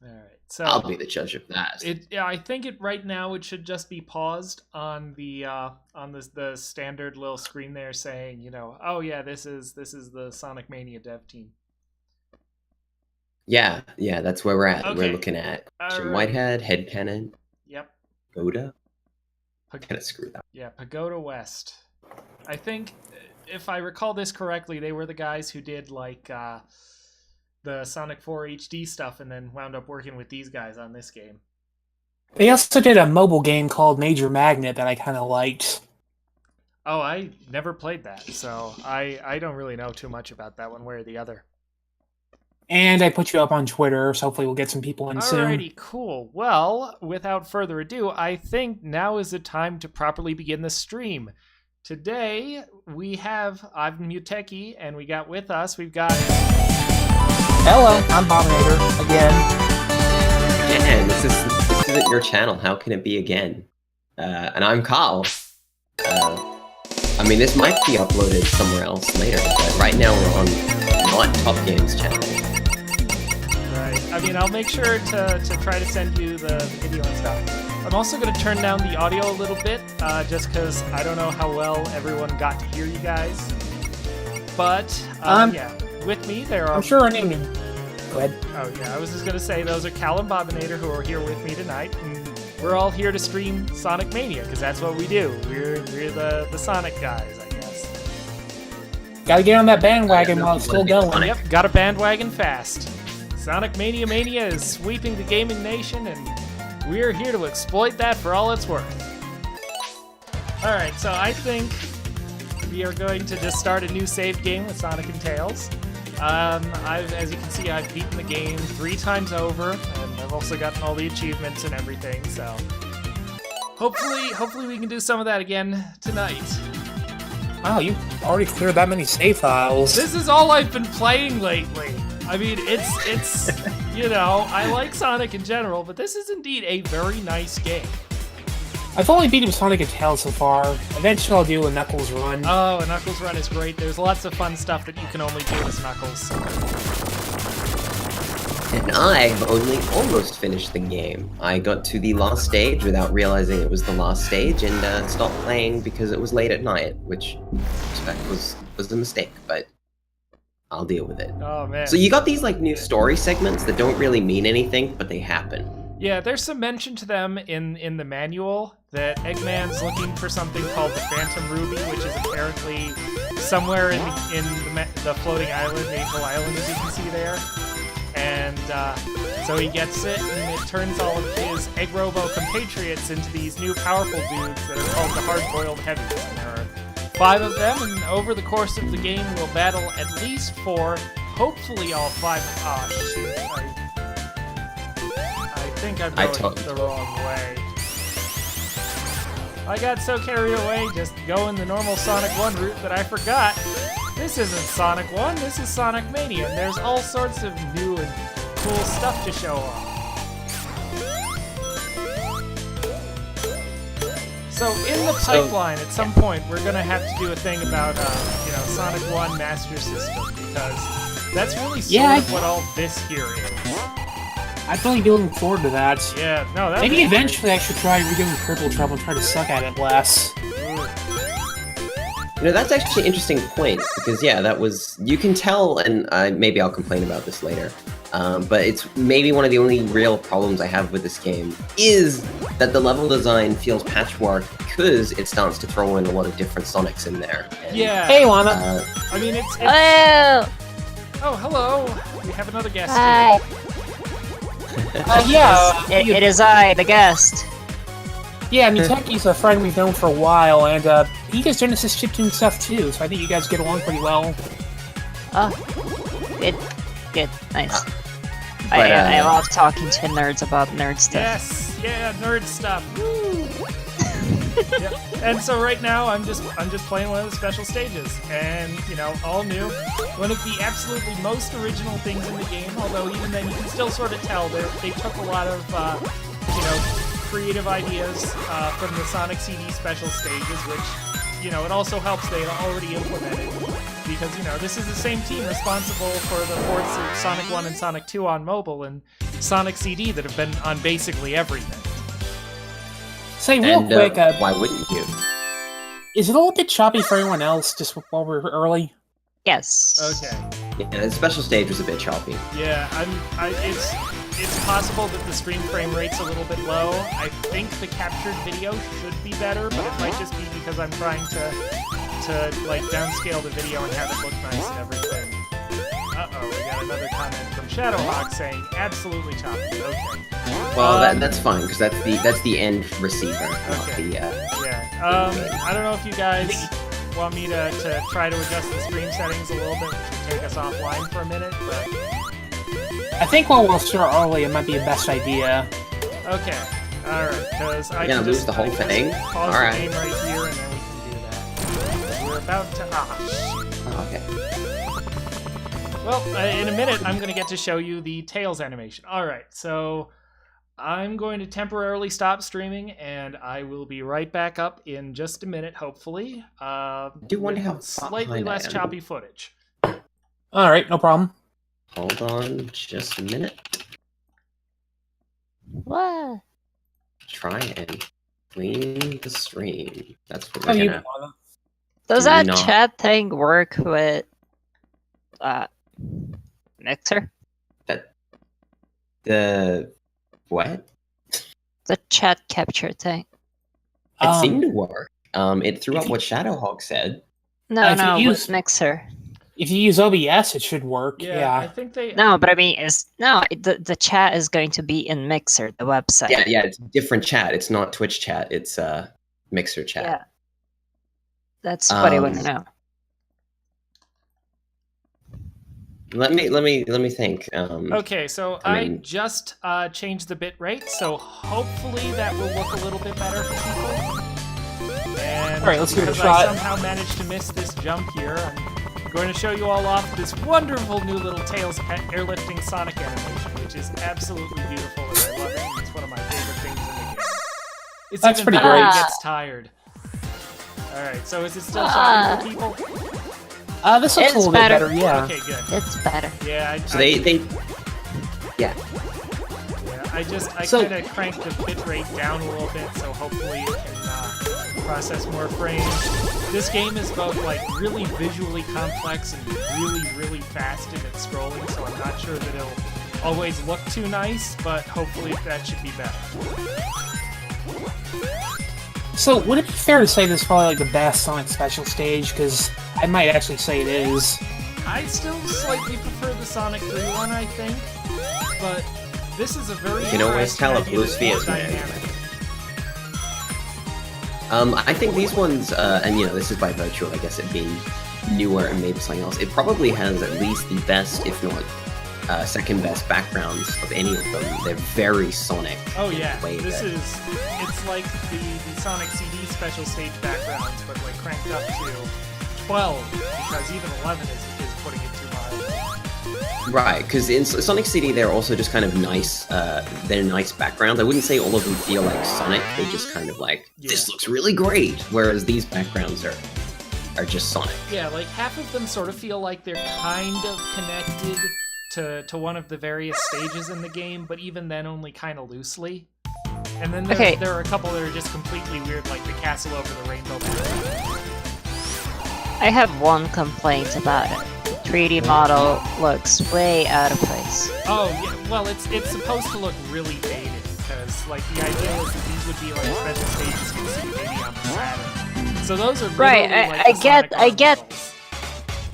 All right, so I'll be the judge of that. I think right now it should just be paused on the standard little screen there, saying, oh yeah, this is the Sonic Mania dev team. Yeah, that's where we're at. Okay. We're looking at Jim Whitehead, Headcanon. Yep. Pagoda. Kind of screwed up. Yeah, Pagoda West. I think, if I recall this correctly, they were the guys who did like the Sonic 4 HD stuff, and then wound up working with these guys on this game. They also did a mobile game called Major Magnet that I kind of liked. Oh, I never played that, so I don't really know too much about that one way or the other. And I put you up on Twitter, so hopefully we'll get some people in soon. Alrighty, cool. Well, without further ado, I think now is the time to properly begin the stream. Today, I'm Muteki, and we've got... Hello, I'm Bobinator, again. And this isn't your channel, how can it be again? And I'm Carl. I mean, this might be uploaded somewhere else later, but right now we're on not Top Games channel. Right. I mean, I'll make sure to try to send you the video and stuff. I'm also going to turn down the audio a little bit, just because I don't know how well everyone got to hear you guys. But, yeah, with me there are... I'm sure her name is... Go ahead. Oh, yeah, I was just going to say, those are Cal and Bobinator who are here with me tonight, and we're all here to stream Sonic Mania, because that's what we do. We're the Sonic guys, I guess. Gotta get on that bandwagon while it's still going. Yep, got a bandwagon fast. Sonic Mania is sweeping the gaming nation, and we're here to exploit that for all it's worth. Alright, so I think we are going to just start a new save game with Sonic and Tails. As you can see, I've beaten the game 3 times over, and I've also gotten all the achievements and everything, so hopefully we can do some of that again tonight. Wow, you already cleared that many save files. This is all I've been playing lately. I mean, it's I like Sonic in general, but this is indeed a very nice game. I've only beaten Sonic and Tails so far. Eventually I'll do a Knuckles run. Oh, a Knuckles run is great. There's lots of fun stuff that you can only do as Knuckles. And I've only almost finished the game. I got to the last stage without realizing it was the last stage, and stopped playing because it was late at night, which I suspect was a mistake, but I'll deal with it. Oh, man. So you got these like new story segments that don't really mean anything, but they happen. Yeah, there's some mention to them in the manual that Eggman's looking for something called the Phantom Ruby, which is apparently somewhere in the floating island, Angel Island, as you can see there. And so he gets it, and it turns all of his Egg Robo compatriots into these new powerful dudes that are called the Hard-Boiled Heavies. And there are 5 of them, and over the course of the game, we'll battle at least 4, hopefully all 5. Oh, shoot. I think I'm going the wrong way. I got so carried away just going the normal Sonic 1 route that I forgot. This isn't Sonic 1, this is Sonic Mania, and there's all sorts of new and cool stuff to show off. So in the pipeline, at some point, we're gonna have to do a thing about, Sonic 1 Master System, because that's really sort of what all this here is. I'm really looking forward to that. Yeah, no, that maybe eventually I should try redoing Purple Trouble and try to suck at it less. That's actually an interesting point, because yeah, that was... You can tell, and maybe I'll complain about this later, but it's maybe one of the only real problems I have with this game, is that the level design feels patchwork, because it starts to throw in a lot of different Sonics in there. And, yeah. Hey, Lana! I mean, it's... Hello! Oh, hello! We have another guest Hi. here. Yeah. It is I, the guest. Yeah, Muteki's a friend we've known for a while, and he does Genesis chiptune stuff too, so I think you guys get along pretty well. Oh, good, nice. I love talking to nerds about nerd stuff. Yes, yeah, nerd stuff. Woo! Yep. And so right now I'm just playing one of the special stages, and all new. One of the absolutely most original things in the game. Although even then you can still sort of tell they took a lot of creative ideas from the Sonic CD special stages, which it also helps they had already implemented. because, you know, this is the same team responsible for the ports of Sonic 1 and Sonic 2 on mobile and Sonic CD that have been on basically everything. Say real quick, why wouldn't you? is it a little bit choppy for everyone else, just while we're early? Yes. Okay. Yeah, the special stage was a bit choppy. Yeah, it's possible that the stream frame rate's a little bit low. I think the captured video should be better, but it might just be because I'm trying to like downscale the video and have it look nice and everything. Uh-oh, we got another comment from Shadowhawk saying absolutely choppy. Okay. Well, that's fine because that's the end receiver, not Okay. the. Yeah. I don't know if you guys want me to try to adjust the stream settings a little bit, which would take us offline for a minute, but I think while we'll start early, it might be a best idea. okay. Alright, because I You're can gonna lose just the whole thing? pause Alright. the game right here and then we can do that. We're about to... Oh, okay. Well, in a minute, I'm going to get to show you the Tails animation. Alright, so I'm going to temporarily stop streaming, and I will be right back up in just a minute, hopefully. Do wonder how slightly behind I less am. choppy footage. Alright, no problem. Hold on, just a minute. What? Try and clean the stream. That's what Oh, we're you gonna. Does Do that not. chat thing work with Mixer? The what? The chat capture thing. It seemed to work. It threw up what Shadowhawk said. No, if you no, use- with Mixer. If you use OBS, it should work. I Yeah. think they... No, but I mean, the chat is going to be in Mixer, the website. Yeah, it's different chat. It's not Twitch chat. It's Mixer chat. Yeah. That's what I want to Um, know. Let me think. Okay, so I I mean- just changed the bit rate, so hopefully that will look a little bit better for people. And Alright, let's give it a because shot. I somehow managed to miss this jump here, I'm going to show you all off this wonderful new little Tails airlifting Sonic animation, which is absolutely beautiful, and I love it. And it's one of my favorite things in the game. It's That's even pretty better when great. it gets tired. Alright, so is it still choppy for people? This looks It's a little better. bit better, yeah. Okay, good. It's better. Yeah, so they yeah. I So- kind of cranked the bitrate down a little bit, so hopefully it can process more frames. This game is both like really visually complex and really fast in its scrolling, so I'm not sure that it'll always look too nice, but hopefully that should be better. So, would it be fair to say this is probably like the best Sonic Special stage? Because I might actually say it is. I still slightly prefer the Sonic 3 one, I think, but this is a very You can always interesting tell a idea blue that's sphere more is mad. dynamic. I think these ones, and you know, this is by virtue of, I guess, it being newer and maybe something else. It probably has at least the best, if not second best backgrounds of any of them. They're very Sonic. Oh yeah, way this that- it's like the Sonic CD special stage backgrounds, but like cranked up to 12, because even 11 is putting it too mild. Right, because in Sonic CD, they're also just kind of nice. They're nice backgrounds. I wouldn't say all of them feel like Sonic. They just kind of like, this looks really great. Whereas these backgrounds are just Sonic. Yeah, like half of them sort of feel like they're kind of connected to one of the various stages in the game, but even then only kind of loosely. And then there are a couple that are just completely weird, like the castle over the rainbow background. I have one complaint about it. The 3D model looks way out of place. Oh, yeah, well, it's supposed to look really dated, because, like, the idea is that these would be, like, special stages you see maybe on the Saturn. So those are Right, literally, like, I the get- Sonic models.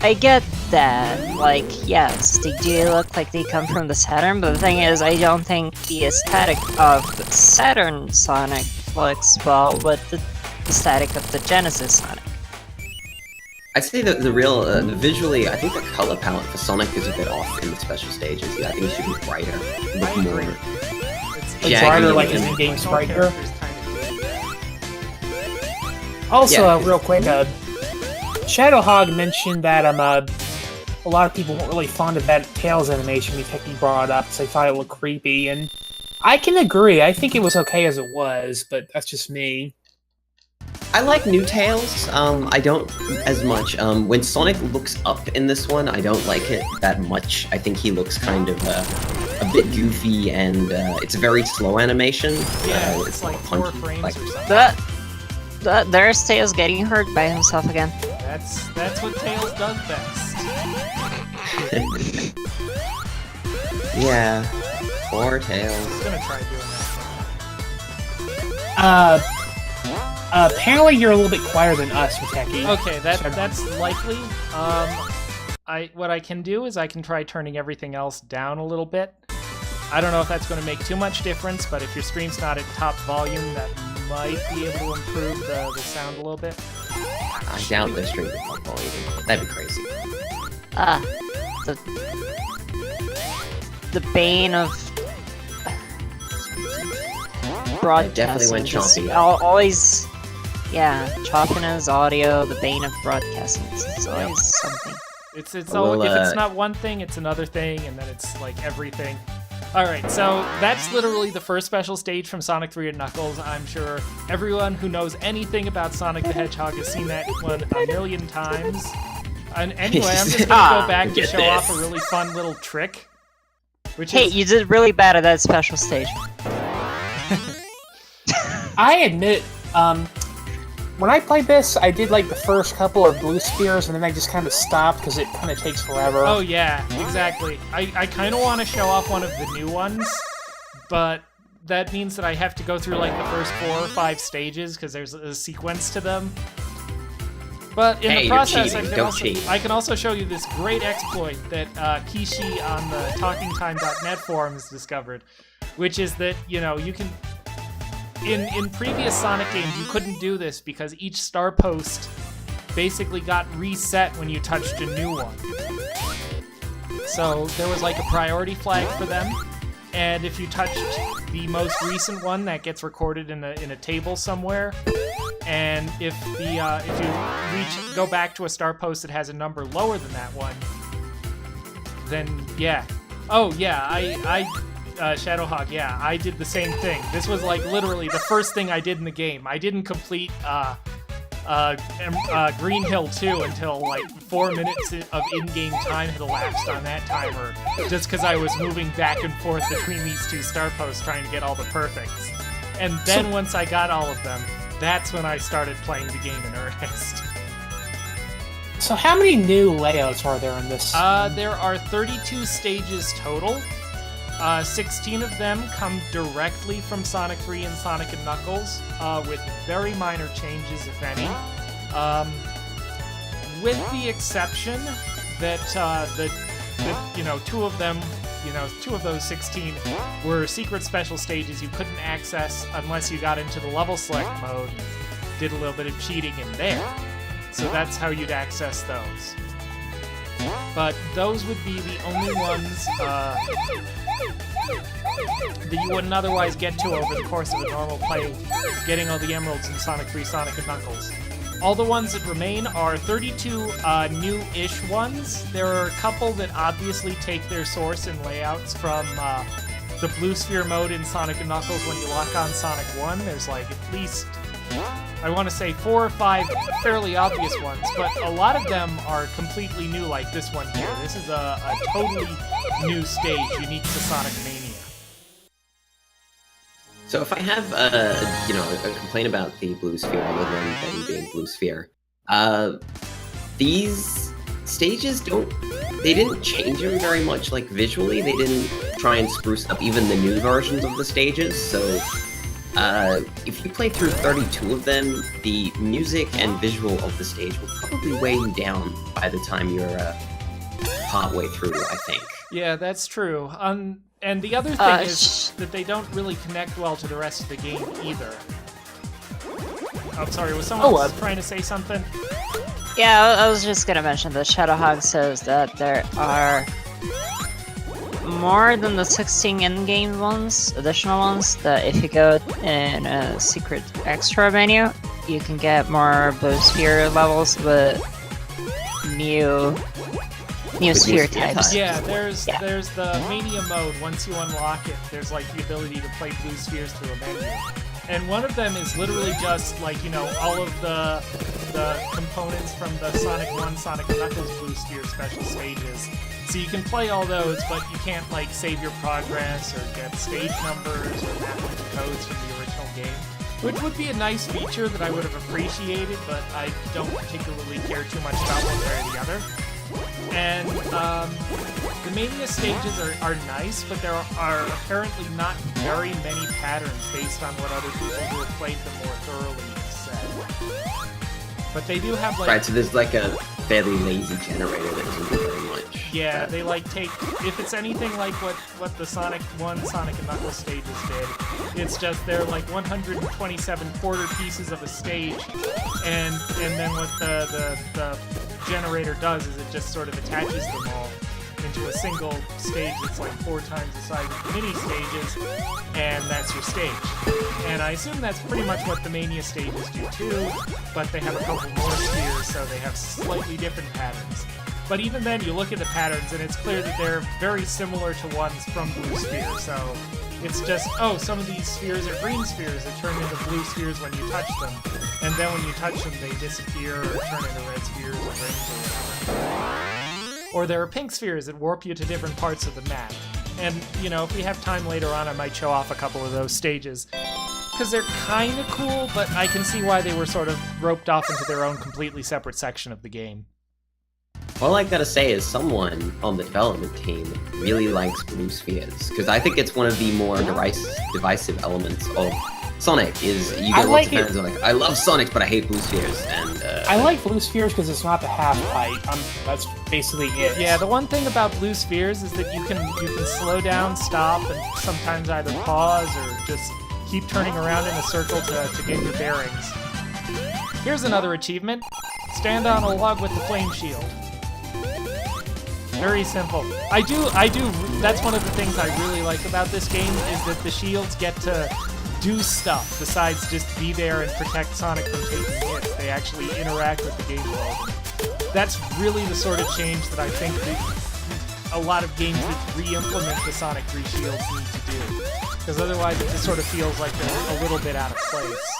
I get that. Like, yes, they do look like they come from the Saturn, but the thing is, I don't think the aesthetic of the Saturn Sonic looks well with the aesthetic of the Genesis Sonic. I'd say that the real, visually, I think the color palette for Sonic is a bit off in the special stages. Yeah, I think it should be brighter, look I more. agree. Like Yeah, brighter, you like can- his in-game all sprite here. characters kind of do that. Also, Yeah. real quick, Shadowhog mentioned that a lot of people weren't really fond of that Tails animation Muteki brought up, because they thought it looked creepy, and I can agree. I think it was okay as it was, but that's just me. I like new Tails. I don't as much. When Sonic looks up in this one, I don't like it that much. I think he looks kind of a bit goofy, and it's a very slow animation. Yeah, it's like 4 punchy, frames like- or something. There's Tails getting hurt by himself again. That's what Tails does best. Yeah, poor Tails. I'm gonna try doing Apparently you're a little bit quieter than us, Muteki. that. Okay, that's likely. What I can do is I can try turning everything else down a little bit. I don't know if that's going to make too much difference, but if your stream's not at top volume, that might be able to improve the sound a little bit. I doubt they're streaming top volume. That'd be crazy. The bane of broadcasting. Definitely went choppy. Always, yeah, choppiness, audio, the bane of broadcasting. It's always something. It's Well, all, if it's not one thing, it's another thing, and then it's like everything. Alright, so that's literally the first special stage from Sonic 3 and Knuckles. I'm sure everyone who knows anything about Sonic the Hedgehog has seen that one a million times. And anyway, I'm just gonna go back to Get show off a really fun little trick. Which Hey, is, you did really bad at that special stage. I admit, when I played this, I did like the first couple of blue spheres, and then I just kind of stopped because it kind of takes forever. Oh yeah, exactly. I kind of want to show off one of the new ones, but that means that I have to go through like the first 4 or 5 stages because there's a sequence to them. But in Hey, the you're process, cheating. Don't cheat. I can also show you this great exploit that Kishi on the TalkingTime.net forums discovered, which is that, you know, you can... In previous Sonic games, you couldn't do this because each star post basically got reset when you touched a new one. So there was like a priority flag for them, and if you touched the most recent one, that gets recorded in a table somewhere. And if you go back to a star post that has a number lower than that one, then yeah. Oh yeah, Shadowhog, yeah, I did the same thing. This was like literally the first thing I did in the game. I didn't complete Green Hill 2 until like 4 minutes of in-game time had elapsed on that timer, just because I was moving back and forth between these 2 star posts trying to get all the perfects. And then once I got all of them, that's when I started playing the game in earnest. So how many new layouts are there in this? There are 32 stages total. 16 of them come directly from Sonic 3 and Sonic & Knuckles, with very minor changes, if any. With the exception that, you know, 2 of them, you know, 2 of those 16 were secret special stages you couldn't access unless you got into the level select mode and did a little bit of cheating in there. So that's how you'd access those. But those would be the only ones that you wouldn't otherwise get to over the course of a normal play, getting all the emeralds in Sonic 3, Sonic & Knuckles. All the ones that remain are 32 new-ish ones. There are a couple that obviously take their source in layouts from the Blue Sphere mode in Sonic & Knuckles when you lock on Sonic 1. There's like at least, I want to say 4 or 5 fairly obvious ones, but a lot of them are completely new, like this one here. This is a totally new stage unique to Sonic Mania. So if I have a complaint about the Blue Sphere, other than them being Blue Sphere, these stages didn't change them very much, like visually. They didn't try and spruce up even the new versions of the stages, so if you play through 32 of them, the music and visual of the stage will probably weigh you down by the time you're partway through, I think. Yeah, that's true. And the other thing is that they don't really connect well to the rest of the game either. Oh, sorry, was someone trying to say something? Yeah, I was just gonna mention that Shadowhog says that there are more than the 16 in-game ones, additional ones, that if you go in a secret extra menu, you can get more Blue Sphere levels with new sphere types. Yeah, there's the Mania mode. Once you unlock it, there's like the ability to play Blue Spheres through a menu. And one of them is literally just like, you know, all of the components from the Sonic 1, Sonic and Knuckles Blue Sphere special stages. So you can play all those, but you can't like save your progress or get stage numbers or map into codes from the original game. Which would be a nice feature that I would have appreciated, but I don't particularly care too much about one way or the other. And the Mania stages are nice, but there are apparently not very many patterns based on what other people who have played them more thoroughly have said. But they do have like... Right, so there's like a fairly lazy generator that doesn't do very much. Yeah, they like take... If it's anything like what the Sonic 1, Sonic and Knuckles stages did, it's just they're like 127 quarter pieces of a stage, and then what the generator does is it just sort of attaches them all into a single stage that's like 4 times the size of the mini stages, and that's your stage. And I assume that's pretty much what the Mania stages do too, but they have a couple more spheres, so they have slightly different patterns. But even then, you look at the patterns, and it's clear that they're very similar to ones from Blue Sphere, so it's just, oh, some of these spheres are green spheres that turn into blue spheres when you touch them, and then when you touch them, they disappear or turn into red spheres or rings or whatever. Or there are pink spheres that warp you to different parts of the map. And, you know, if we have time later on, I might show off a couple of those stages. Because they're kind of cool, but I can see why they were sort of roped off into their own completely separate section of the game. All I gotta say is someone on the development team really likes blue spheres, because I think it's one of the more divisive elements of Sonic, is you get lots of fans who are like, I love Sonic, but I hate blue spheres, and I like blue spheres because it's not the half height. That's basically it. Yeah, the one thing about blue spheres is that you can slow down, stop, and sometimes either pause or just keep turning around in a circle to get your bearings. Here's another achievement. Stand on a log with the flame shield. Very simple. I do, that's one of the things I really like about this game, is that the shields get to do stuff besides just be there and protect Sonic from taking hits. They actually interact with the game world. That's really the sort of change that I think that a lot of games that re-implement the Sonic 3 shields need to do. Because otherwise it just sort of feels like they're a little bit out of place.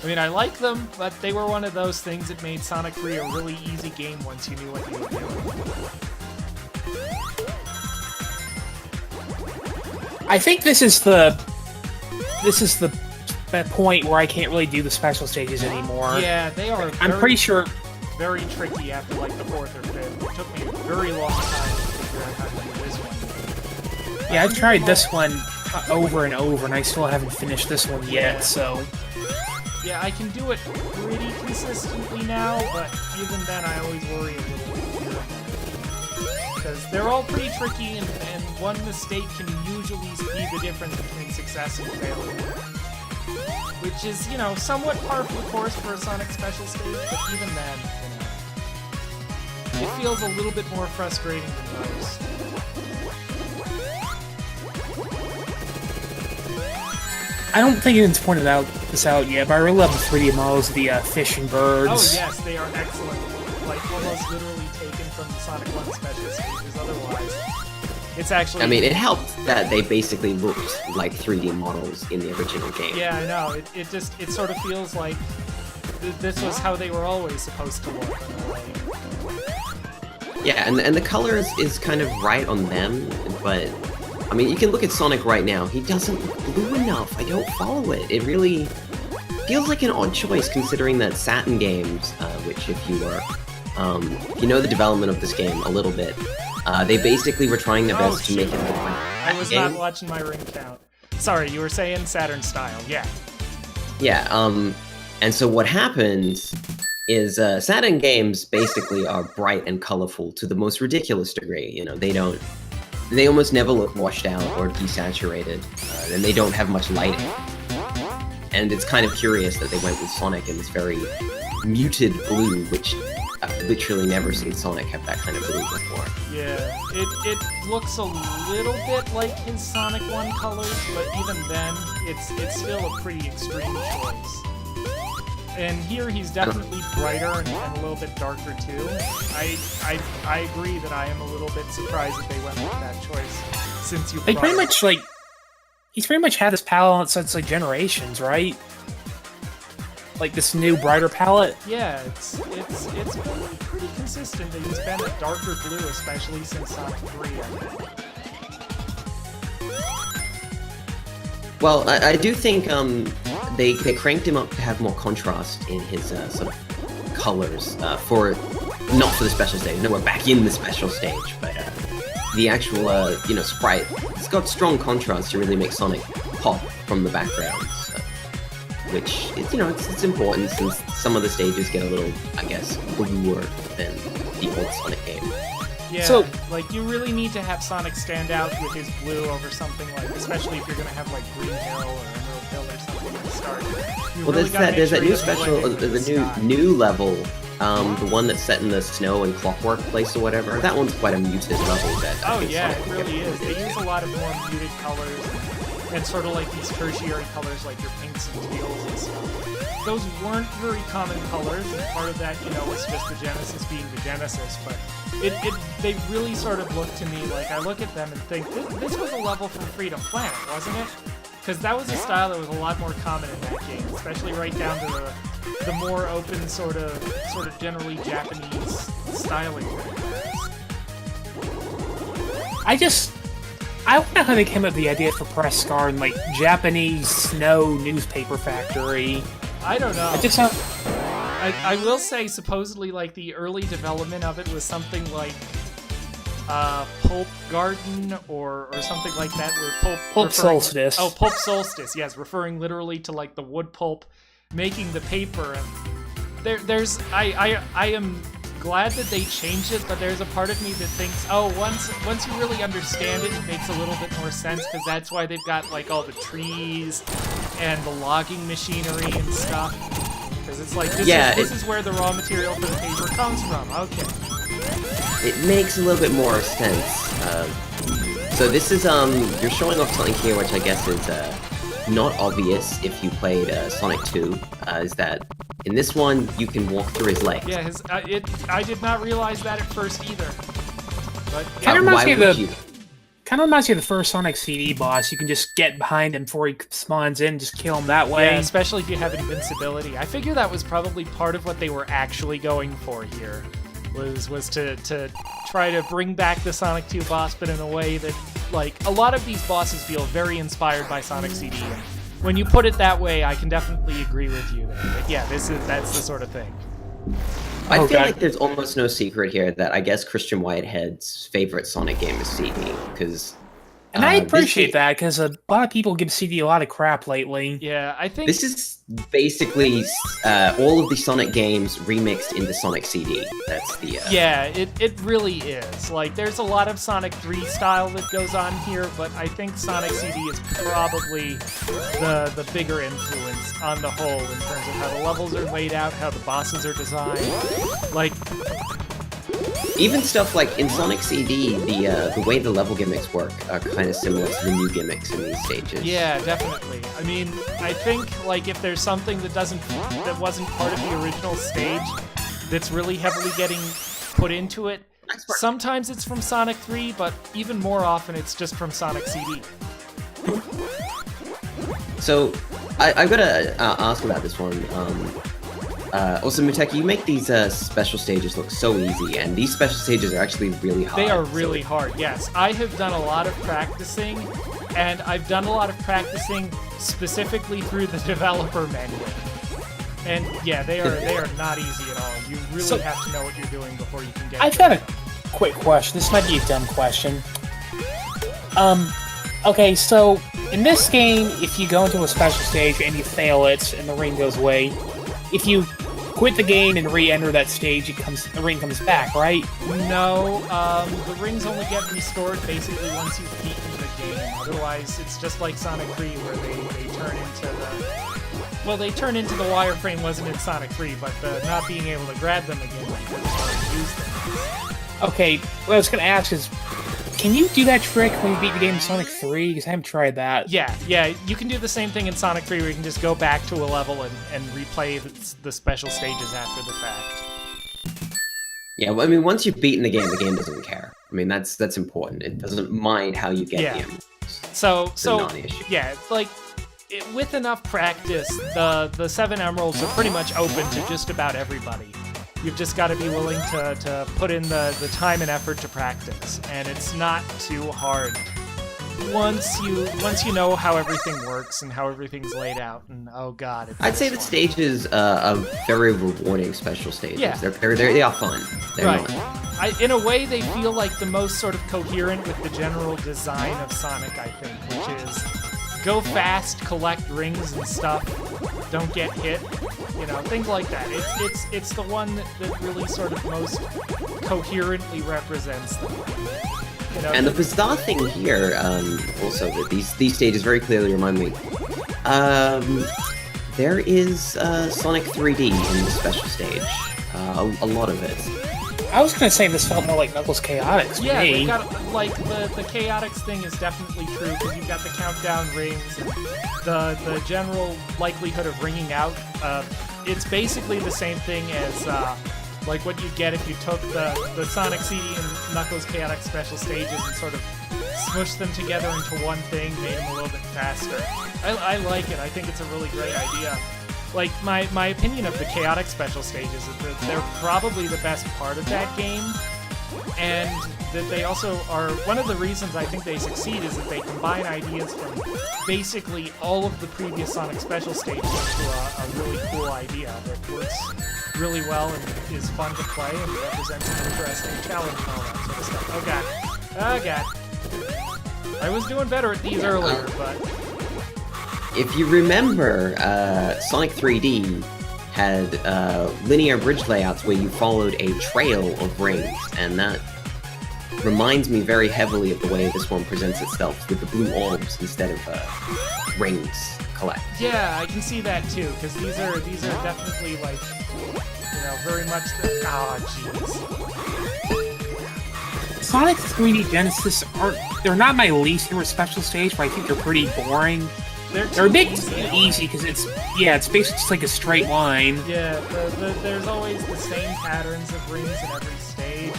I mean, I like them, but they were one of those things that made Sonic 3 a really easy game once you knew what you were doing. I think this is the point where I can't really do the special stages anymore. Yeah, they are. I'm pretty sure very tricky after like the 4th or 5th. It took me a very long time to figure out how to do this one. Yeah, I've tried this one over and over, and I still haven't finished this one yet. So yeah, I can do it pretty consistently now, but even then, I always worry a little bit because they're all pretty tricky, and one mistake can usually be the difference between success and failure. Which is, you know, somewhat par for the course for a Sonic special stage, but even then, you know, it feels a little bit more frustrating than most. I don't think anyone's pointed this out yet, but I really love the 3D models of the fish and birds. Oh yes, they are excellent. Like, almost literally taken from the Sonic 1 special stages otherwise. It's actually... I mean, it helped that they basically looked like 3D models in the original game. Yeah, I know. It sort of feels like this was how they were always supposed to look in a way. Yeah, and the color is kind of right on them, but... I mean, you can look at Sonic right now. He doesn't look blue enough. I don't follow it. It really feels like an odd choice, considering that Saturn Games, which if you were... if you know the development of this game a little bit, they basically were trying their best to make it look like I was not watching my ring count. Sorry, you were saying Saturn style, yeah. Yeah, and so what happens is Saturn games basically are bright and colorful to the most ridiculous degree. You know, they almost never look washed out or desaturated, and they don't have much lighting. And it's kind of curious that they went with Sonic in this very muted blue, which I've literally never seen Sonic have that kind of blue before. Yeah, it looks a little bit like his Sonic 1 colors, but even then, it's still a pretty extreme choice. And here he's definitely brighter and a little bit darker too. I agree that I am a little bit surprised that they went with that choice, since you they pretty much like he's pretty much had this palette since like generations, right? Like this new brighter palette. Yeah, it's been pretty consistent that he's been a darker blue, especially since Sonic 3. I think. Well, I do think they cranked him up to have more contrast in his sort of colors not for the special stage. No, we're back in the special stage, but the actual sprite. It's got strong contrast to really make Sonic pop from the background, which is, it's important since some of the stages get a little, I guess, bluer than the old Sonic game. Yeah, so, like, you really need to have Sonic stand out with his blue over something like, especially if you're gonna have, like, Green Hill or Emerald Hill or something at the start. There's that new special, the new level, the one that's set in the snow and clockwork place or whatever. That one's quite a muted level. It really is. They use a lot of more muted colors and sort of like these tertiary colors, like your pinks and teals and stuff. Those weren't very common colors, and part of that, was just the Genesis being the Genesis, but they really sort of look to me like, I look at them and think, this was a level from Freedom Planet, wasn't it? Because that was a style that was a lot more common in that game, especially right down to the more open sort of generally Japanese styling. I wonder how they came up with the idea for Press Scar and like Japanese snow newspaper factory. I don't know. It just sounds. I will say, supposedly, like, the early development of it was something like Pulp Garden or something like that, where Pulp Solstice. Oh, Pulp Solstice, yes, referring literally to, like, the wood pulp making the paper. And I am glad that they changed it, but there's a part of me that thinks, oh, once you really understand it, it makes a little bit more sense, because that's why they've got, like, all the trees and the logging machinery and stuff. Because it's like, this is where the raw material for the paper comes from. Okay. It makes a little bit more sense. So this is, you're showing off something here, which I guess is not obvious if you played Sonic 2, is that in this one, you can walk through his legs. Yeah, I did not realize that at first either. But Kind of reminds me of the first Sonic CD boss. You can just get behind him before he spawns in, just kill him that way. Yeah, especially if you have invincibility. I figure that was probably part of what they were actually going for here, was to try to bring back the Sonic 2 boss, but in a way that, like, a lot of these bosses feel very inspired by Sonic CD. And when you put it that way, I can definitely agree with you there. But yeah, that's the sort of thing. I feel like there's almost no secret here that I guess Christian Whitehead's favorite Sonic game is CD, because... And I appreciate that, because a lot of people give CD a lot of crap lately. Yeah, I think... This is basically all of the Sonic games remixed into Sonic CD. That's the... Yeah, it really is. Like, there's a lot of Sonic 3 style that goes on here, but I think Sonic CD is probably the bigger influence on the whole in terms of how the levels are laid out, how the bosses are designed. Like... Even stuff like in Sonic CD, the way the level gimmicks work are kind of similar to the new gimmicks in these stages. Yeah, definitely. I mean, I think, like, if there's something that wasn't part of the original stage that's really heavily getting put into it, sometimes it's from Sonic 3, but even more often it's just from Sonic CD. So, I've got to ask about this one. Also, Muteki, you make these special stages look so easy, and these special stages are actually really hard. They are really hard, yes. I have done a lot of practicing, and I've done a lot of practicing specifically through the developer menu. And yeah, they are not easy at all. You really have to know what you're doing before you can get I've got a quick question. This might be a dumb question. Okay, so in this game, if you go into a special stage and you fail it, and the ring goes away, if you quit the game and re-enter that stage, the ring comes back, right? No, the rings only get restored basically once you've beaten the game. Otherwise, it's just like Sonic 3, where they turn into the... Well, they turn into the wireframe wasn't in Sonic 3, but the not being able to grab them again because you've already used them. Okay, what I was going to ask is, can you do that trick when you beat the game in Sonic 3? Because I haven't tried that. Yeah, you can do the same thing in Sonic 3 where you can just go back to a level and replay the special stages after the fact. Yeah, well, I mean, once you've beaten the game doesn't care. I mean, that's important. It doesn't mind how you get here. So not the issue. yeah, like with enough practice, the 7 emeralds are pretty much open to just about everybody. You've just got to be willing to put in the time and effort to practice, and it's not too hard. Once you know how everything works and how everything's laid out, and oh god, I'd say the stages are very rewarding special stages. Yeah. They are fun. They're right. not. In a way, they feel like the most sort of coherent with the general design of Sonic, I think, which is go fast, collect rings and stuff, don't get hit, things like that. It's the one that really sort of most coherently represents them. And the bizarre thing here, also, that these stages very clearly remind me, there is Sonic 3D in the special stage. A lot of it. I was gonna say this felt more like Knuckles Chaotix. Yeah, me. they got the Chaotix thing is definitely true because you've got the countdown rings and the general likelihood of ringing out. It's basically the same thing as like what you'd get if you took the Sonic CD and Knuckles Chaotix special stages and sort of smushed them together into one thing, made them a little bit faster. I like it. I think it's a really great idea. Like, my opinion of the Chaotix special stages is that they're probably the best part of that game, and that they also are... One of the reasons I think they succeed is that they combine ideas from basically all of the previous Sonic special stages into a really cool idea that works really well and is fun to play and represents an interesting challenge and all that sort of stuff. Oh god. Oh god. I was doing better at these earlier, but... If you remember, Sonic 3D had linear bridge layouts where you followed a trail of rings, and that reminds me very heavily of the way this one presents itself, with the blue orbs instead of rings collect. Yeah, I can see that too, because these are definitely like, very much the... Oh, jeez. Sonic 3D Genesis they're not my least favorite special stage, but I think they're pretty boring. They're a bit easy because it's basically just like a straight line. Yeah, there's always the same patterns of rings in every stage.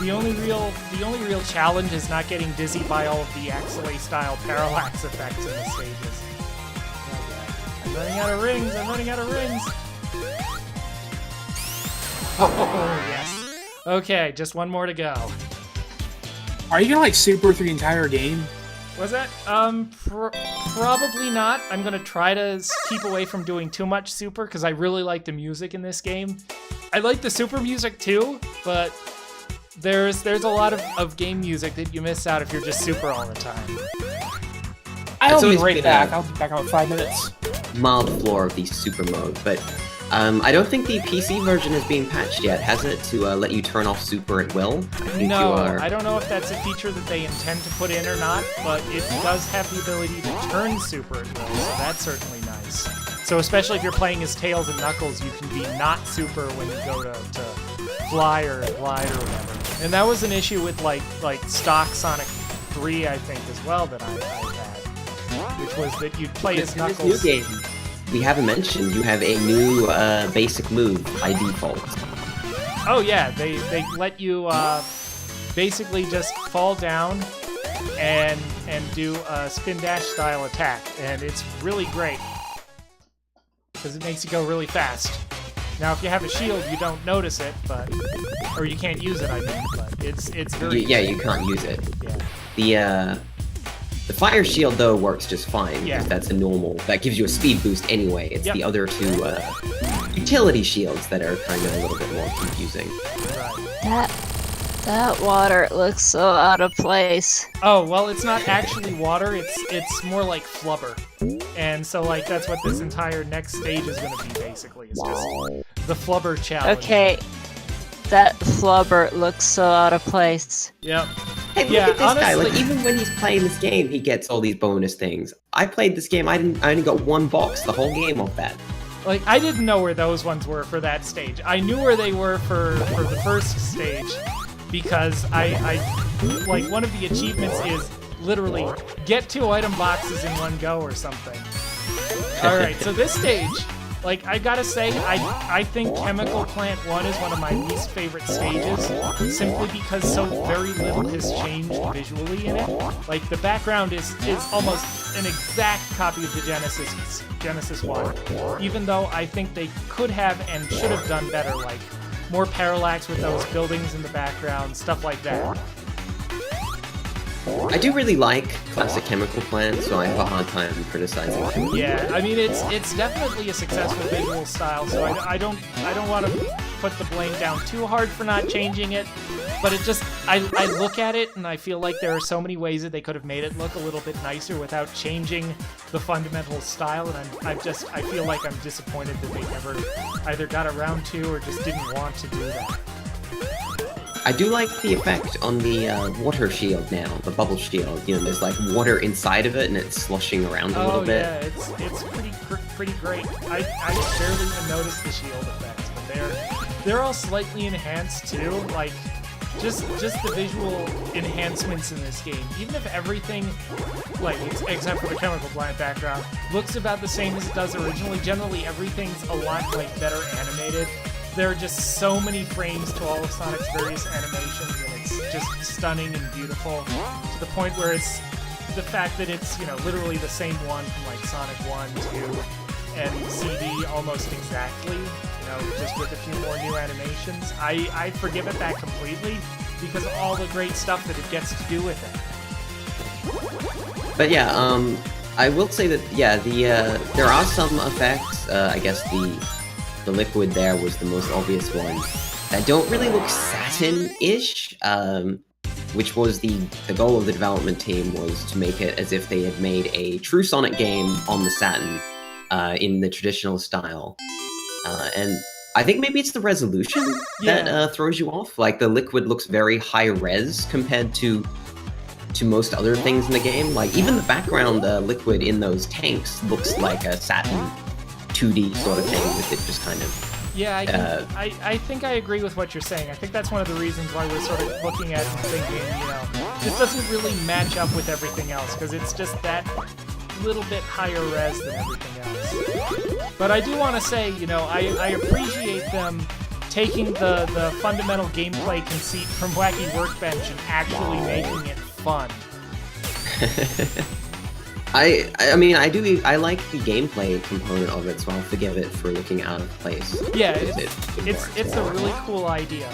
The only real challenge is not getting dizzy by all of the Axelay style parallax effects in the stages. Okay. I'm running out of rings. Oh yes. Okay, just one more to go. Are you gonna super through the entire game? Was that? Probably not. I'm gonna try to keep away from doing too much super because I really like the music in this game. I like the super music too, but there's a lot of game music that you miss out if you're just super all the time. I'll be right back. I'll be back in about 5 minutes. Mild flaw of the super mode, but I don't think the PC version is being patched yet, has it? To let you turn off super at will? No, I don't know if that's a feature that they intend to put in or not, but it does have the ability to turn super at will, so that's certainly nice. So especially if you're playing as Tails and Knuckles, you can be not super when you go to fly or glide or whatever. And that was an issue with like stock Sonic 3, I think, as well, that I had, which was that you'd play as Knuckles. This new game, we haven't mentioned, you have a new basic move by default. Oh yeah, they let you basically just fall down and do a spin dash style attack, and it's really great because it makes you go really fast. Now, if you have a shield, you don't notice it, or you can't use it. I mean, but it's very you can't use it. Yeah. The fire shield, though, works just fine, Yeah. because that's a normal... That gives you a speed boost anyway. It's Yep. the other two utility shields that are kind of a little bit more confusing. Right. That water looks so out of place. Oh, well, it's not actually water, it's more like flubber. And so, like, that's what this entire next stage is going to be, basically. It's just the flubber challenge. Okay, that flubber looks so out of place. Yep. Hey, look Yeah, at this guy. Like, honestly- even when he's playing this game, he gets all these bonus things. I played this game, I only got one box the whole game off that. Like, I didn't know where those ones were for that stage. I knew where they were for the first stage, because I like, one of the achievements is literally get 2 item boxes in one go or something. Alright, so this stage Like, I gotta say, I think Chemical Plant 1 is one of my least favorite stages, simply because so very little has changed visually in it. Like, the background is almost an exact copy of the Genesis one, even though I think they could have and should have done better, like, more parallax with those buildings in the background, stuff like that. I do really like classic Chemical Plant, so I have a hard time criticizing it. Yeah, I mean it's definitely a successful visual style, so I don't want to put the blame down too hard for not changing it, but it just I look at it and I feel like there are so many ways that they could have made it look a little bit nicer without changing the fundamental style, and I feel like I'm disappointed that they never either got around to or just didn't want to do that. I do like the effect on the water shield now, the bubble shield. You know, there's like water inside of it and it's sloshing around a little bit. Oh yeah, it's pretty great. I barely even noticed the shield effects, but they're all slightly enhanced too. Like just the visual enhancements in this game. Even if everything, like except for the Chemical Plant background, looks about the same as it does originally, generally everything's a lot like better animated. There are just so many frames to all of Sonic's various animations, and it's just stunning and beautiful, to the point where it's the fact that it's, you know, literally the same one from like Sonic 1, 2, and CD almost exactly, you know, just with a few more new animations. I forgive it that completely because of all the great stuff that it gets to do with it. But yeah, I will say that, yeah, there are some effects, I guess the liquid there was the most obvious one, that don't really look satin-ish, which was the goal of the development team, was to make it as if they had made a true Sonic game on the Saturn, in the traditional style. And I think maybe it's the resolution that throws you off. Like, the liquid looks very high-res compared to most other things in the game. Like, even the background liquid in those tanks looks like a Saturn 2D sort of thing with it just kind of... Yeah, I think I agree with what you're saying. I think that's one of the reasons why we're sort of looking at it and thinking, you know, this doesn't really match up with everything else, because it's just that little bit higher res than everything else. But I do want to say, you know, I appreciate them taking the fundamental gameplay conceit from Wacky Workbench and actually making it fun. I mean, I like the gameplay component of it, so I'll forgive it for looking out of place. Yeah, it's a really cool idea.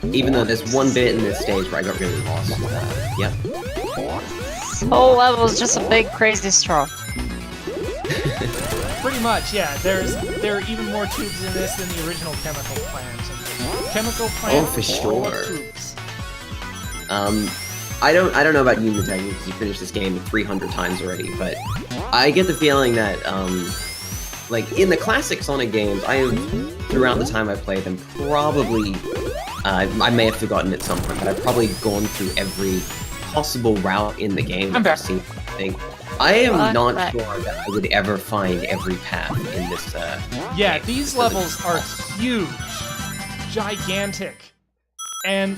Even though there's one bit in this stage where I got really lost. Yep. This whole level is just a big crazy straw. Pretty much, yeah. There are even more tubes in this than the original Chemical Plant. Chemical Plant for sure. Tubes. I don't know about you, Muteki, because you finished this game 300 times already, but I get the feeling that, like, in the classic Sonic games, I have, throughout the time I played them, probably, I may have forgotten at some point, but I've probably gone through every possible route in the game. I'm back. I am not sure that I would ever find every path in this, Yeah, game. these levels are huge, gigantic, and,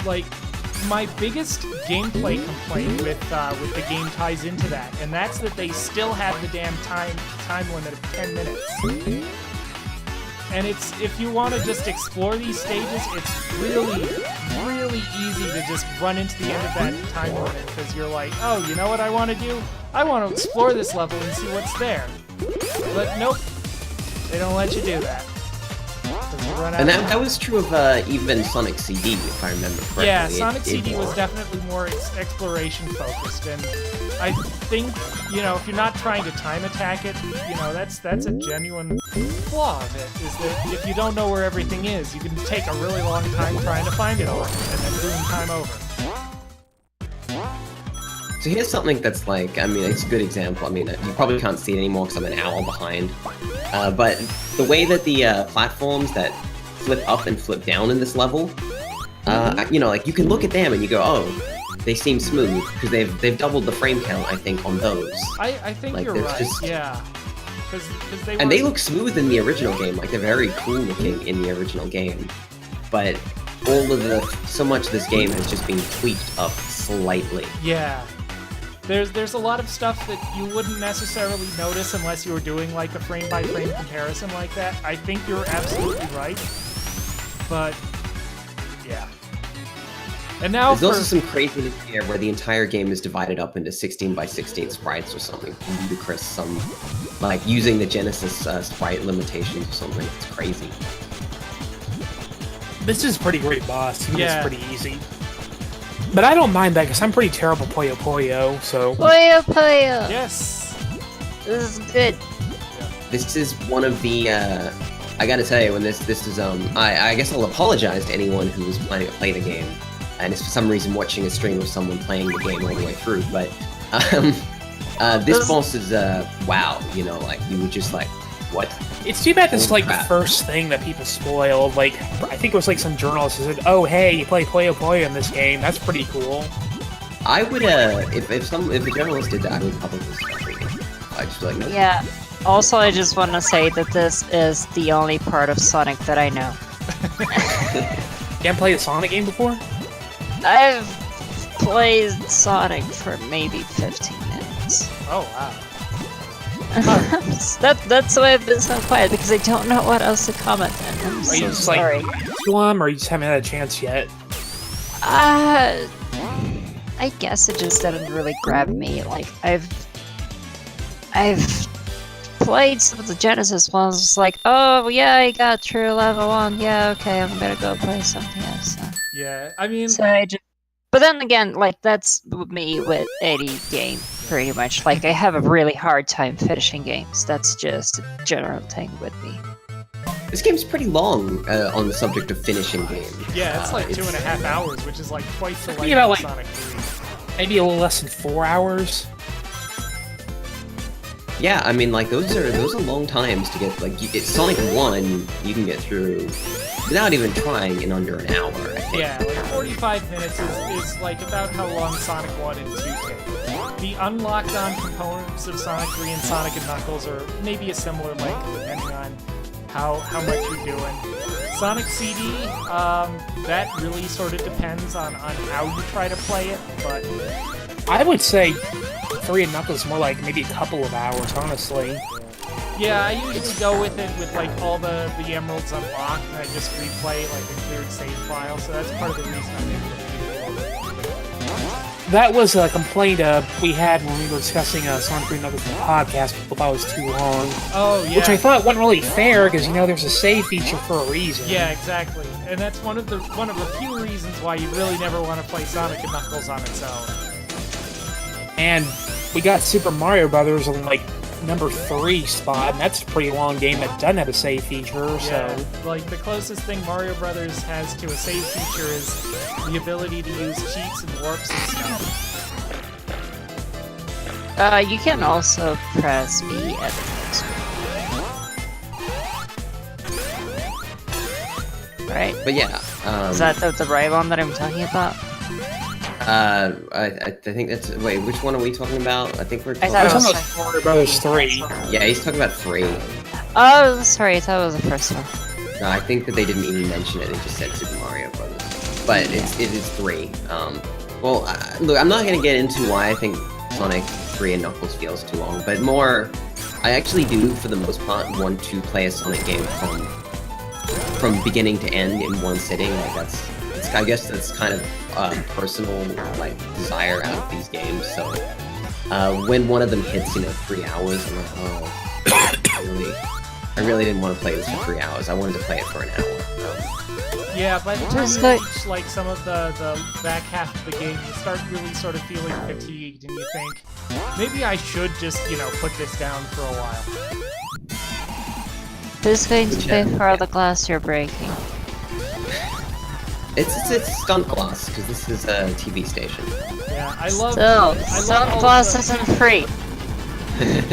like, my biggest gameplay complaint with the game ties into that, and that's that they still have the damn time limit of 10 minutes. And it's, if you want to just explore these stages, it's really, really easy to just run into the end of that time limit, because you're like, oh, you know what I want to do? I want to explore this level and see what's there. But nope, they don't let you do that. And that was true of even Sonic CD, if I remember correctly. Yeah, Sonic CD was definitely more exploration focused, and I think, you know, if you're not trying to time attack it, you know, that's a genuine flaw of it, is that if you don't know where everything is, you can take a really long time trying to find it all, and then doing time over. So here's something that's like, I mean, it's a good example. I mean, you probably can't see it anymore because I'm an hour behind. But the way that the platforms that flip up and flip down in this level, you know, like, you can look at them and you go, oh, they seem smooth, because they've doubled the frame count, I think, on those. I think like, you're right, yeah. Cause they look smooth in the original game, like, they're very cool looking in the original game. But so much of this game has just been tweaked up slightly. Yeah. there's a lot of stuff that you wouldn't necessarily notice unless you were doing like a frame-by-frame comparison like that. I think you're absolutely right, but yeah. And now there's also some craziness here where the entire game is divided up into 16 by 16 sprites or something ludicrous. Some like using the Genesis sprite limitations or something. It's crazy. This is a pretty great boss. Yeah. It's pretty easy. But I don't mind that because I'm pretty terrible Puyo Puyo, so... Puyo Puyo! yes. This is good. This is one of the, I gotta tell you, when this is, I guess I'll apologize to anyone who was planning to play the game, and is for some reason watching a stream of someone playing the game all the way through, but, this boss is, wow, you know, like, you were just like, what? It's too bad this is Holy like the crap. first thing that people spoiled. Like, I think it was like some journalist who said, oh hey, you play Puyo Puyo in this game, that's pretty cool. I would, if a journalist did that, I would probably stop reading. I'd just be like, no. Yeah. Also, I just want to say that this is the only part of Sonic that I know. You haven't played a Sonic game before? I've played Sonic for maybe 15 minutes. Oh wow. That's why I've been so quiet, because I don't know what else to comment on. I'm Are you so just sorry. like, to him, or you just haven't had a chance yet? I guess it just didn't really grab me. Like, I've played some of the Genesis ones. It's like, oh yeah, I got through level 1. Yeah, okay, I'm gonna go play something else now. Yeah, I mean, So I just... But then again, like, that's me with any game, pretty much. Like, I have a really hard time finishing games. That's just a general thing with me. This game's pretty long on the subject of finishing games. yeah, it's like 2.5 hours, which is like twice the length about, of like- Sonic 3. Maybe a little less than 4 hours? Yeah, I mean, like those are long times to get. Like, Sonic 1, you can get through without even trying in under an hour. I think. Yeah, like 45 minutes is like about how long Sonic 1 and 2 take. The unlocked on components of Sonic 3 and Sonic and Knuckles are maybe a similar length depending on how much you're doing. Sonic CD, that really sort of depends on how you try to play it, but I would say 3 and Knuckles more like maybe a couple of hours, honestly. yeah, I usually go with it with like all the emeralds unlocked, and I just replay like a cleared save file, so that's part of the reason I'm able to beat it. That was a complaint we had when we were discussing Sonic 3 and Knuckles in the podcast. People thought it was too long. Oh, yeah. Which I thought wasn't really fair, because, you know, there's a save feature for a reason. Yeah, exactly. And that's one of the few reasons why you really never want to play Sonic and Knuckles on its own. And we got Super Mario Brothers on, like, number 3 spot, and that's a pretty long game that doesn't have a save feature, Yeah, so... like the closest thing Mario Brothers has to a save feature is the ability to use cheats and warps and stuff. You can also press B at the next. Right? But yeah, Is that the right one that I'm talking about? I think that's. Wait, which one are we talking about? I think we're. I Talking thought I it was was talking about Mario Brothers 3. Yeah, he's talking about 3. Oh, sorry, I thought it was the first one. No, I think that they didn't even mention it. They just said Super Mario Brothers. But it is 3. Well, look, I'm not gonna get into why I think Sonic 3 and Knuckles feels too long, but more, I actually do, for the most part, want to play a Sonic game from beginning to end in one sitting. Like I guess that's kind of personal like desire out of these games. So when one of them hits, 3 hours, I'm like, oh, I really didn't want to play this for 3 hours. I wanted to play it for an hour. Yeah, by the time Just you like- reach like some of the back half of the game, you start really sort of feeling fatigued, and you think, maybe I should just, put this down for a while. Who's going to pay for all the glass you're breaking? It's stunt glass because this is a TV station. Yeah, I love. Still, I love some all glass the- isn't free.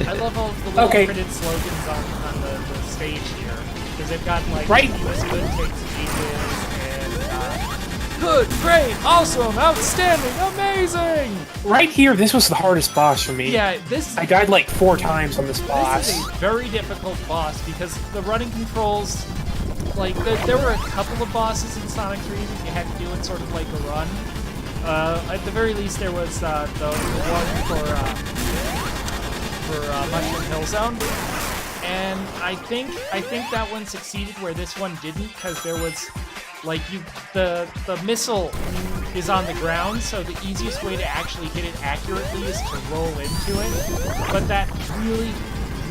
I love all of the little Okay. printed slogans on the stage here, because they've got like Right. "He was good, takes ages," and "Good, great, awesome, outstanding, amazing." Right here, this was the hardest boss for me. Yeah, this I died like 4 times on this boss. This is a very difficult boss because the running controls, like, there were a couple of bosses in Sonic 3 that you had to do in sort of like a run. At the very least, there was the one for Mushroom Hill Zone, and I think that one succeeded where this one didn't, because there was like the missile is on the ground, so the easiest way to actually hit it accurately is to roll into it, but that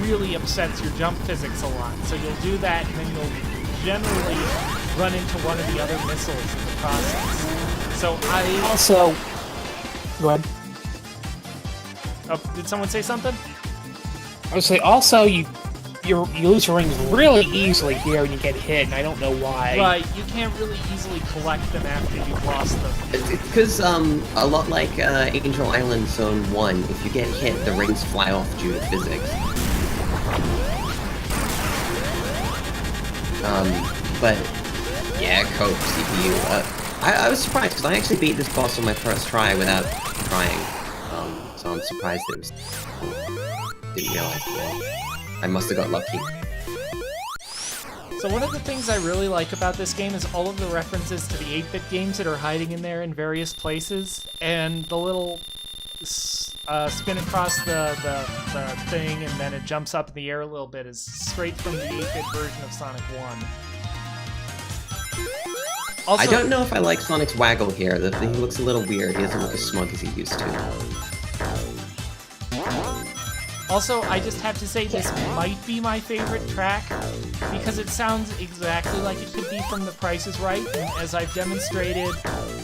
really upsets your jump physics a lot. So you'll do that, and then you'll generally run into one of the other missiles in the process. So I Also, go ahead. Oh, did someone say something? I would say also you lose your rings really easily here when you get hit, and I don't know why. Right, you can't really easily collect them after you've lost them. Because a lot like Angel Island Zone 1, if you get hit, the rings fly off due to physics. But yeah, cope CPU. I was surprised because I actually beat this boss on my first try without trying. So I'm surprised it was. Didn't realize. I must have got lucky. So one of the things I really like about this game is all of the references to the 8-bit games that are hiding in there in various places, and the little spin across the thing and then it jumps up in the air a little bit is straight from the 8-bit version of Sonic 1. Also, I don't know if I like Sonic's waggle here. He looks a little weird. He doesn't look as smug as he used to. Also, I just have to say this might be my favorite track because it sounds exactly like it could be from The Price is Right, and as I've demonstrated,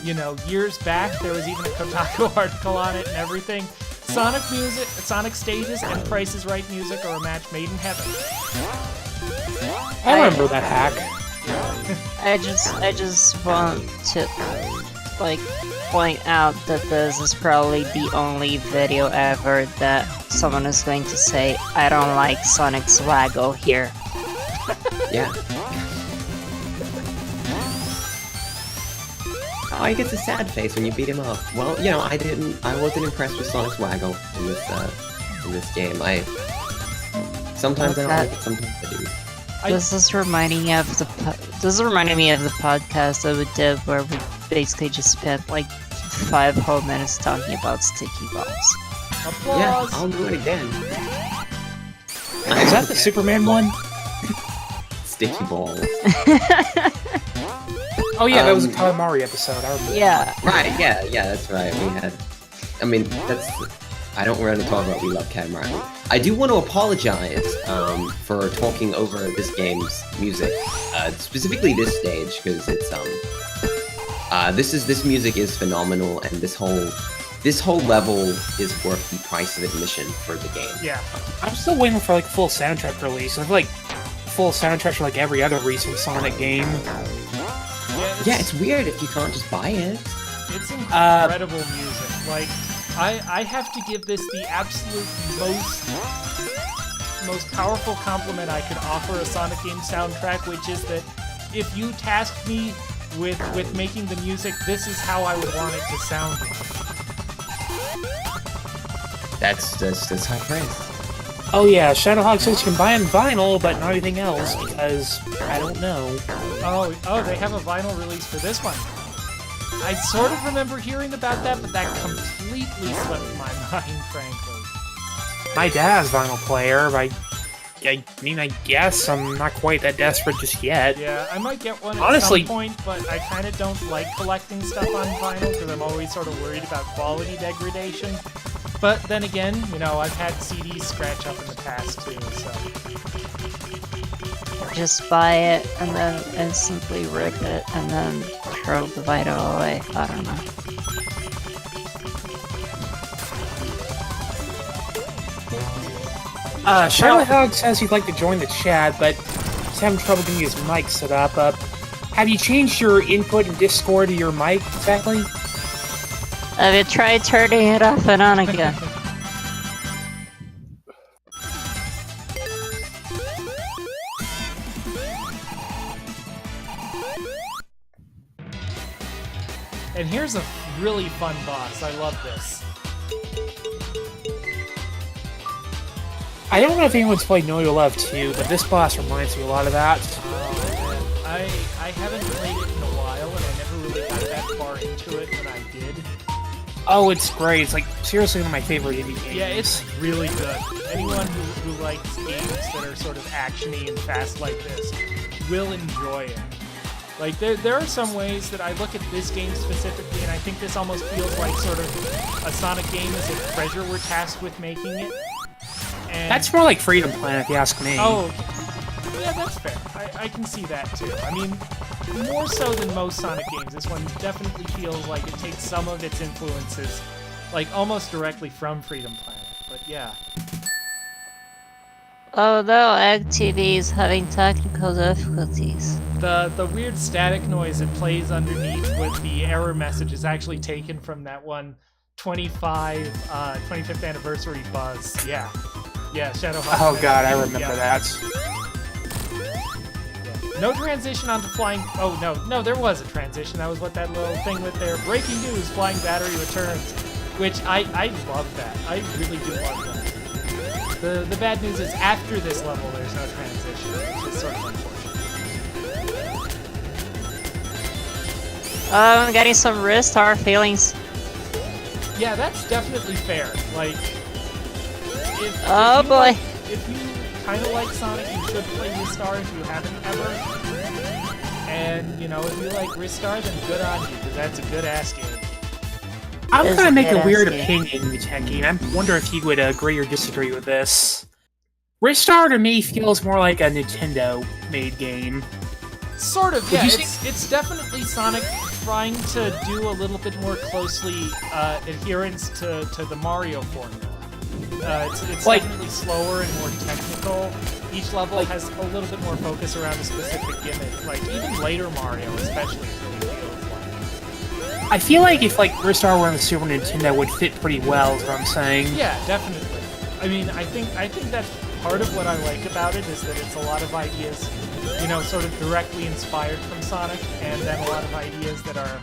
years back, there was even a Kotaku article on it and everything. Sonic music, Sonic stages, and Price is Right music are a match made in heaven. I remember that hack. I just want to point out that this is probably the only video ever that someone is going to say, I don't like Sonic's waggle here. Yeah. Oh, he gets a sad face when you beat him up. Well, I wasn't impressed with Sonic's waggle in this game. Sometimes I don't like it, sometimes I do. This is reminding me of the podcast that we did where we basically just spent like 5 whole minutes talking about sticky balls. Applause! Yeah, I'll do it again. Is that the Superman one? Sticky balls. Oh yeah, that was a Katamari episode. I remember. Yeah. Right, yeah, that's right. We had... I don't want to talk about We Love Katamari. I do want to apologize for talking over this game's music, specifically this stage, because it's this music is phenomenal, and this whole level is worth the price of admission for the game. Yeah. I'm still waiting for like full soundtrack release. I feel like full soundtrack for like every other recent Sonic game. Yeah, it's weird if you can't just buy it. It's incredible music. Like, I have to give this the absolute most powerful compliment I could offer a Sonic game soundtrack, which is that if you tasked me with making the music, this is how I would want it to sound. That's high praise. Oh yeah, Shadowhawk says you can buy on vinyl, but not anything else, because I don't know. Oh, they have a vinyl release for this one. I sort of remember hearing about that, but that completely slipped my mind, frankly. My dad has vinyl player, but I guess I'm not quite that desperate just yet. Yeah, I might get one at Honestly, some point, but I kind of don't like collecting stuff on vinyl because I'm always sort of worried about quality degradation. But then again, I've had CDs scratch up in the past too, so... Just buy it and then instantly rip it and then throw the vinyl away. I don't know. Shadowhawk says he'd like to join the chat, but he's having trouble getting his mic set up. Have you changed your input in Discord to your mic exactly? Have you tried turning it off and on again? And here's a really fun boss. I love this. I don't know if anyone's played Know Your Love 2, but this boss reminds me a lot of that. I haven't played it in a while, and I never really got that far into it when I did. Oh, it's great. It's like seriously one of my favorite indie games. Yeah, it's really good. Anyone who likes games that are sort of actiony and fast like this will enjoy it. Like, there are some ways that I look at this game specifically, and I think this almost feels like sort of a Sonic game as if Treasure were tasked with making it. And That's more like Freedom Planet, if you ask me. oh, yeah, that's fair. I can see that, too. I mean, more so than most Sonic games, this one definitely feels like it takes some of its influences, like, almost directly from Freedom Planet. But yeah. Although Egg TV is having technical difficulties. The weird static noise that plays underneath with the error message is actually taken from that one 25th anniversary buzz. Yeah. Yeah, Shadow Hawk. Oh god, I remember that. No transition onto flying... Oh, no, there was a transition. That was what that little thing with their breaking news, flying battery returns, which I love that. I really do love that. The bad news is after this level, there's no transition, which is sort of unfortunate. I'm getting some restart feelings. Yeah, that's definitely fair. Like, Oh boy. If you kind of like Sonic, you should play Ristar if you haven't ever. And, you know, if you like Ristar, then good on you, because that's a good-ass game. I'm It's gonna make a good-ass weird game. opinion, Muteki, and I wonder if you would agree or disagree with this. Ristar to me feels more like a Nintendo-made game. Sort of, Would yeah. you say- It's definitely Sonic trying to do a little bit more closely adherence to the Mario formula. It's Like- definitely slower and more technical. Each level has a little bit more focus around a specific gimmick. Like, even later Mario especially really feels like. I feel like if like Ristar were on the Super Nintendo, it would fit pretty well, is what I'm saying. Yeah, definitely. I mean, I think that's part of what I like about it, is that it's a lot of ideas, you know, sort of directly inspired from Sonic, and then a lot of ideas that are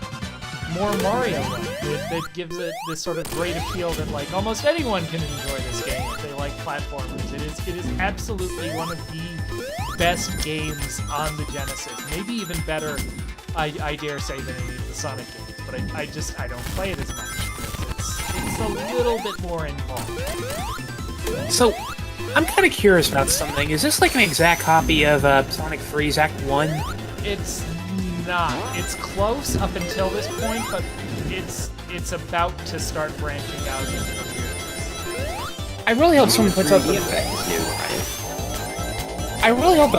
more Mario-like, that gives it this sort of great appeal that, like, almost anyone can enjoy this game if they like platformers. It is absolutely one of the best games on the Genesis. Maybe even better, I dare say, than any of the Sonic games. But I don't play it as much because it's a little bit more involved. So, I'm kind of curious about something. Is this like an exact copy of Sonic 3's Act 1? It's not. It's close up until this point, but it's about to start branching out into the weirdness. I really hope someone puts out The the... effect is new, right? I really hope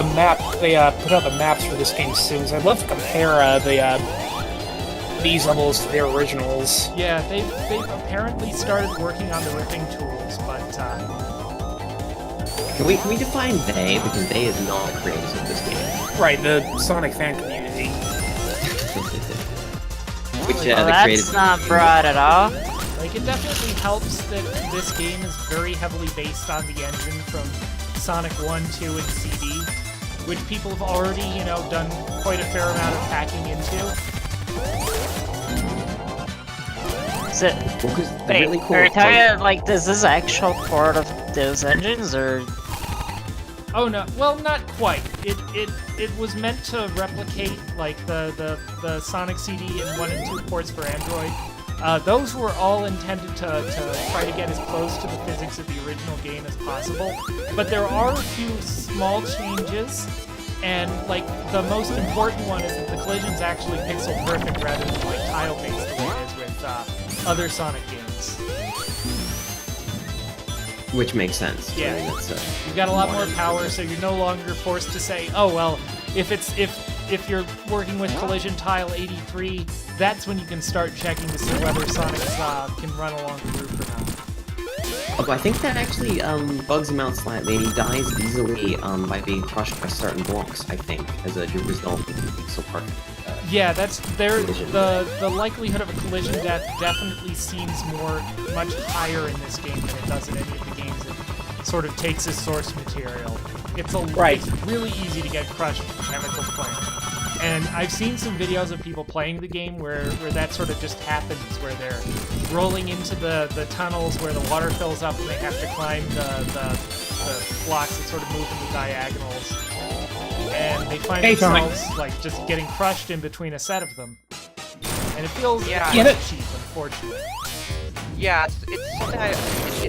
they put out the maps for this game soon, 'cause I'd love to compare these levels to their originals. Yeah, they've apparently started working on the ripping tools, but Can we define they? Because they is not the creators of this game. Right, the Sonic fan community. Which Well, the that's creators not broad at all. like, it definitely helps that this game is very heavily based on the engine from Sonic 1, 2, and CD, which people have already, you know, done quite a fair amount of hacking into. Is it? Well, 'cause the Wait, really cool. are you talking like is this actual port of those engines, or Oh no, well, not quite. It was meant to replicate like the Sonic CD and 1 and 2 ports for Android. Those were all intended to try to get as close to the physics of the original game as possible. But there are a few small changes, and like the most important one is that the collision's actually pixel perfect rather than like tile based the way it is with other Sonic games. Which makes sense. Yeah. I mean, that's, You've got a lot more power, so you're no longer forced to say, oh well, if you're working with collision tile 83, that's when you can start checking to see whether Sonic can run along the roof or not. Although I think that actually bugs him out slightly, and he dies easily by being crushed by certain blocks, I think, as a result of the pixel perfect. Yeah, that's there. Collision. The likelihood of a collision death definitely seems much higher in this game than it does in any of the games that sort of takes as source material. It's really easy to get crushed from chemical plant. And I've seen some videos of people playing the game where that sort of just happens, where they're rolling into the tunnels where the water fills up and they have to climb the blocks that sort of move in the diagonals. And they find themselves like just getting crushed in between a set of them. And it feels Yeah, cheap, unfortunately. Yeah, it's something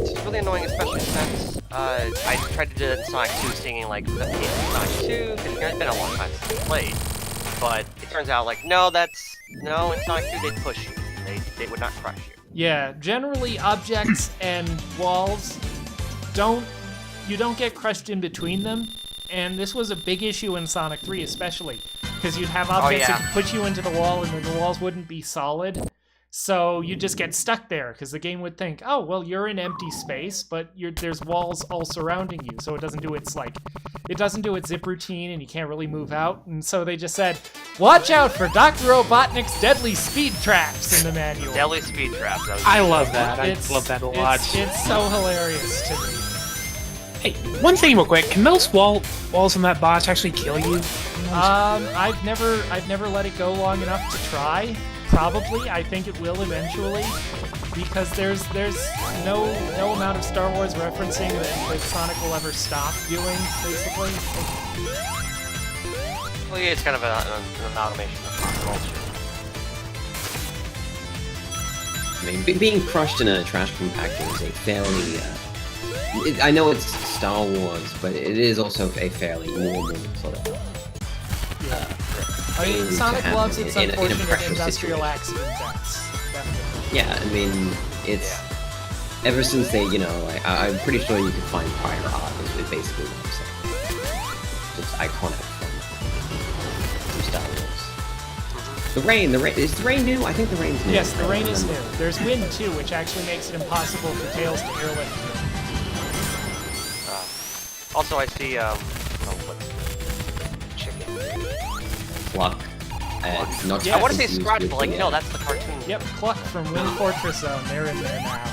it's really annoying, especially since I tried to do it in Sonic 2, singing like the theme of Sonic 2, because it's been a long time since I played. But it turns out like no, in Sonic 2 they'd push you. They would not crush you. Yeah, generally objects and walls you don't get crushed in between them, and this was a big issue in Sonic 3 especially, because you'd have objects that could push you into the wall and then the walls wouldn't be solid. So you just get stuck there because the game would think, oh, well, you're in empty space, but there's walls all surrounding you, so it doesn't do its zip routine, and you can't really move out. And so they just said, watch out for Dr. Robotnik's deadly speed traps in the manual. Deadly speed traps. I love that. I love that a lot. It's so hilarious to me. Hey, one thing real quick. Can those walls on that boss actually kill you? I've never let it go long enough to try. Probably, I think it will eventually, because there's no amount of Star Wars referencing that Sonic will ever stop doing, basically. Well, yeah, it's kind of an amalgamation of pop culture. I mean, being crushed in a trash compactor is a fairly, I know it's Star Wars, but it is also a fairly normal sort of, I mean, Sonic loves its in a unfortunate pressure industrial situation. accident deaths. Definitely. Yeah, I mean, it's ever since they, I'm pretty sure you can find prior art is basically what I'm saying. It's iconic from Star Wars. The rain, is the rain new? I think the rain's new. Yes, the rain is new. There's wind too, which actually makes it impossible for Tails to airlift you. Also, I see chicken. Cluck. Not Yeah. I want to say confused Scratch, with but like the, no, that's the cartoon. Yep, Cluck from Wing Fortress Zone. They're in there now.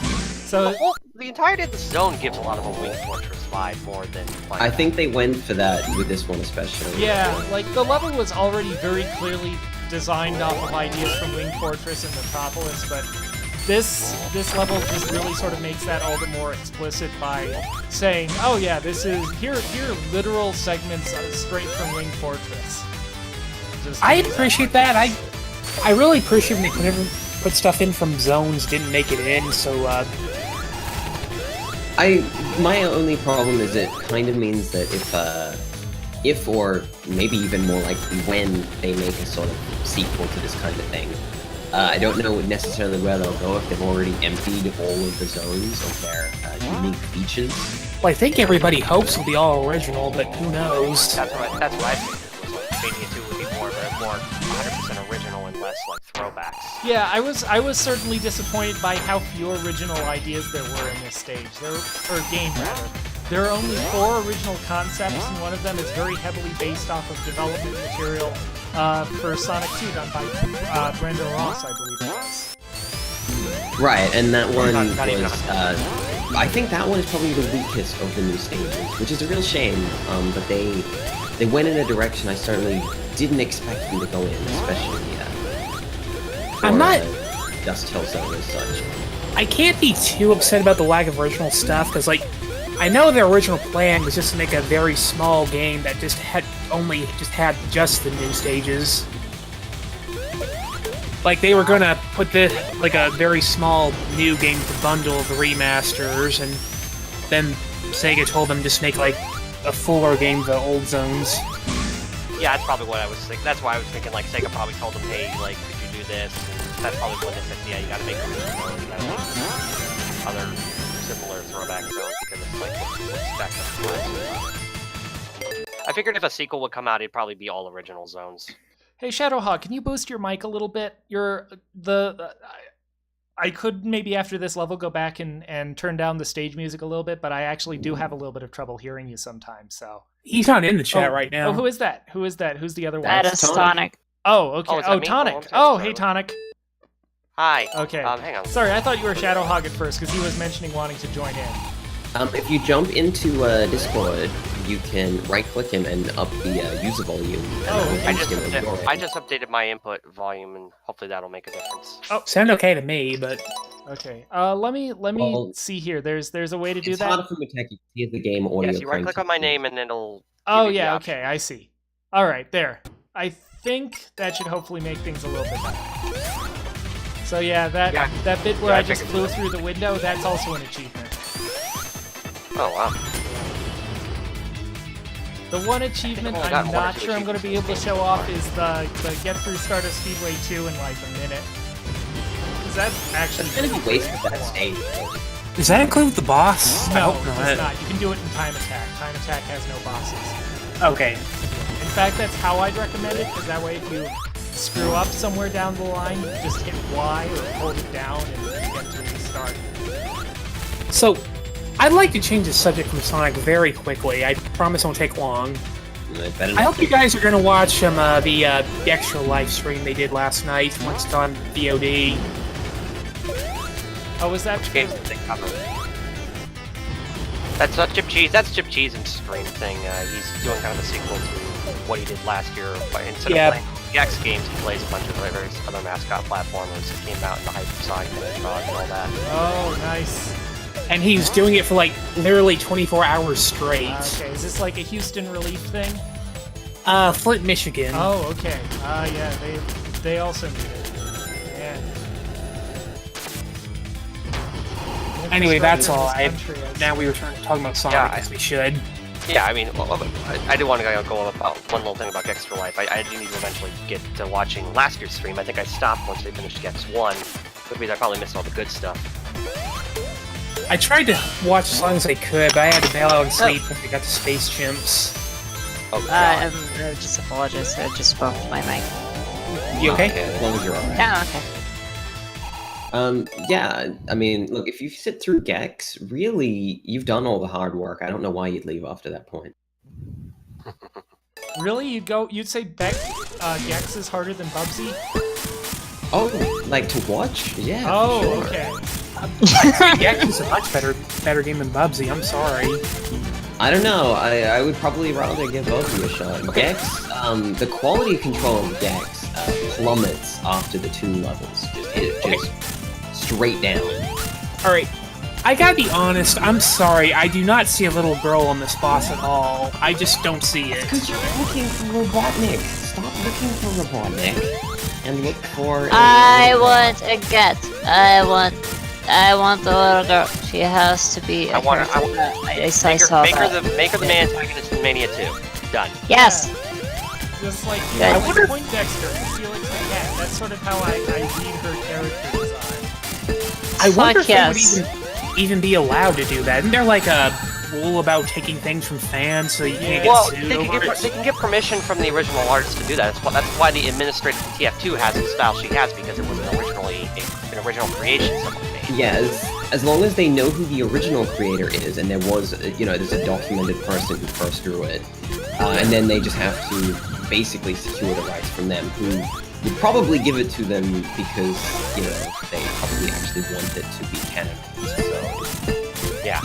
So The entirety of the zone gives a lot of a Wing Fortress vibe more than. Like, I think they went for that with this one especially. yeah, like the level was already very clearly designed off of ideas from Wing Fortress and Metropolis, but this level just really sort of makes that all the more explicit by saying, oh yeah, here are literal segments straight from Wing Fortress. I appreciate that. I really appreciate when they put stuff in from zones didn't make it in. So my only problem is it kind of means that if or maybe even more likely when they make a sort of sequel to this kind of thing, I don't know necessarily where they'll go if they've already emptied all of the zones of their unique features. well, I think everybody hopes it'll be all original, but who knows? That's what I figured. Like, Mania 2 would be more 100% original and less like throwbacks. Yeah, I was certainly disappointed by how few original ideas there were in this stage. Or game, rather. There are only 4 original concepts, and one of them is very heavily based off of development material for Sonic 2 done by Brenda Ross, I believe it was. Right, and that one Not even was, I think that one is probably the weakest of the new stages, which is a real shame, but they went in a direction I certainly didn't expect them to go in, especially I'm not. Dust Hill Zone as such. I can't be too upset about the lack of original stuff because, like, I know their original plan was just to make a very small game that just had the new stages. Like, they were gonna put a very small new game to bundle of the remasters, and then Sega told them just make like a fuller game of the old zones. Yeah, that's probably what I was thinking. That's why I was thinking like Sega probably told them, hey, like, could you do this? And that's probably what they said. Yeah, you gotta make original, you gotta make other similar throwback zones because it's like what's back up. I figured if a sequel would come out, it'd probably be all original zones. Hey Shadowhawk, can you boost your mic a little bit? I could maybe after this level go back and turn down the stage music a little bit, but I actually do have a little bit of trouble hearing you sometimes. So He's not in the chat right now. Oh, who is that? Who is that? Who's the other one? That is Sonic. Oh, okay. Oh, is that Oh, me? Tonic. Oh, I'm Oh, sorry. hey Tonic. Hi. Okay. Hang on. Sorry, I thought you were Shadowhog at first because he was mentioning wanting to join in. If you jump into Discord, you can right-click him and up the user volume. Oh, I just updated my input volume, and hopefully that'll make a difference. Oh, Sound okay to me, but okay. Let me Well, see here. There's a way to do It's that. harder for Muteki to see the game audio. Yes, you right-click on my name, and it'll. Oh give you the yeah, option. okay, I see. All right, there. I think that should hopefully make things a little bit better. So yeah, that bit where Yeah, I I just figured flew through the window, that's also an achievement. Oh wow. The one achievement I've only gotten I'm one or not two sure I'm going to be achievements able to in this show game off so is the get through Stardust Speedway 2 in like a minute. Because that's actually That's gonna be wasted that stage. Does that include the boss? I No, hope it does not. You can do it in Time Attack. Time Attack has no bosses. Okay. In fact, that's how I'd recommend it, because that way if you screw up somewhere down the line, you just hit Y or hold it down and you get to restart. So, I'd like to change the subject from Sonic very quickly. I promise it won't take long. I hope you guys are going to watch the extra live stream they did last night once it's on VOD. Oh, was that Games that they cover. That's not Chip Cheese. That's Chip Cheese and stream thing. He's doing kind of a sequel to what he did last year. But instead of playing Gex games, he plays a bunch of various other mascot platformers that came out in the hype of Sonic and Hedgehog and all that. Oh, nice. And he's doing it for like literally 24 hours straight. Okay, is this like a Houston relief thing? Flint, Michigan. Oh, okay. Yeah, they also need it. Man. Anyway, that's all. Country, Now we return to talking about Sonic, Yeah, as we should. Yeah, I mean, I did want to go about one little thing about Gex for Life. I do need to eventually get to watching last year's stream. I think I stopped once they finished Gex 1. Which means I probably missed all the good stuff. I tried to watch as long as I could, but I had to bail out and sleep when we got to Space Chimps. Oh, God. I just apologize. I just bumped my mic. You okay? As long as you're alright. Yeah, okay. Yeah, I mean, look, if you sit through Gex, really, you've done all the hard work. I don't know why you'd leave after that point. Really? You'd say Gex is harder than Bubsy? Oh, like to watch? Yeah. Oh, for sure. okay. Gex is a much better game than Bubsy, I'm sorry. I don't know. I would probably rather give Bubsy a shot. Gex, the quality control of Gex plummets after the 2 levels. Just straight down. Alright, I gotta be honest, I'm sorry, I do not see a little girl on this boss at all. I just don't see it. Because you're looking for Robotnik. Stop looking for Robotnik and look for. I want a get. I want the little girl. She has to be. I want her. I saw Make that. her the main antagonist in Mania 2. Done. Yes. Just like you Yeah, know, I like wonder- Poindexter and Felix the Cat. That's sort of how I read her character design. I wonder Fuck if yes. they would even be allowed to do that. Isn't there like a rule about taking things from fans so you can't get Well, sued they over it? can get permission from the original artist to do that. That's why the administrator from TF2 has the style she has, because it was an original creation someone made. Yeah, as long as they know who the original creator is, and there was, there's a documented person who first drew it, and then they just have to basically secure the rights from them, who would probably give it to them because, they probably actually want it to be canon. So, Yeah.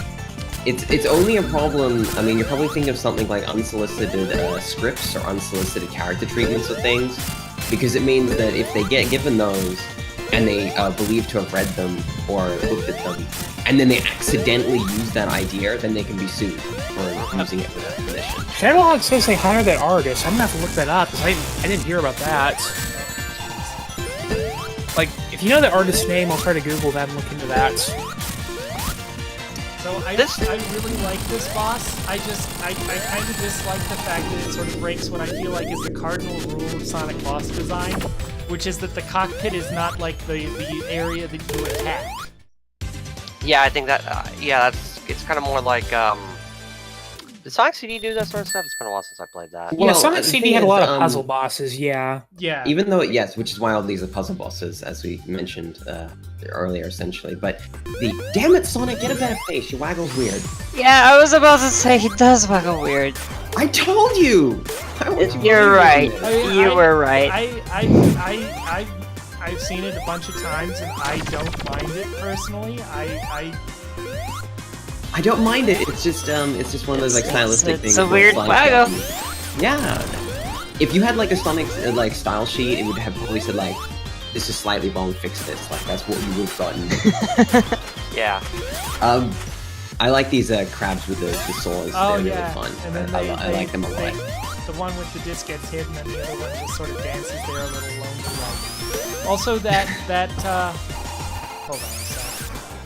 it's only a problem. I mean, you're probably thinking of something like unsolicited scripts or unsolicited character treatments of things, because it means that if they get given those and they believe to have read them or looked at them, and then they accidentally use that idea, then they can be sued for using it without permission. Shadowhawk says they hired that artist. I'm gonna have to look that up because I didn't hear about that. Like, if you know the artist's name, I'll try to Google that and look into that. So I really like this boss. I kind of dislike the fact that it sort of breaks what I feel like is the cardinal rule of Sonic boss design, which is that the cockpit is not like the area that you attack. Yeah, I think that. It's kind of more like. Did Sonic CD do that sort of stuff? It's been a while since I played that. Yeah, Well, Sonic the CD thing had a is, lot of puzzle bosses, yeah. Yeah. Even though, yes, which is why all these are puzzle bosses, as we mentioned earlier, essentially. But damn it, Sonic, get a better face. Your waggle's weird. Yeah, I was about to say he does waggle weird. I told you. Why would you You're believe right. it? I mean, You were right. I've seen it a bunch of times and I don't mind it personally. I don't mind it. It's just one of those like stylistic things. It's a where weird like, waggle. Yeah. If you had like a Sonic like style sheet, it would have probably said like, "This is slightly wrong. Fix this." Like that's what you would have gotten. Yeah. I like these crabs with the swords. Oh, They're yeah. really fun. And then I like them a lot. The one with the disc gets hit, and then the other one just sort of dances there a little lonely. Also, hold on a sec.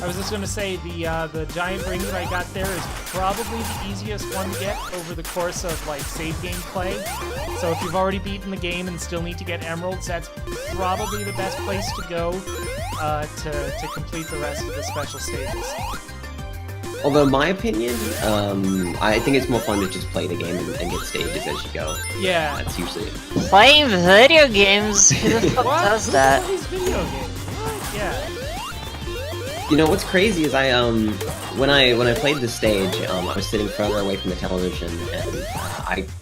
I was just gonna say the giant ring that I got there is probably the easiest one to get over the course of like save game play. So if you've already beaten the game and still need to get emeralds, that's probably the best place to go to complete the rest of the special stages. Although, in my opinion, I think it's more fun to just play the game and get stages as you go. Yeah. That's usually it. Playing video games? Who the fuck does that? Who plays video games? What? Yeah. You know what's crazy is when I played this stage, I was sitting further away from the television, and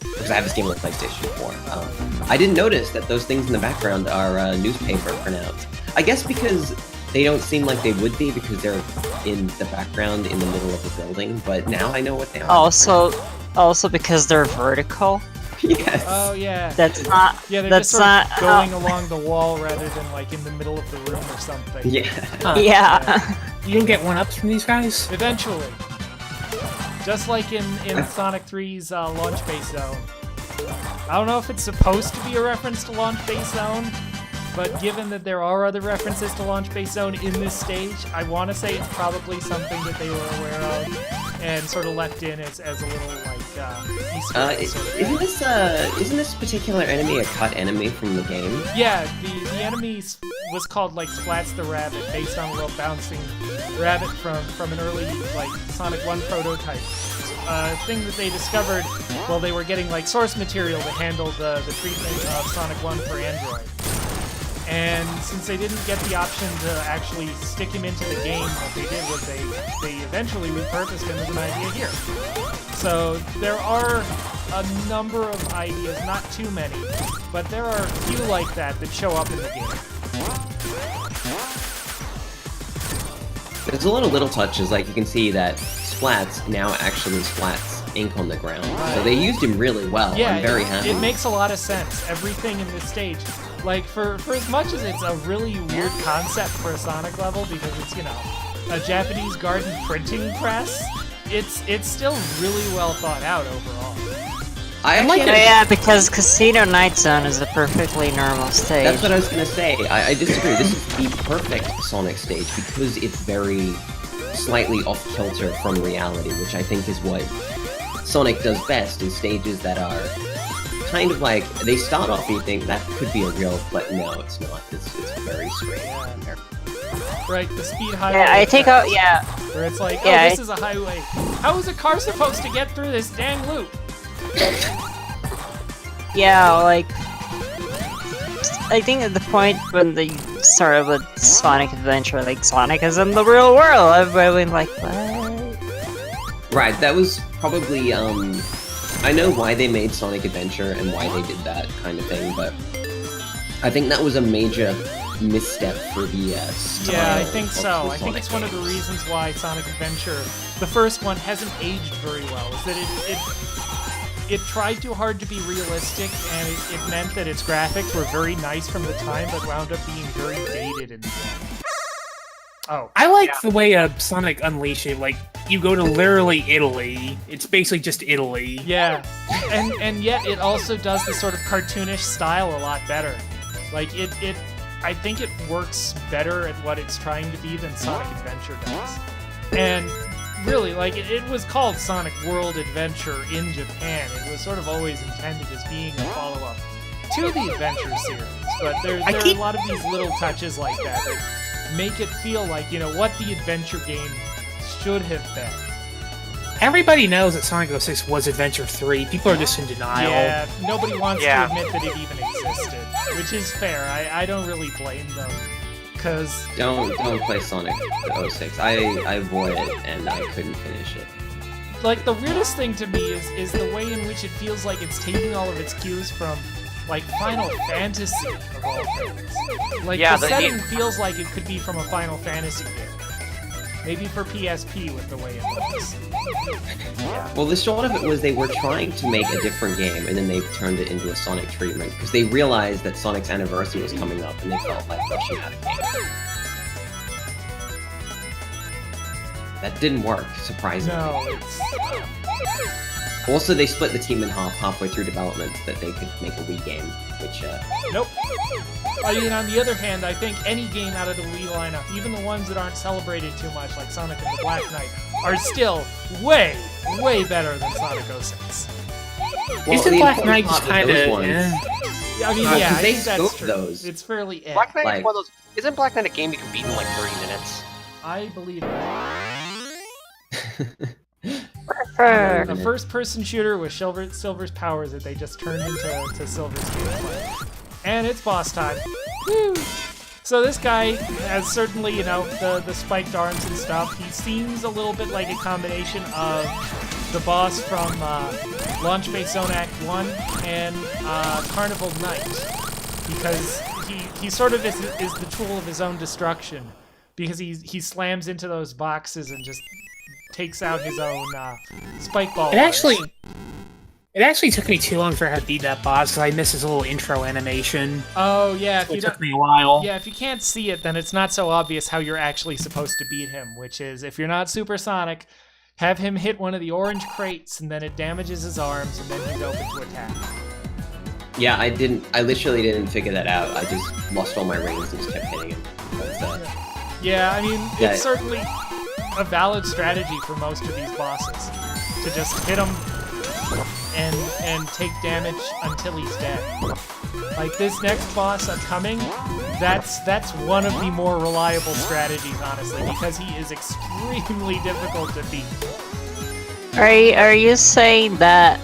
because I have this game on PlayStation 4, I didn't notice that those things in the background are newspaper printouts. I guess because they don't seem like they would be because they're in the background in the middle of the building, but now I know what they are. Also because they're vertical. Yes. Oh yeah. That's not. Yeah, they're that's just sort not of going along the wall rather than like in the middle of the room or something. Yeah. Yeah. You don't get 1-ups from these guys? Eventually. Just like in Sonic 3's Launch Base Zone. I don't know if it's supposed to be a reference to Launch Base Zone, but given that there are other references to Launch Base Zone in this stage, I want to say it's probably something that they were aware of and sort of left in as a little like Easter egg sort of thing. Isn't this particular enemy a cut enemy from the game? Yeah, the enemy was called like Splats the Rabbit, based on a little bouncing rabbit from an early like Sonic 1 prototype. Thing that they discovered while they were getting like source material to handle the treatment of Sonic 1 for Android. And since they didn't get the option to actually stick him into the game, what they did was they eventually repurposed him as an idea here. So there are a number of ideas, not too many, but there are a few like that show up in the game. There's a lot of little touches, like you can see that Splats now actually splats ink on the ground. So they used him really well. Yeah, I'm very happy. It makes a lot of sense. Everything in this stage. Like, for as much as it's a really weird concept for a Sonic level, because it's, you know, a Japanese garden printing press, it's still really well thought out overall. I like it. Yeah, because Casino Night Zone is a perfectly normal stage. That's what I was gonna say. I disagree. This is the perfect Sonic stage because it's very slightly off-kilter from reality, which I think is what Sonic does best in stages that are kind of like, they start off and you think that could be a real, but no, it's not. It's very straight. Right, the speed highway. Yeah, I take out. Yeah. Where it's like, Yeah, this is a highway. How is a car supposed to get through this dang loop? Yeah, like I think at the point when they started with Sonic Adventure, like Sonic is in the real world, everybody went like, what? Right, that was probably, I know why they made Sonic Adventure and why they did that kind of thing, but I think that was a major misstep for the style. Yeah, I think of so. the I think Sonic it's one of the games. reasons why Sonic Adventure, the first one, hasn't aged very well, is that it tried too hard to be realistic, and it meant that its graphics were very nice from the time, but wound up being very dated in the end. Oh. I like the way Sonic Unleashed it. Like, you go to literally Italy. It's basically just Italy. Yeah, and yet it also does the sort of cartoonish style a lot better. Like, I think it works better at what it's trying to be than Sonic Adventure does. And really, like, it was called Sonic World Adventure in Japan. It was sort of always intended as being a follow-up to the Adventure series. But there are a lot of these little touches like that make it feel like, you know, what the Adventure game should have been. Everybody knows that Sonic 06 was Adventure 3. People are just in denial. Yeah, nobody wants to admit that it even existed, which is fair. I don't really blame them, because... Don't play Sonic 06. I bought it and I couldn't finish it. Like, the weirdest thing to me is the way in which it feels like it's taking all of its cues from, like, Final Fantasy, of all things. Like, Yeah, the setting feels like it could be from a Final Fantasy game. Maybe for PSP with the way it looks. Well, the short of it was they were trying to make a different game, and then they turned it into a Sonic treatment, because they realized that Sonic's anniversary was coming up, and they felt like rushing out of game. That didn't work, surprisingly. No, it's... Also, they split the team in half halfway through development so that they could make a Wii game, which, Nope. I mean, on the other hand, I think any game out of the Wii lineup, even the ones that aren't celebrated too much, like Sonic and the Black Knight, are still way, way better than Sonic 06. Well, Isn't the Black important Knight part just with kind those of... ones- I mean, Uh, yeah, I they think that's scoped true. those. It's fairly Black Knight Like- is one of those. Isn't Black Knight a game you can beat in like 30 minutes? I believe it. Prefer. A first-person shooter with Silver's powers that they just turned into Silver's gameplay. And it's boss time. Woo! So this guy has certainly, you know, the spiked arms and stuff. He seems a little bit like a combination of the boss from Launch Base Zone Act 1 and Carnival Knight. Because he sort of is the tool of his own destruction. Because he slams into those boxes and just takes out his own spike ball. It actually took me too long for how to beat that boss because I missed his little intro animation. Oh yeah, if So you it don't, took me a while. yeah, if you can't see it, then it's not so obvious how you're actually supposed to beat him. Which is, if you're not supersonic, have him hit one of the orange crates, and then it damages his arms, and then he's open to attack. Yeah, I literally didn't figure that out. I just lost all my rings and just kept hitting him. That's, Yeah, I mean, Yeah. it's certainly a valid strategy for most of these bosses to just hit him and take damage until he's dead. Like this next boss upcoming, that's one of the more reliable strategies, honestly, because he is extremely difficult to beat. Are you saying that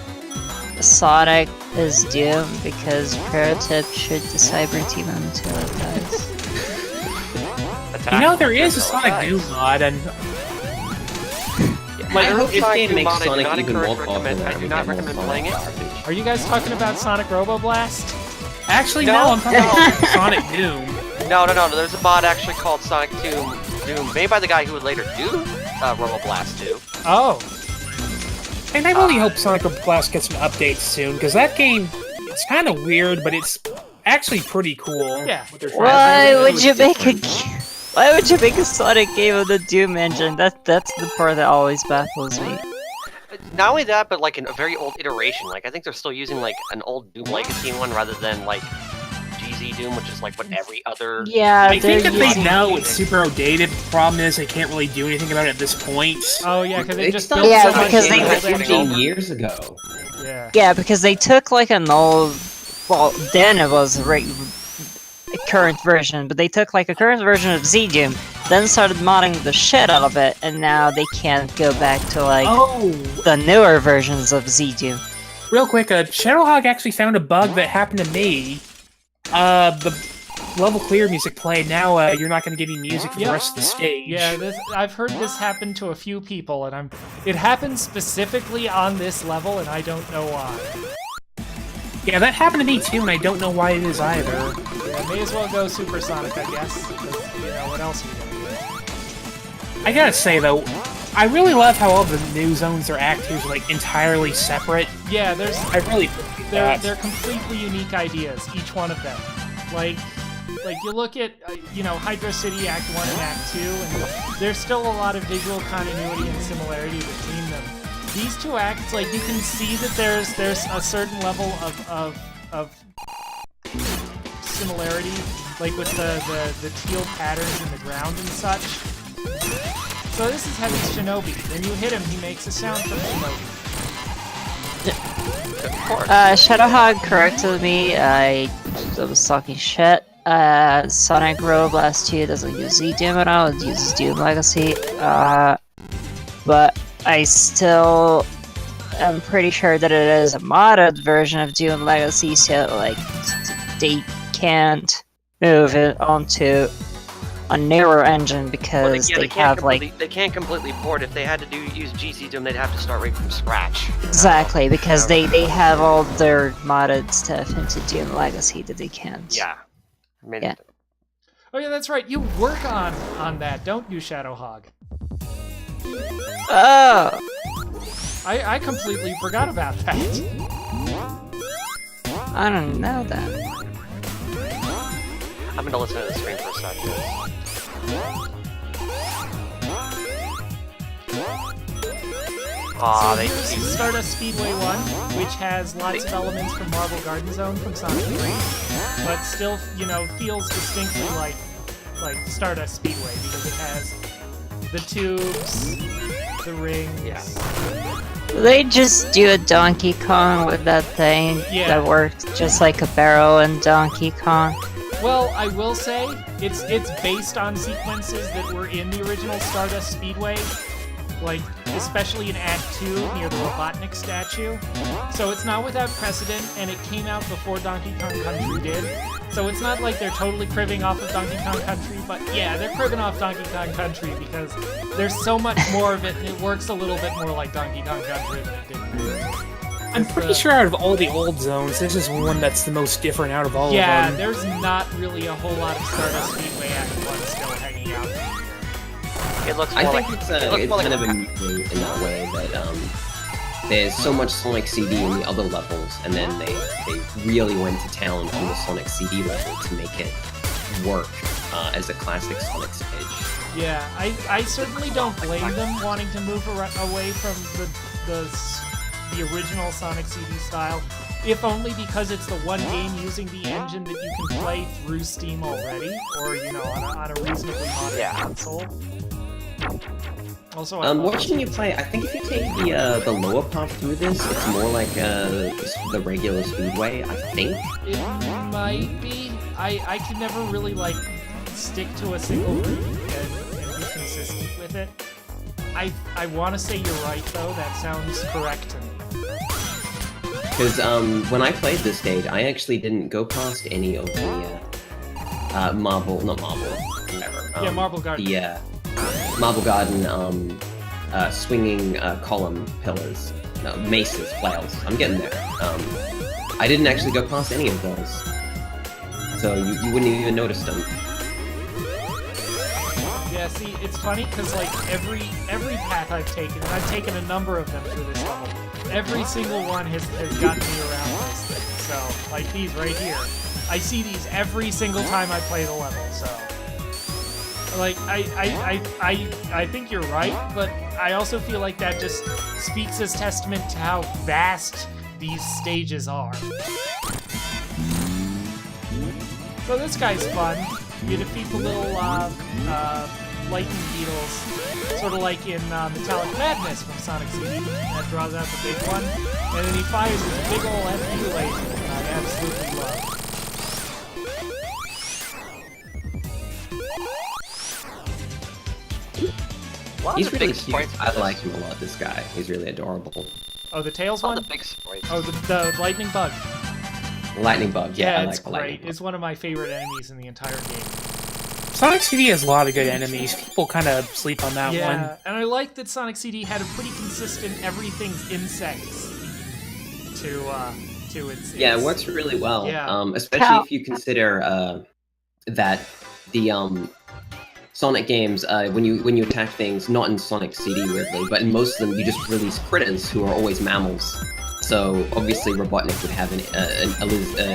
Sonic is doomed because Prototype should the Cyber Team until it dies? You know, there is a Sonic Doom mod, and I hope this game makes I do Sonic not even more encourage- popular. recommend- I do not recommend playing it. Are you guys talking about Sonic Roboblast? actually, No. no, I'm talking about Sonic Doom. No. There's a mod actually called Sonic Doom, made by the guy who would later do Roboblast 2. Oh, And I really hope Sonic Blast gets an update soon, because that game, it's kind of weird, but it's actually pretty cool. Yeah. what they're trying to Why do. would you make a Why would you make a Sonic game with the Doom engine? That's the part that always baffles me. Not only that, but like a very old iteration. Like I think they're still using like an old Doom Legacy one rather than like GZ Doom, which is like what every other. Yeah, I think they're that they using- know it's super outdated. The problem is they can't really do anything about it at this point. oh yeah, because they It's just not built Yeah, so much because into they- that 15 game. years ago. Yeah. Yeah, because they took like an old, well, then it was a current version, but they took like a current version of Z-Doom, then started modding the shit out of it, and now they can't go back to like Oh, the newer versions of Z-Doom. real quick, Shadowhog actually found a bug that happened to me. The level clear music played. Now you're not going to get any music for the Yep. rest of the stage. Yeah, I've heard this happen to a few people, and it happens specifically on this level, and I don't know why. Yeah, that happened to me too, and I don't know why it is either. Yeah, may as well go supersonic, I guess. 'Cause, you know, what else are you gonna do? I gotta say though, I really love how all the new zones or actors are like entirely separate. Yeah, I really appreciate that. they're completely unique ideas, each one of them. Like you look at, you know, Hydro City Act 1 and Act 2, and there's still a lot of visual continuity and similarity between them. These two acts, like, you can see that there's a certain level of similarity, like with the teal patterns in the ground and such. So this is Heavy Shinobi. When you hit him, he makes a sound from Shinobi. Of course. Shadowhog corrected me, I was talking shit. Sonic Roboblast 2 doesn't use Z-Doom at all, it uses Doom Legacy. But I still am pretty sure that it is a modded version of Doom Legacy, so like they can't move it onto a newer engine because they have like they can't completely port. If they had to use GZ Doom, they'd have to start right from scratch. exactly because they have all their modded stuff into Doom Legacy that they can't. Yeah. Yeah. Oh yeah, that's right. You work on that, don't you, Shadowhog? Oh, I completely forgot about that. I don't know that. I'm gonna listen to the stream for a second. Aw, So they here's cute. Stardust Speedway 1, which has lots of elements from Marble Garden Zone from Sonic 3, but still, you know, feels distinctly like Stardust Speedway because it has the tubes, the rings. Yeah. They just do a Donkey Kong with that thing Yeah. that works just like a barrel in Donkey Kong. Well, I will say, it's based on sequences that were in the original Stardust Speedway, like, especially in Act 2 near the Robotnik statue. So it's not without precedent, and it came out before Donkey Kong Country did. So it's not like they're totally cribbing off of Donkey Kong Country, but yeah, they're cribbing off Donkey Kong Country because there's so much more of it, and it works a little bit more like Donkey Kong Country than it did before. I'm pretty sure out of all the old zones, this is one that's the most different out of all Yeah, of them. there's not really a whole lot of Stardust Speedway Act 1 still hanging out. It looks I more think like it's looks more kind like of amusing in that way that there's so much Sonic CD in the other levels, and then they really went to town on the Sonic CD level to make it work as a classic Sonic stage. Yeah, I certainly don't blame them wanting to move away from the original Sonic CD style, if only because it's the one game using the engine that you can play through Steam already, or, you know, on a reasonably modern console. Also, Watching you play, I think if you take the lower path through this, it's more like the regular Speedway, I think. It might be. I can never really, like, stick to a single route and be consistent with it. I want to say you're right, though. That sounds correct to me. Because when I played this stage, I actually didn't go past any of the Marble, whatever. Yeah, Marble Garden. The Marble Garden swinging column pillars, no, maces, flails. I'm getting there. I didn't actually go past any of those, so you wouldn't even notice them. Yeah, see, it's funny because like every path I've taken, and I've taken a number of them through this level, every single one has gotten me around those things. So, like these right here, I see these every single time I play the level. So, like, I think you're right, but I also feel like that just speaks as testament to how vast these stages are. So this guy's fun. You defeat the little lightning beetles, sort of like in Metallic Madness from Sonic CD. That draws out the big one, and then he fires his big ol' FU laser that I absolutely love. He's really cute. I like him a lot, this guy. He's really adorable. Oh, the Tails One one? of the big sprites. Oh, the lightning bug. Lightning Bug, yeah, I it's like the Lightning great. Bug. It's one of my favorite enemies in the entire game. Sonic CD has a lot of good enemies. People kind of sleep on that Yeah, one. and I like that Sonic CD had a pretty consistent everything's insects to its. Yeah, it works really well. Yeah. Especially if you consider that the Sonic games, when you attack things, not in Sonic CD weirdly, but in most of them, you just release critters who are always mammals. So obviously, Robotnik would have an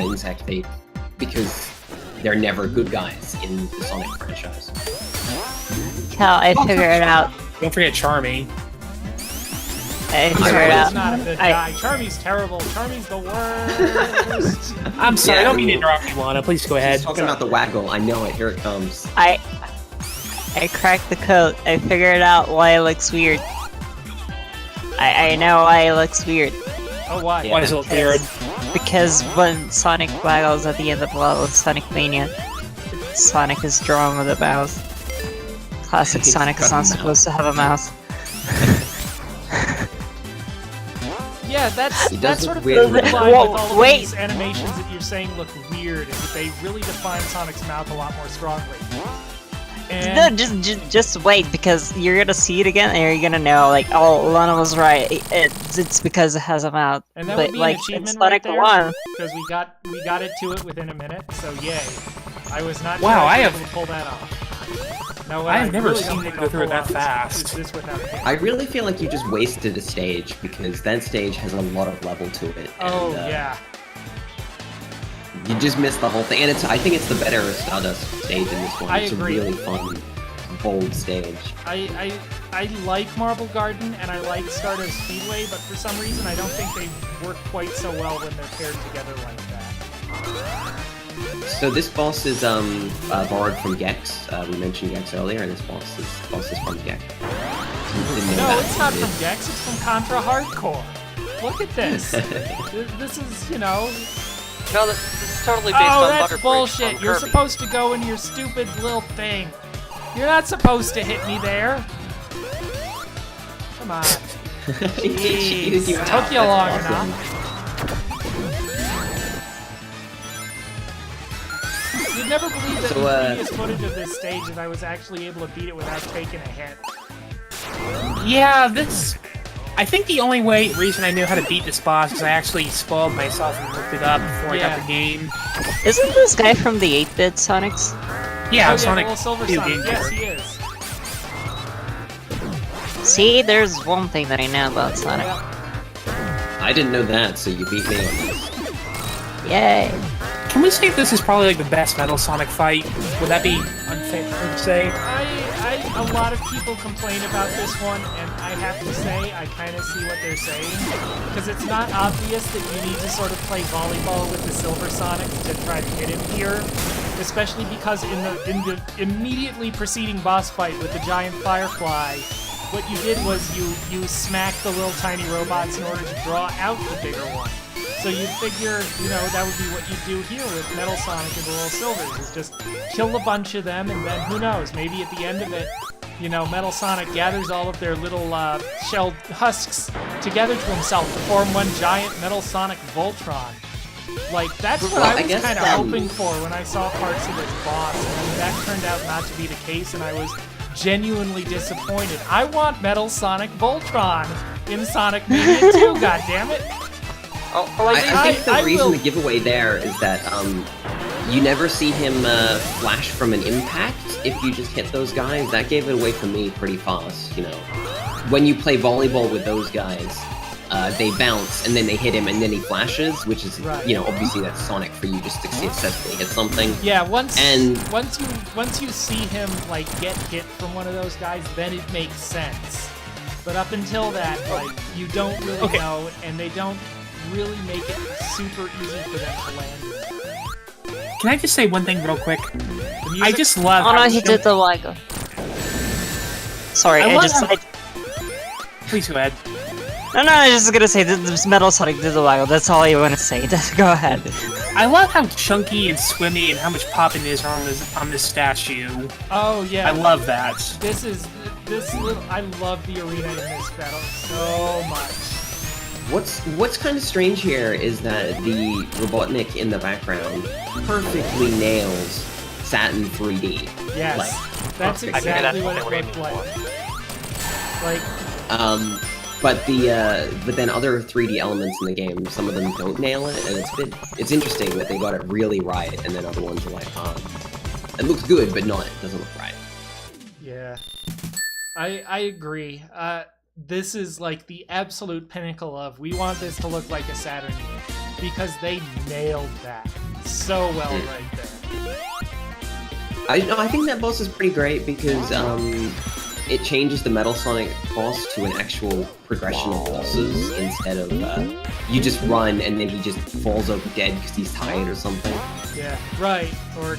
insect fate because they're never good guys in the Sonic franchise. Cal, I figured it out. Don't forget Charmy. I figured it Charmy's out. not a good guy. Charmy's terrible. Charmy's the worst. I'm sorry, I Yeah, don't mean to interrupt you, Lana. Please go ahead. He's talking about the waggle. I know it. Here it comes. I cracked the code. I figured out why it looks weird. I know why it looks weird. Oh, why? Why does it look weird? Because when Sonic waggles at the end of the level of Sonic Mania, Sonic is drawn with a mouth. Classic He's Sonic is got a not mouth. supposed to have a mouth. Yeah, that's He does sort look of weird the with line that. with all of Wait. these animations that you're saying look weird, is that they really define Sonic's mouth a lot more strongly. And No, just wait, because you're gonna see it again and you're gonna know, like, oh, Lana was right. It's because it has a mouth. And that but would be like an achievement in Sonic right there, 1, because we got it to it within a minute, so yay. I was not Wow, sure I I have- was able to pull that off. No, I have never really seen don't it think go I'll through it pull that off is fast. this without a hit. I really feel like you just wasted a stage because that stage has a lot of level to it. Oh, and, yeah. You just missed the whole thing, and I think it's the better Stardust stage in this one. I It's agree. a really fun, bold stage. I I like Marble Garden and I like Stardust Speedway, but for some reason I don't think they work quite so well when they're paired together like that. So this boss is borrowed from Gex. We mentioned Gex earlier, and this boss is from Gex. No, it's not from Gex, it's from Contra Hardcore. Look at this. This is, you know... No, this is totally based on that's Butterbridge bullshit. from You're Kirby. supposed to go into your stupid little thing. You're not supposed to hit me there. Come on. Jeez. Took you long enough. You'd never believe that in previous footage of this stage that I was actually able to beat it without taking a hit. Yeah, this... I think the only reason I knew how to beat this boss is I actually spoiled myself and looked it up before I got the game. Isn't this guy from the 8-bit Sonics? Yeah, oh, Sonic. Little Silver Sonic. Yes, he is. See, there's one thing that I know about Sonic. I didn't know that, so you beat me on this. Yay. Can we say this is probably like the best Metal Sonic fight? Would that be unfair to say? A lot of people complain about this one, and I have to say, I kind of see what they're saying. Because it's not obvious that you need to sort of play volleyball with the Silver Sonic to try to hit him here. Especially because in the immediately preceding boss fight with the giant Firefly, what you did was you smacked the little tiny robots in order to draw out the bigger one. So you'd figure, you know, that would be what you do here with Metal Sonic and the Little Silvers, is just kill a bunch of them, and then who knows, maybe at the end of it, you know, Metal Sonic gathers all of their little shelled husks together to himself to form one giant Metal Sonic Voltron. Like, that's what I was kind of hoping for when I saw parts of this boss, and that turned out not to be the case, and I was genuinely disappointed. I want Metal Sonic Voltron in Sonic Mania 2, goddammit! I think the reason the giveaway there is that you never see him flash from an impact if you just hit those guys. That gave it away for me pretty fast, you know. When you play volleyball with those guys, they bounce and then they hit him and then he flashes, which is, you know, obviously that's Sonic for you just to successfully hit something. Yeah, once you see him like get hit from one of those guys, then it makes sense. But up until that, like, you don't really know, and they don't really make it super easy for them to land. Can I just say one thing real quick? I just love. Oh no, he did the Lego. Sorry, Please go ahead. No, I was just gonna say this Metal Sonic did the Lego. That's all I want to say. Go ahead. I love how chunky and swimmy and how much popping is on this statue. Oh yeah, I love that. I love the arena in this battle so much. What's kind of strange here is that the Robotnik in the background perfectly nails Saturn 3D. Yes, like, that's exactly what it looked like. But then other 3D elements in the game, some of them don't nail it, and it's interesting that they got it really right, and then other ones are like, it looks good, but it doesn't look right. Yeah, I agree. This is like the absolute pinnacle of, we want this to look like a Saturn game, because they nailed that so well right there. I think that boss is pretty great because it changes the Metal Sonic boss to an actual progression of bosses instead of you just run and then he just falls over dead because he's tired or something. Yeah, right. Or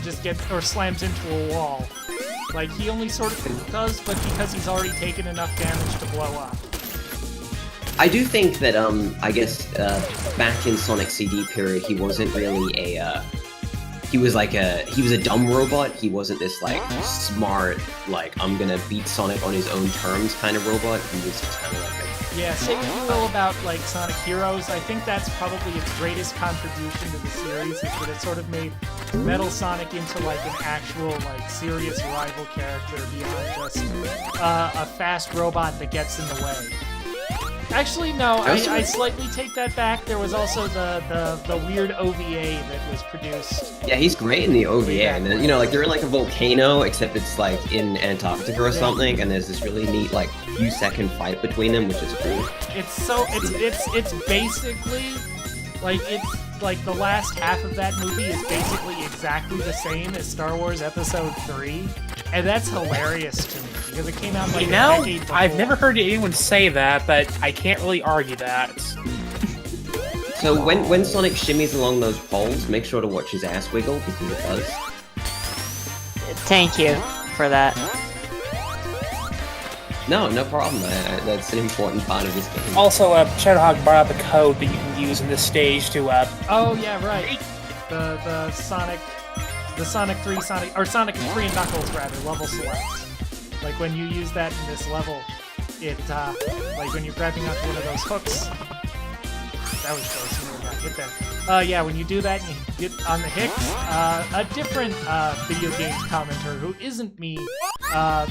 slams into a wall. Like, he only sort of does, but because he's already taken enough damage to blow up. I do think that, I guess, back in Sonic CD period, he wasn't really he was a dumb robot. He wasn't this, like, smart, like, I'm gonna beat Sonic on his own terms kind of robot. He was just kind of like Yeah, say what you will about, like, Sonic Heroes, I think that's probably its greatest contribution to the series, is that it sort of made Metal Sonic into, like, an actual, like, serious rival character beyond just a fast robot that gets in the way. Actually, no, I slightly take that back. There was also the weird OVA that was produced. Yeah, he's great in the OVA, and then, you know, like, they're in, like, a volcano, except it's, like, in Antarctica or something, and there's this really neat, like, few-second fight between them, which is cool. It's basically, like, the last half of that movie is basically exactly the same as Star Wars Episode 3. And that's hilarious to me, because it came out like You know, a decade before. I've never heard anyone say that, but I can't really argue that. So when Sonic shimmies along those poles, make sure to watch his ass wiggle, because it does. Thank you for that. No problem. That's an important part of this game. Also, Shadowhog brought up a code that you can use in this stage to, Oh yeah, right. The Sonic 3 Sonic 3 and Knuckles rather level select. Like when you use that in this level, it like when you're grabbing onto one of those hooks. That was close. You never got hit there. Yeah, when you do that and you get on the hicks, a different video games commenter who isn't me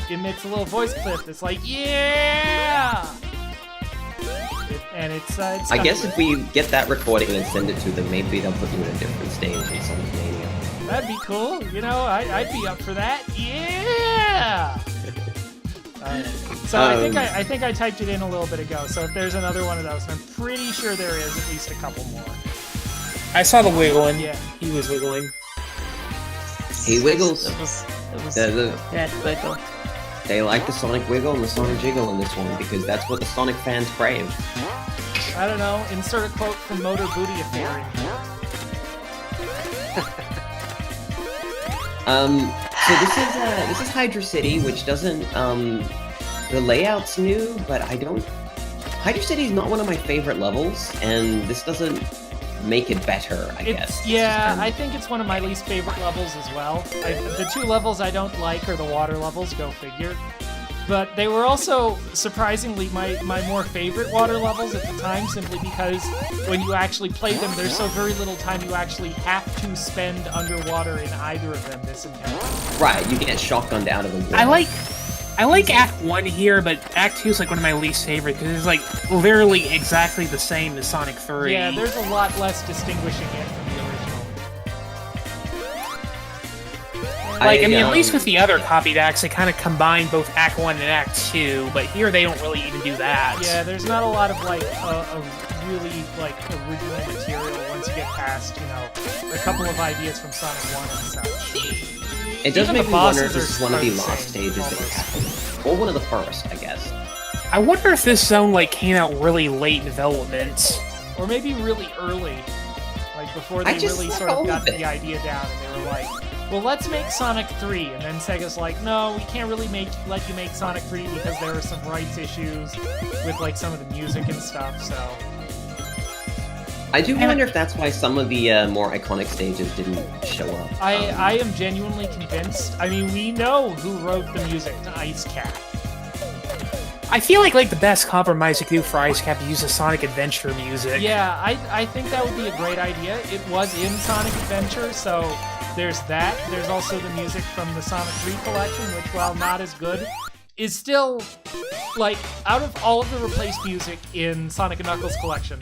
emits a little voice clip that's like, yeah. It's I guess if we get that recording and send it to them, maybe they'll put you in a different stage in Sonic Mania. That'd be cool. You know, I'd be up for that. Yeah. So I think I typed it in a little bit ago. So if there's another one of those, and I'm pretty sure there is at least a couple more. I saw the wiggling. Yeah. He was wiggling. He wiggles. It was The- that wiggle. They like the Sonic Wiggle and the Sonic Jiggle in this one, because that's what the Sonic fans crave. I don't know. Insert a quote from Motor Booty Affair in here. So this is Hydra City, which doesn't the layout's new, but Hydra City's not one of my favorite levels, and this doesn't make it better, I guess. Yeah, I think it's one of my least favorite levels as well. The two levels I don't like are the water levels, go figure. But they were also, surprisingly, my more favorite water levels at the time, simply because when you actually play them, there's so very little time you actually have to spend underwater in either of them this encounter. Right, you get shotgunned out of the water. I like Act 1 here, but Act 2 is like one of my least favorite, because it's like literally exactly the same as Sonic 3. Yeah, there's a lot less distinguishing it from the original. Like, I mean, at least with the other copied acts, they kind of combine both Act 1 and Act 2, but here they don't really even do that. Yeah, there's not a lot of, like, a really, like, original material once you get past, you know, a couple of ideas from Sonic 1 and such. It does Even make the me wonder bosses if this is one of the last same, stages that almost. happened. Or one of the first, I guess. I wonder if this zone, like, came out really late in development. Or maybe really early. Like, before they really sort of got the idea down and they were like, well, let's make Sonic 3. And then Sega's like, no, we can't really let you make Sonic 3 because there are some rights issues with, like, some of the music and stuff, so... I do wonder if that's why some of the more iconic stages didn't show up. I am genuinely convinced. I mean, we know who wrote the music to Ice Cap. I feel like the best compromise you could do for Ice Cap to use the Sonic Adventure music. Yeah, I think that would be a great idea. It was in Sonic Adventure, so there's that. There's also the music from the Sonic 3 collection, which, while not as good, is still, like, out of all of the replaced music in Sonic & Knuckles collection,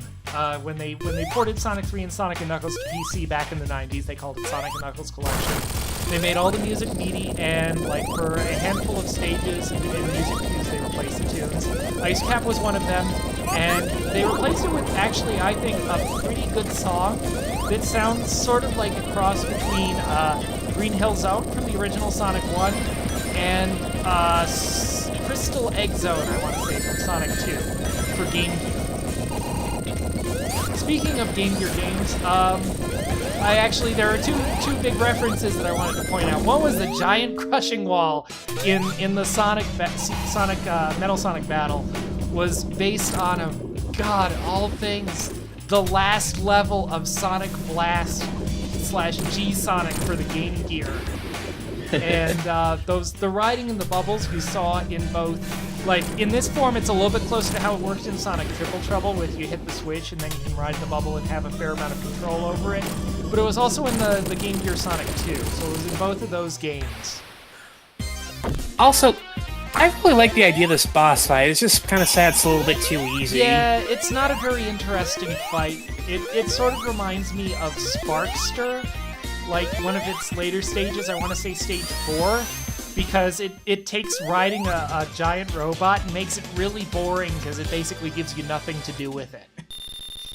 when they ported Sonic 3 and Sonic & Knuckles to PC back in the 90s, they called it Sonic & Knuckles collection. They made all the music meaty, and, like, for a handful of stages and music cues, they replaced the tunes. Ice Cap was one of them, and they replaced it with, actually, I think, a pretty good song that sounds sort of like a cross between Green Hill Zone from the original Sonic 1 and Crystal Egg Zone, I want to say, from Sonic 2 for Game Gear. Speaking of Game Gear games, there are two big references that I wanted to point out. One was the giant crushing wall in the Metal Sonic battle was based on all things, the last level of Sonic Blast / G-Sonic for the Game Gear. And the riding in the bubbles we saw in both, like, in this form it's a little bit closer to how it worked in Sonic Triple Trouble, with you hit the switch and then you can ride the bubble and have a fair amount of control over it. But it was also in the Game Gear Sonic 2, so it was in both of those games. Also, I really like the idea of this boss fight. It's just kind of sad it's a little bit too easy. Yeah, it's not a very interesting fight. It sort of reminds me of Sparkster, like one of its later stages. I want to say stage 4, because it takes riding a giant robot and makes it really boring because it basically gives you nothing to do with it.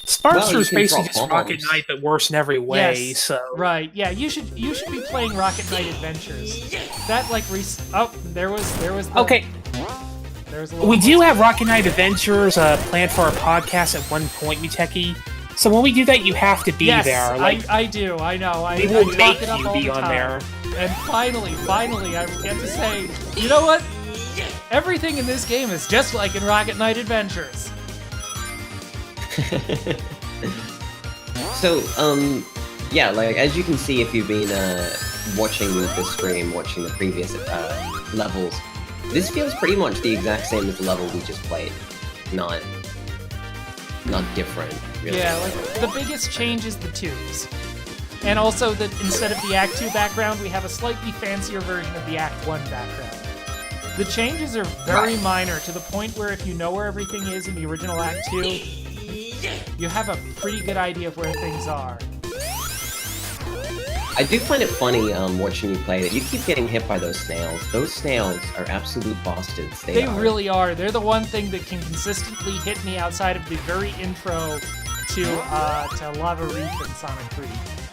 Sparkster is you can basically drop just bombs. Rocket Knight, but worse in every way, Yes, so... right, yeah, you should be playing Rocket Knight Adventures. that like oh, there was the, Okay. There was a little We do have Rocket Knight Adventures planned for our podcast at one point, Muteki. So when we do that, you have to be yes, there. Like, I do. I know. we will I make talk it up you all be the on time. there. And finally, I get to say, you know what? Everything in this game is just like in Rocket Knight Adventures. So, yeah, like, as you can see if you've been watching the stream, watching the previous levels, this feels pretty much the exact same as the level we just played. Not different, really. Yeah, like, the biggest change is the tubes. And also that instead of the Act 2 background, we have a slightly fancier version of the Act 1 background. The changes are very minor, to the point where if you know where everything is in the original Act 2, you have a pretty good idea of where things are. I do find it funny watching you play that you keep getting hit by those snails. Those snails are absolute bastards. They are. Really are. They're the one thing that can consistently hit me outside of the very intro to Lava Reef in Sonic 3.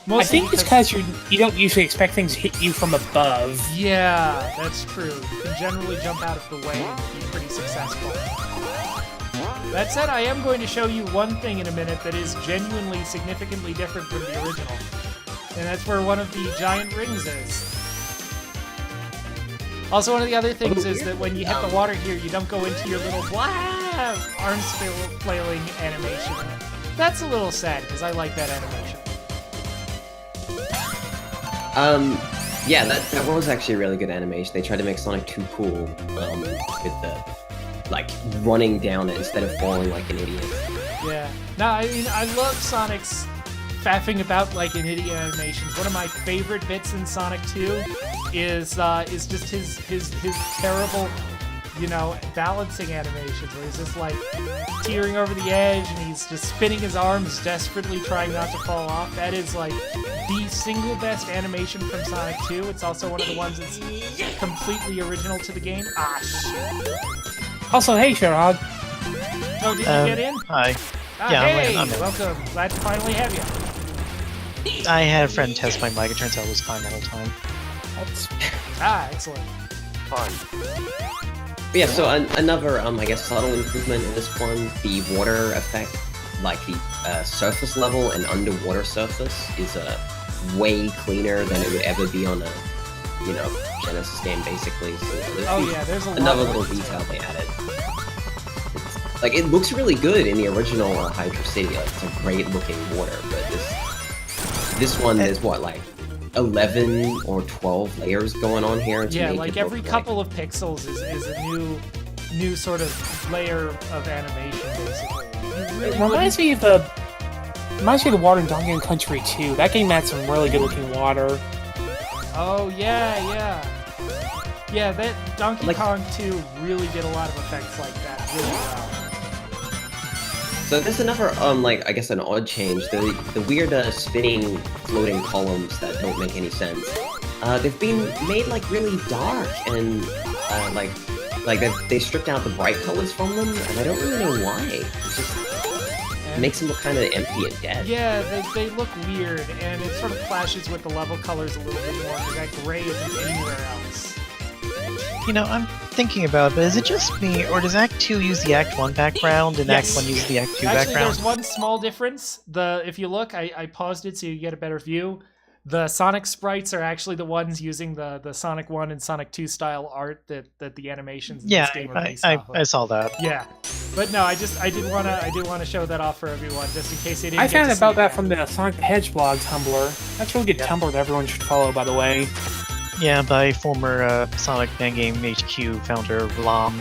Mostly I think it's because you don't usually expect things to hit you from above. Yeah, that's true. You can generally jump out of the way and be pretty successful. That said, I am going to show you one thing in a minute that is genuinely significantly different from the original. And that's where one of the giant rings is. Also, one of the other things is that when you hit the water here, you don't go into your little arms flailing animation. That's a little sad, because I like that animation. Yeah, that was actually a really good animation. They tried to make Sonic 2 cool, with the, like, running down it instead of falling like an idiot. Yeah. No, I mean, I love Sonic's faffing about like an idiot animations. One of my favorite bits in Sonic 2 is just his terrible, you know, balancing animations where he's just like teetering over the edge and he's just spinning his arms desperately trying not to fall off. That is like the single best animation from Sonic 2. It's also one of the ones that's completely original to the game. Ah, shit. Also, hey, Sherrod. Oh, did you get in? Hi. Ah, Yeah, hey, I'm in. welcome. Glad to finally have you. I had a friend test my mic. It turns out it was fine the whole time. Excellent. Fun. But yeah, so another, I guess, subtle improvement in this one, the water effect, like the surface level and underwater surface is way cleaner than it would ever be on a, you know, Genesis game, basically. So there's another little detail they added. Like, it looks really good in the original Hydro City. Like, it's a great looking water, but this one is what, like 11 or 12 layers going on here. Yeah, like every couple of pixels is a new sort of layer of animation, basically. It reminds me of the water in Donkey Kong Country 2. That game had some really good looking water. Oh yeah. Yeah, that Donkey Kong 2 really did a lot of effects like that really well. So there's another, like, I guess an odd change. The weird spinning floating columns that don't make any sense. They've been made, like, really dark and, like they stripped out the bright colors from them, and I don't really know why. It just makes them look kind of empty and dead. Yeah, they look weird, and it sort of clashes with the level colors a little bit more, because that gray isn't anywhere else. You know, I'm thinking about it, but is it just me, or does Act 2 use the Act 1 background and Yes. Act 1 use the Act 2 Actually, background? there's one small difference. If you look, I paused it so you get a better view. The Sonic sprites are actually the ones using the Sonic 1 and Sonic 2 style art that the animations in this game are based off of. I saw that. Yeah, but no, I did want to show that off for everyone, just in case they didn't. I found get to about see that from the Sonic the Hedge blog Tumblr. That's a really good Tumblr that everyone should follow, by the way. Yeah, by former Sonic Game HQ founder Lam.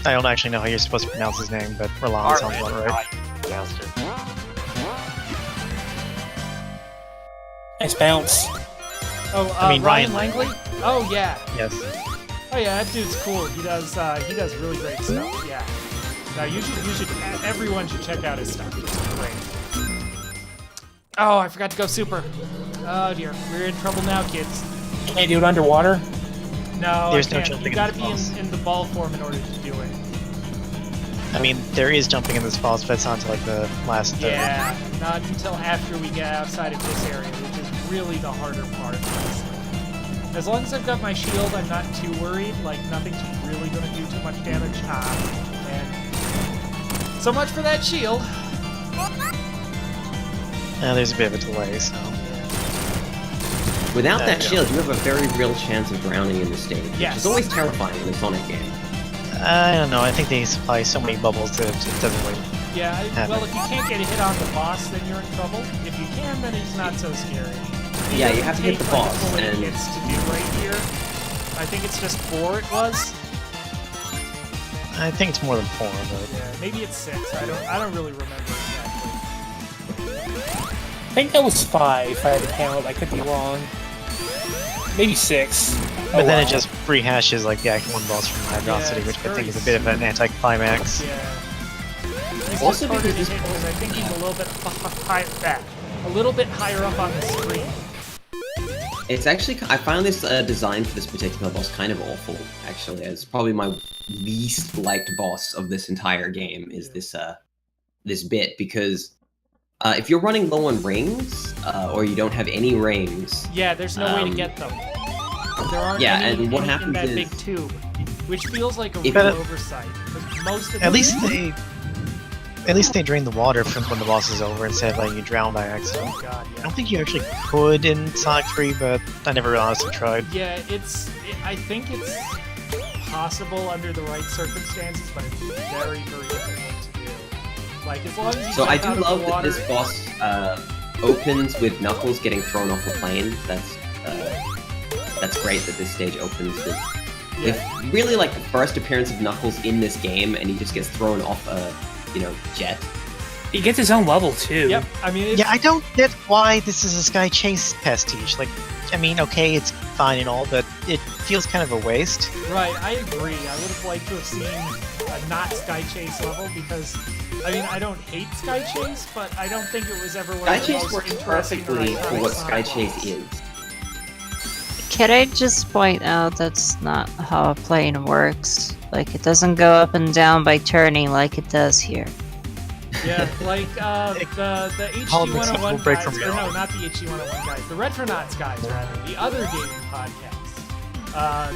I don't actually know how you're supposed to pronounce his name, but Ralam sounds about right. Pronounced it. Nice bounce. Oh, I mean, Ryan Ryan Langley? Oh yeah. Yes. Oh yeah, that dude's cool. He does really great stuff. Yeah. No, everyone should check out his stuff. It's great. Oh, I forgot to go super. Oh dear, we're in trouble now, kids. Can't do it underwater? No, There's I no can't. jumping You in gotta the be falls. in the ball form in order to do it. I mean, there is jumping in this falls, but it's not until like the last. Yeah, not until after we get outside of this area, which is really the harder part, honestly. As long as I've got my shield, I'm not too worried. Like, nothing's really going to do too much damage. And so much for that shield. There's a bit of a delay, so... Without that shield, you have a very real chance of drowning in the stage, Yes. which is always terrifying in a Sonic game. I don't know, I think they supply so many bubbles that it doesn't really... Yeah, well, if you can't get a hit on the boss, then you're in trouble. If you can, then he's not so scary. Yeah, you have to hit the boss, Like, and... hits to do right here. I think it's just 4 it was. I think it's more than 4, but... Yeah, maybe it's 6. I don't really remember exactly. I think that was 5, if I had to count. I could be wrong. Maybe 6. But then it just rehashes like the Act 1 boss from Hydrocity, which I think is a bit of an anticlimax. Yeah. He's Also just harder because to hit because I think he's a little bit higher up on the screen. It's actually, I found this design for this particular boss kind of awful, actually. It's probably my least liked boss of this entire game, is this this bit, because if you're running low on rings, or you don't have any rings... Yeah, there's no way to get them. There aren't any and what in happens that is... big tube, which feels like a If- real oversight. Because most of At least they drain the water from when the boss is over instead of letting you drown by accident. Oh god, I yeah. don't think you actually could in Sonic 3, but I never honestly tried. Yeah, I think it's possible under the right circumstances, but it's very, very difficult to do. Like, as long as you So I jump do out of love the that water, this boss opens with Knuckles getting thrown off a plane. That's great that this stage opens with really like the first appearance of Knuckles in this game, and he just gets thrown off a jet. He gets his own level, too. Yep, I mean, it's, Yeah, I don't get why this is a Sky Chase pastiche. Like, I mean, okay, it's fine and all, but it feels kind of a waste. right, I agree. I would have liked to have seen a not Sky Chase level, because, I mean, I don't hate Sky Chase, but I don't think it was ever one Sky of the Chase most works interesting or perfectly for iconic what Sonic Sky Chase levels. is. Can I just point out that's not how a plane works? Like, it doesn't go up and down by turning like it does here. Yeah, like the Politics HG101 will break guys, from or no, reality. not the HG101 guys, the Retronauts guys, rather, the other gaming podcast.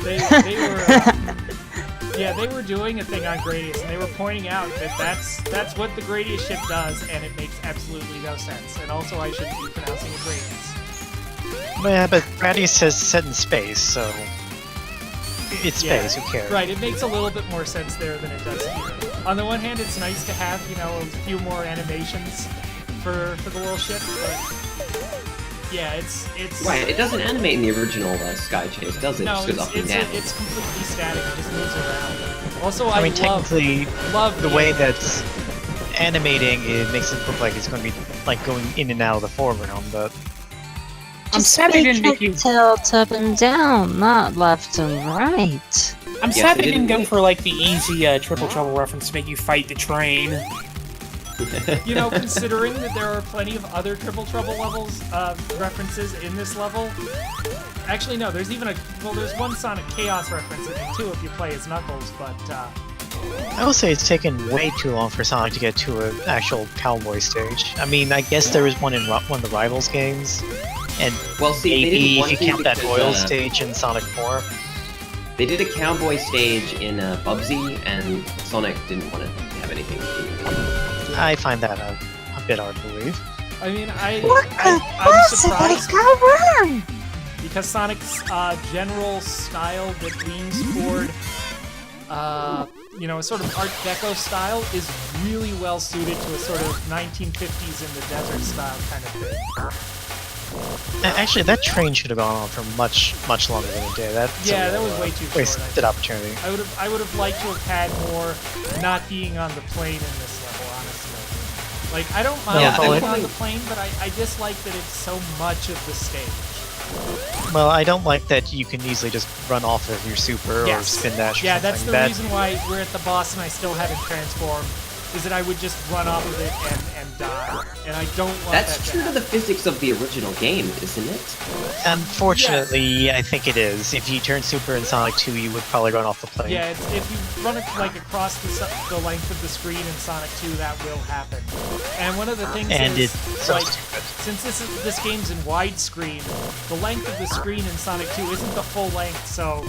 They were they were doing a thing on Gradius, and they were pointing out that that's what the Gradius ship does, and it makes absolutely no sense. And also, I shouldn't be pronouncing it Gradius. Yeah, but Gradius says set in space, so it's space. Who cares? Right, it makes a little bit more sense there than it does here. On the one hand, it's nice to have, a few more animations for the little ship, but yeah, it's Right, it doesn't animate in the original Sky Chase, does it? no, It just goes up and down. it's completely static. It just moves around. Also, I mean, technically, love the way that's animating, it makes it look like it's going to be like going in and out of the foreground, but I'm sad they didn't make you. Tilt up and down, not left and right. I'm Yes, sad they they didn't go didn't- for like the easy Triple Trouble reference to make you fight the train. Considering that there are plenty of other Triple Trouble levels references in this level. Actually, no. There's one Sonic Chaos reference in it too if you play as Knuckles, but I will say it's taken way too long for Sonic to get to an actual cowboy stage. I mean, I guess there was one in one of the Rivals games, and Well, see, they maybe didn't if want you to count that because, oil stage in Sonic 4. They did a cowboy stage in Bubsy, and Sonic didn't want to have anything to do with it. I find that a bit hard to believe. I mean, I'm Possibly surprised go wrong? because Sonic's general style that leans toward, a sort of Art Deco style is really well suited to a sort of 1950s in the desert style kind of thing. Actually, that train should have gone on for much longer than it did. That's Yeah, that was way too short. I wasted think. opportunity. I would have liked to have had more not being on the plane in this level, honestly. Like, I don't mind Yeah, being I- on the plane, but I dislike that it's so much of the stage. Well, I don't like that you can easily just run off of your super or Yes. spin dash or Yeah, something. that's the reason why we're at the boss and I still haven't transformed. is that I would just run off of it and die. And I don't want That's that true to happen. the physics of the original game, isn't it? Unfortunately, I think it is. If you turn Super in Sonic 2, you would probably run off the plane. Yeah, if you run it like across the length of the screen in Sonic 2, that will happen. And one of the things And is, it's so like, stupid. since this game's in widescreen, the length of the screen in Sonic 2 isn't the full length, so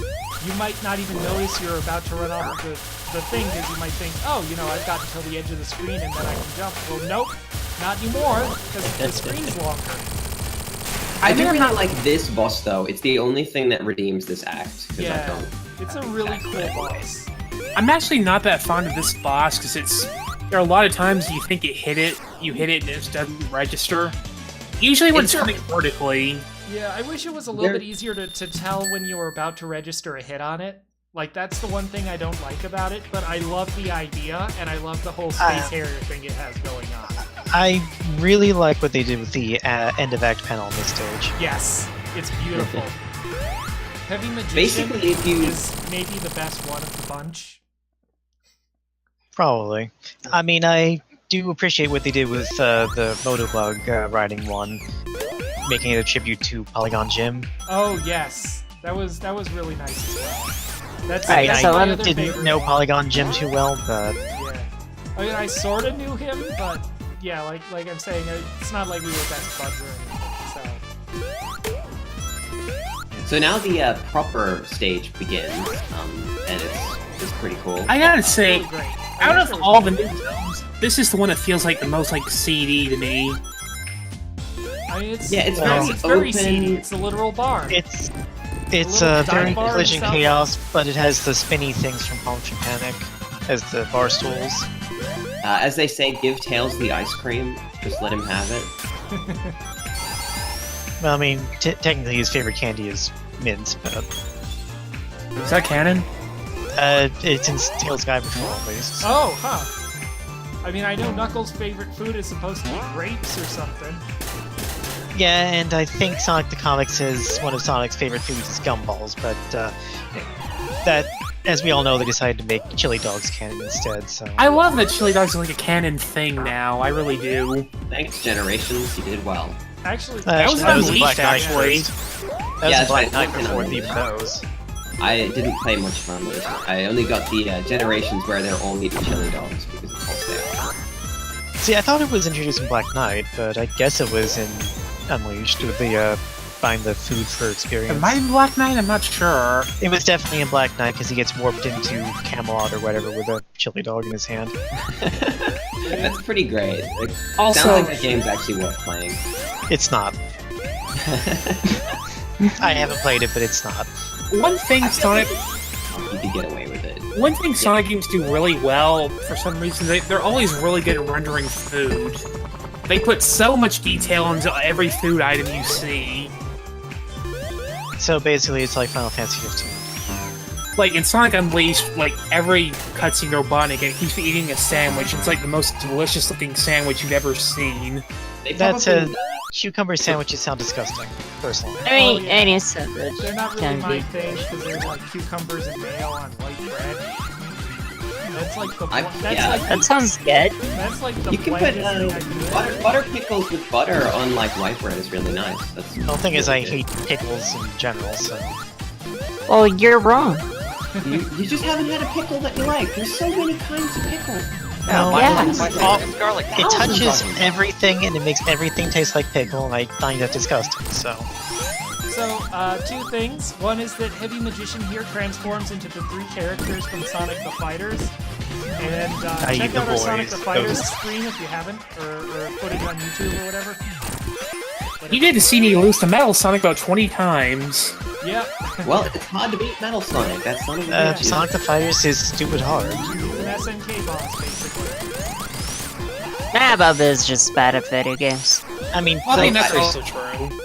you might not even notice you're about to run off of the thing, because you might think, oh, you know, I've gotten to the edge of the screen and then I can jump. Well, nope, not anymore, because the screen's longer. I do really like this boss, though. It's the only thing that redeems this act. 'Cause I Yeah, don't. it's a really cool boss. I'm actually not that fond of this boss because there are a lot of times you think you hit it and it just doesn't register. Usually when it's coming vertically. Yeah, I wish it was a little bit easier to tell when you were about to register a hit on it. Like, that's the one thing I don't like about it, but I love the idea, and I love the whole Space Harrier thing it has going on. I really like what they did with the end of act panel on this stage. Yes, it's beautiful. Heavy Magician Basically, if you- is maybe the best one of the bunch. Probably. I mean, I do appreciate what they did with the Motobug riding one, making it a tribute to Polygon Jim. Oh, yes. That was really nice as well. That's I my other didn't favorite know one. Polygon Jim too well, but Yeah. I mean, I sort of knew him, but yeah, like I'm saying, it's not like we were best buds or anything, so. So now the proper stage begins, and it's pretty cool. I gotta say, Really great. out of all the new zones, this is the one that feels like the most like CD to me. I mean, it's, Yeah, it's it's very very open. seedy. It's a literal barn. it's little very dive bar Collision and stuff. Chaos, but it has the spinny things from Puncture Panic as the bar stools. As they say, give Tails the ice cream. Just let him have it. Well, I mean, technically his favorite candy is mint, but Is that canon? it's in Tails' Guide before at least. Oh, huh. I mean, I know Knuckles' favorite food is supposed to be grapes or something. Yeah, and I think Sonic the Comic says one of Sonic's favorite foods is gumballs, but that, as we all know, they decided to make chili dogs canon instead, so... I love that chili dogs are like a canon thing now. I really do. Thanks, Generations. You did well. Actually, That was that was Unleashed, in Black Knight actually. first. That was Yeah, in Black it's Knight Black before Knight. even those. I didn't play much Fun Unleashed. I only got the Generations where they're all eating chili dogs because of wholesale. See, I thought it was introduced in Black Knight, but I guess it was in Unleashed with the buying the food for experience. It might be Black Knight, I'm not sure. It was definitely in Black Knight because he gets warped into Camelot or whatever with a chili dog in his hand. That's pretty great. It Also- sounds like the game's actually worth playing. It's not. I haven't played it, but it's not. One thing Sonic You could get away with it. One thing Sonic games do really well, for some reason, they're always really good at rendering food. They put so much detail into every food item you see. So basically, it's like Final Fantasy 15. Like, in Sonic Unleashed, like, every cutscene Robotnik, and he's eating a sandwich. It's like the most delicious-looking sandwich you've ever seen. They That's probably- cucumber sandwiches sound disgusting, personally. I mean, Oh, yeah. any sandwich they're not really can my be. thing because they're like cucumbers and mayo on white bread. That's like the I- that's yeah. like That sounds good. that's like the You can put blandest thing I can do. butter pickles with butter on like white bread is really nice. That's The whole thing is I hate pickles in general, so... Well, you're wrong. You just haven't had a pickle that you like. There's so many kinds of pickle. No, Yeah. It's garlic. It touches of them. everything and it makes everything taste like pickle, and I find that disgusting, so... So, two things. One is that Heavy Magician here transforms into the three characters from Sonic the Fighters. And I check eat the out our Sonic the boys. Fighters Those- stream if you haven't, or footage on YouTube or whatever. You did see me lose to Metal Sonic about 20 times. Yep. Well, it's hard to beat Metal Sonic. That's Sonic the Hedgehog. Sonic the Fighters is stupid hard. It's an SNK boss, basically. Nah, Bob is just bad at video games. I mean, I mean, So, that's I- also true.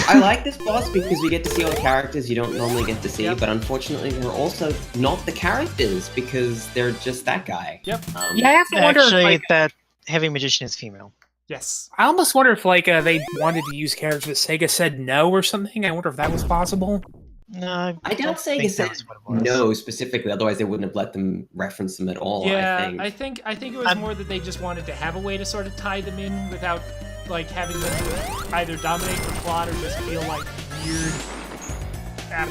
I like this boss because we get to see all the characters you don't normally get to see, Yep. but unfortunately they're also not the characters because they're just that guy. Yep. Yeah, I have to wonder if, actually, like, that Heavy Magician is female. Yes. I almost wonder if, like, they wanted to use characters, but Sega said no or something. I wonder if that was possible. No, I doubt don't Sega think said that was what it was. no specifically, otherwise they wouldn't have let them reference them at all. Yeah, I think. I think it was more that they just wanted to have a way to sort of tie them in without like having them either dominate the plot or just feel like weird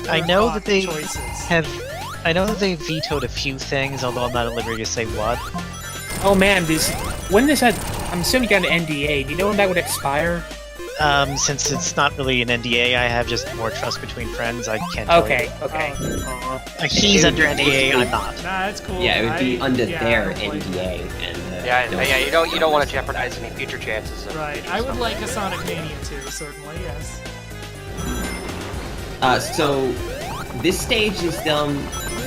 I know that they choices. I know that they vetoed a few things, although I'm not at liberty to say what. Oh man, when this had, I'm assuming you got an NDA. Do you know when that would expire? Since it's not really an NDA, I have just more trust between friends. I can't. Tell Okay, you. okay. Like, he's under NDA, I'm not. Nah, that's cool. Yeah, it would be under yeah, their I would like NDA, and Yeah, you don't want to jeopardize any future chances. Of Right, I would like a Sonic Mania too, certainly, yes. So this stage is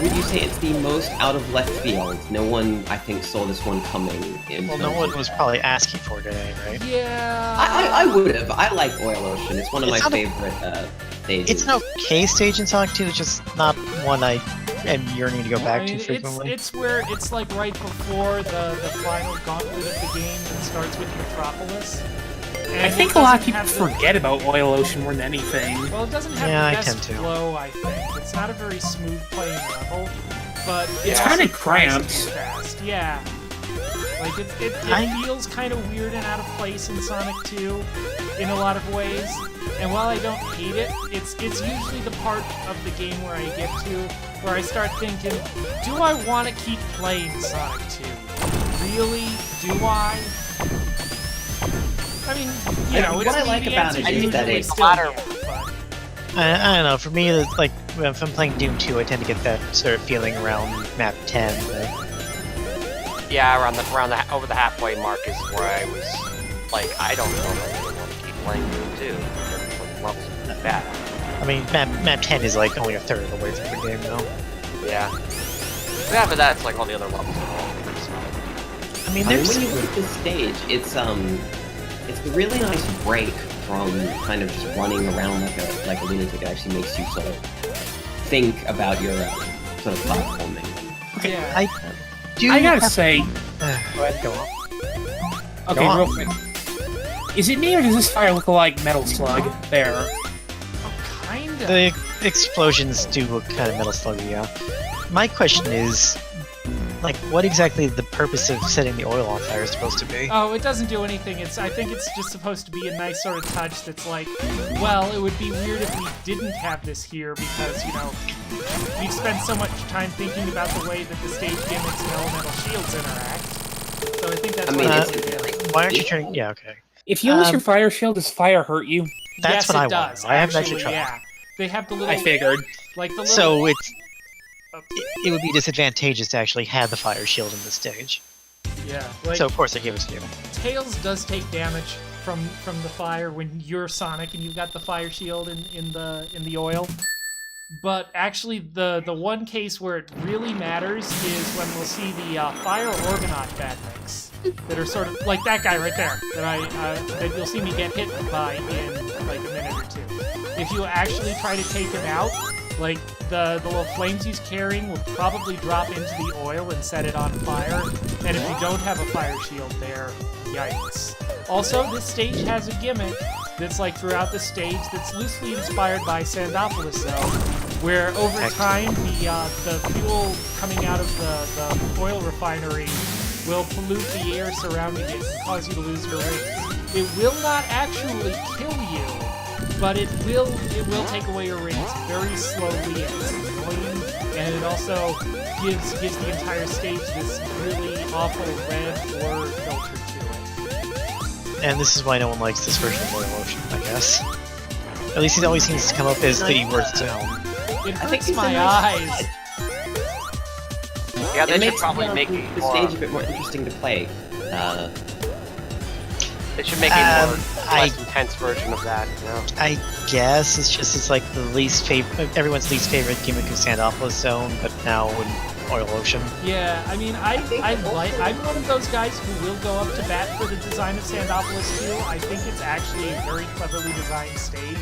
would you say it's the most out of left field? No one, I think, saw this one coming. Well, no one was probably asking for it today, right? Yeah. I would have. I like Oil Ocean. It's one of my favorite stages. It's an okay stage in Sonic 2, it's just not one I am yearning to go back to It's frequently. where it's like right before the final gauntlet of the game that starts with Metropolis. And I think it a lot of doesn't people have the- forget about Oil Ocean more than anything. Well, it doesn't have Yeah, I the best tend to. flow, I think. It's not a very smooth playing level, but It's also kinda surprisingly cramped. fast. Yeah. Like, it feels kind of weird and out of place in Sonic 2 in a lot of ways. And while I don't hate it, it's usually the part of the game where I get to where I start thinking, do I want to keep playing Sonic 2? Really? Do I? I mean, you know, what I like about it is that it's I don't know, for me, it's like, if I'm playing Doom 2, I tend to get that sort of feeling around map 10. Yeah, over the halfway mark is where I was like, I don't know if I really want to keep playing Doom 2. The levels are that bad. I mean, map 10 is like only a third of the way through the game now. Yeah. But after that, it's like all the other levels are all pretty solid. I mean, when there's... you look at this stage, it's a really nice break from kind of just running around like a lunatic. It actually makes you sort of think about your sort of platforming. Okay, Yeah. I gotta say... Go ahead, go on. Okay, Go on. real quick. Is it me or does this fire look like Metal Slug? There. Kinda. The explosions do look kind of Metal Sluggy, yeah. My question is, like, what exactly the purpose of setting the oil on fire is supposed to be? Oh, it doesn't do anything. I think it's just supposed to be a nice sort of touch that's like, well, it would be weird if we didn't have this here because, you know, we've spent so much time thinking about the way that the stage gimmicks and elemental shields interact. So I think that's Why aren't you turning... Yeah, okay. If you lose your fire shield, does fire hurt you? That's yes, what it I does, want. I haven't actually tried. Yeah. They have the little... I figured. Like the little... So it would be disadvantageous to actually have the fire shield in this stage. Yeah. Like, So of course I give it to you. Tails does take damage from the fire when you're Sonic and you've got the fire shield in the oil. But actually, the one case where it really matters is when we'll see the Fire Orgonaut Badniks that are sort of like that guy right there that you'll see me get hit by in like a minute or two. If you actually try to take him out, like the little flames he's carrying will probably drop into the oil and set it on fire. And if you don't have a fire shield there, yikes. Also, this stage has a gimmick that's like throughout the stage that's loosely inspired by Sandopolis Zone, where over time the fuel coming out of the oil refinery will pollute the air surrounding it and cause you to lose your rings. It will not actually kill you, but it will take away your rings very slowly, and it's annoying, and it also gives the entire stage this really awful red blur filter to it. And this is why no one likes this version of Oil Ocean, I guess. At least it always seems to come up as the worst film. It I think hurts it's a my nice eyes. Yeah, they It should makes probably make it the more. stage a bit more interesting to play. They should make a more I- less intense version of that. You know? I guess it's like the least favorite, everyone's least favorite gimmick of Sandopolis Zone, but now in Oil Ocean. Yeah, I mean, I'm one of those guys who will go up to bat for the design of Sandopolis 2. I think it's actually a very cleverly designed stage,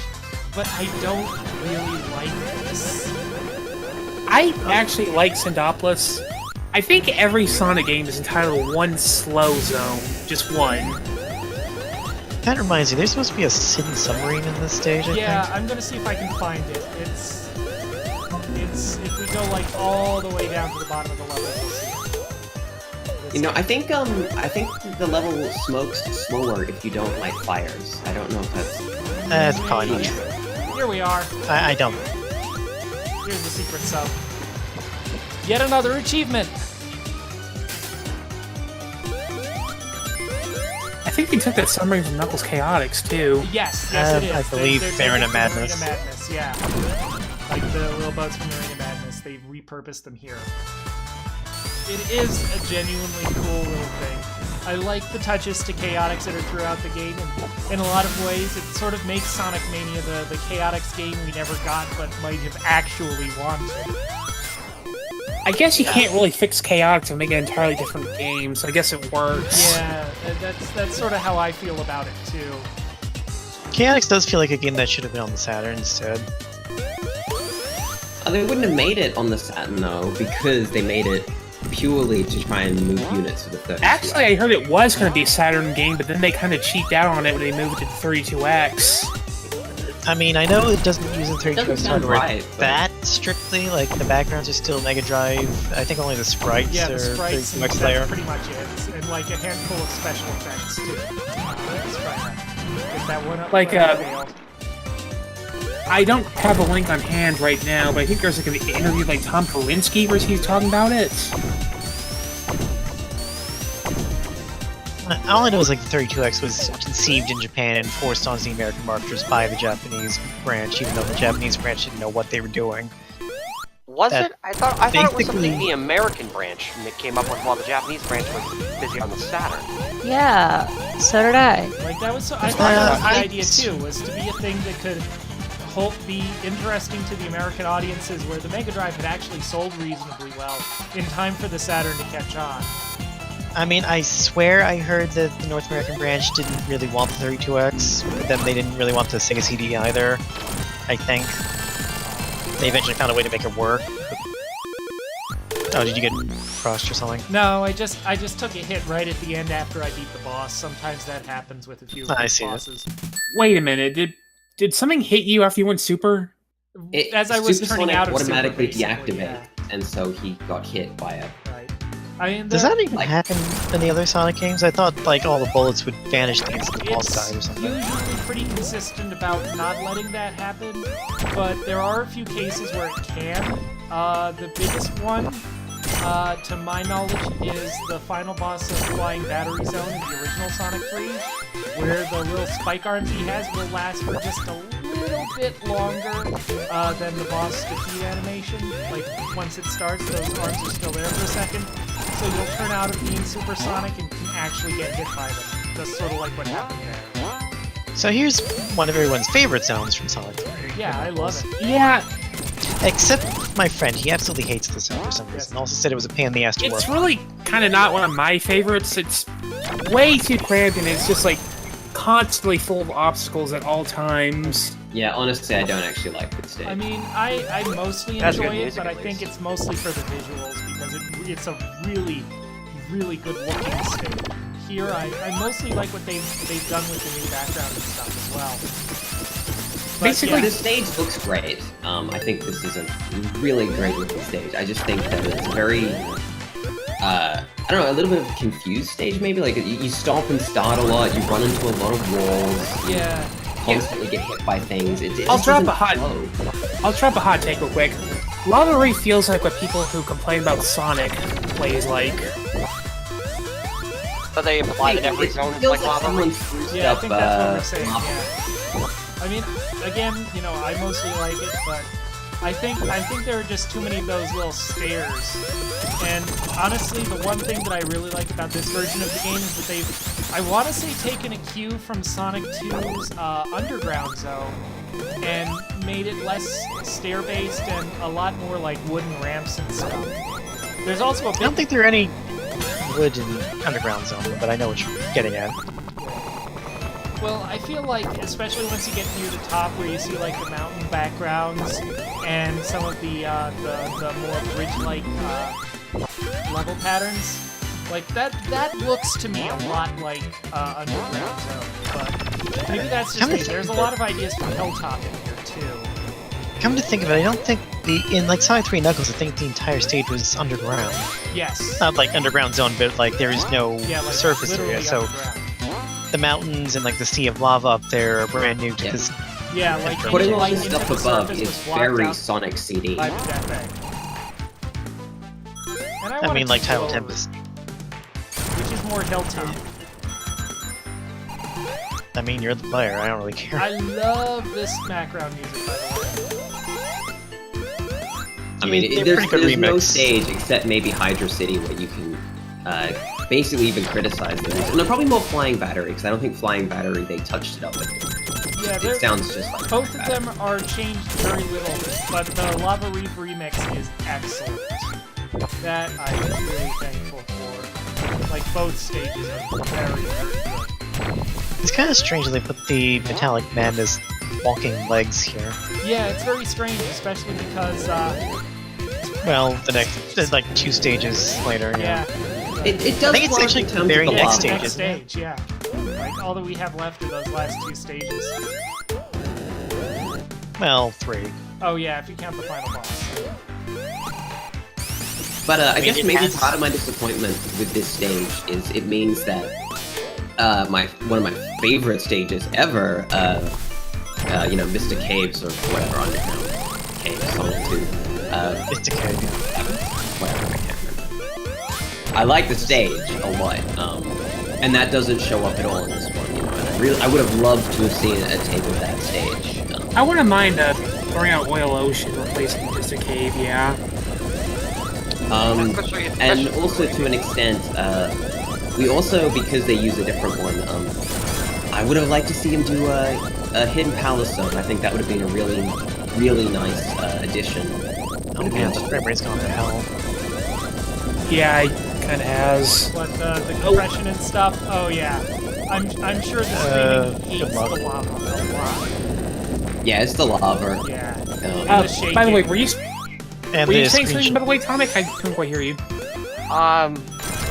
but I don't really like this. I actually like Sandopolis. I think every Sonic game is entitled to one slow zone. Just one. That reminds me, there's supposed to be a hidden submarine in this stage, I Yeah, think. I'm gonna see if I can find it. if we go like all the way down to the bottom of the level, we'll see it. You know, I think the level smokes slower if you don't light fires. I don't know if that's... That's probably not true. Here we are. I don't. Here's the secret sub. Yet another achievement. I think they took that submarine from Knuckles Chaotix, too. Yes, it is. I believe Arena Arena Madness. Madness, yeah. Like the little boats from Arena Madness, they repurposed them here. It is a genuinely cool little thing. I like the touches to Chaotix that are throughout the game, and in a lot of ways, it sort of makes Sonic Mania the Chaotix game we never got, but might have actually wanted. I guess you can't really fix Chaotix and make an entirely different game, so I guess it works. Yeah, that's sort of how I feel about it, too. Chaotix does feel like a game that should have been on the Saturn instead. They wouldn't have made it on the Saturn, though, because they made it purely to try and move units to the 32X. Actually, I heard it was going to be a Saturn game, but then they kind of cheaped out on it when they moved it to 32X. I mean, I know it doesn't use the 32X Doesn't sound hardware right, but- that strictly. Like, the backgrounds are still Mega Drive. I think only the sprites Yeah, the are sprites, and 32X that's layer. pretty much it. And like a handful of special effects, too. Let's try that. Get that one up. Like, but it failed. I don't have a link on hand right now, but I think there's like an interview with like Tom Perinsky where he's talking about it. All I know is like the 32X was conceived in Japan and forced onto the American marketers by the Japanese branch, even though the Japanese branch didn't know what they were doing. Was That it? I thought it was something basically- the American branch that came up with while the Japanese branch was busy on the Saturn. Yeah, so did I. Like that was, I thought that was the I- idea too, was to be a thing that could be interesting to the American audiences, where the Mega Drive had actually sold reasonably well in time for the Saturn to catch on. I mean, I swear I heard that the North American branch didn't really want the 32X, but then they didn't really want the Sega CD either, I think. They eventually found a way to make it work. Oh, did you get crushed or something? No, I just took a hit right at the end after I beat the boss. Sometimes that happens with a few of I these see it. bosses. Wait a minute, did something hit you after you went super? As I was Super turning Sonic out of automatically Super, basically, deactivate, and so he got hit by it. yeah. Right. I mean, Does that even happen in the other Sonic games? I thought, like, all the bullets would vanish the instant the boss died or It's something. usually pretty consistent about not letting that happen, but there are a few cases where it can. The biggest one, to my knowledge, is the final boss of Flying Battery Zone in the original Sonic 3, where the little spike arms he has will last for just a little bit longer than the boss defeat animation. Like, once it starts, those arms are still there for a second, so you'll turn out of being supersonic and can actually get hit by them. That's sort of like what happened there. So here's one of everyone's favorite zones from Sonic 3. Yeah, I love it. Yeah, Except my friend, he absolutely hates the zone for some reason. Also said it was a pain in the ass to work. it's really kind of not one of my favorites. It's way too cramped and it's just like constantly full of obstacles at all times. Yeah, honestly, I don't actually like this stage. I mean, I mostly That's enjoy good it, music, but I at think least. it's mostly for the visuals, because it's a really, really good looking stage. Here, I mostly like what they've done with the new background and stuff as well. But Basically, yeah, This stage looks great. I think this is a really great looking stage. I just think that it's very, I don't know, a little bit of a confused stage maybe. Like, you stop and start a lot, you run into a lot of walls, yeah. constantly get hit by things. It I'll just drop doesn't a hot- flow. I'll drop a hot take real quick. Lava Ray feels like what people who complain about Sonic plays like. But they imply that every It zone is feels like lava. someone spruced Yeah, I up, think that's what we're saying, lava. yeah. I mean, again, you know, I mostly like it, but I think there are just too many of those little stairs. And honestly, the one thing that I really like about this version of the game is that they've, I want to say, taken a cue from Sonic 2's Underground Zone and made it less stair-based and a lot more like wooden ramps and stuff. There's also a I don't bit... think there are any wood in Underground Zone, but I know what you're getting at. Well, I feel like, especially once you get near the top where you see like the mountain backgrounds and some of the more bridge-like level patterns, like that looks to me a lot like Underground Zone. But maybe that's just me. There's a lot of ideas from Hilltop in here too. Come to think of it, I don't think in like Sonic 3 Knuckles, I think the entire stage was underground. Yes. Not like underground zone, but like there is no Yeah, like surface literally area. So underground. the mountains and like the sea of lava up there are brand new to this. Yeah, like Putting all light this into stuff the above surface is was blocked very out Sonic CD. by that thing. And I want mean, it like to Title go- Tempest. which is more Hilltop. I mean, you're the player. I don't really care. I love this background music, by the way. I mean, They're there's, pretty good there's no remix. stage except maybe Hydra City where you can basically even criticize the music. And they're probably more Flying Battery, because I don't think Flying Battery, they touched it up with it. Yeah, It sounds just like both of Flying them are changed very little, but the Lava Reef remix is excellent. That I am really thankful for. Like, both stages are very, very good. It's kind of strange that they put the Metallic Man as walking legs here. Yeah, it's very strange, especially because, Well, there's like 2 stages later. yeah. It does I think it's work actually in terms very of the Yeah, next it's the lava. next stages, stage, yeah. Like, all that we have left are those last 2 stages. Well, 3. Oh yeah, if you count the final boss. But I mean, guess it maybe has- part of my disappointment with this stage is it means that one of my favorite stages ever, you know, Mr. Caves or whatever underground caves, Sonic 2. It's a cave, yeah. Whatever, I can't remember. I like the stage a lot, and that doesn't show up at all in this one. You know, and I would have loved to have seen a take of that stage. I wouldn't mind throwing out Oil Ocean, replacing just a cave, yeah. And also to an extent, we also, because they use a different one, I would have liked to see him do a Hidden Palace Zone. I think that would have been a really, really nice addition. Oh man, the frame rate's gone to hell. Yeah, it kind of has. But the compression and stuff, oh yeah. I'm sure the streaming hates good the luck. lava a lot. Yeah, it's the lava. Yeah. By the way, were you And saying the something, screenshot. by the way, Tonic? I couldn't quite hear you. I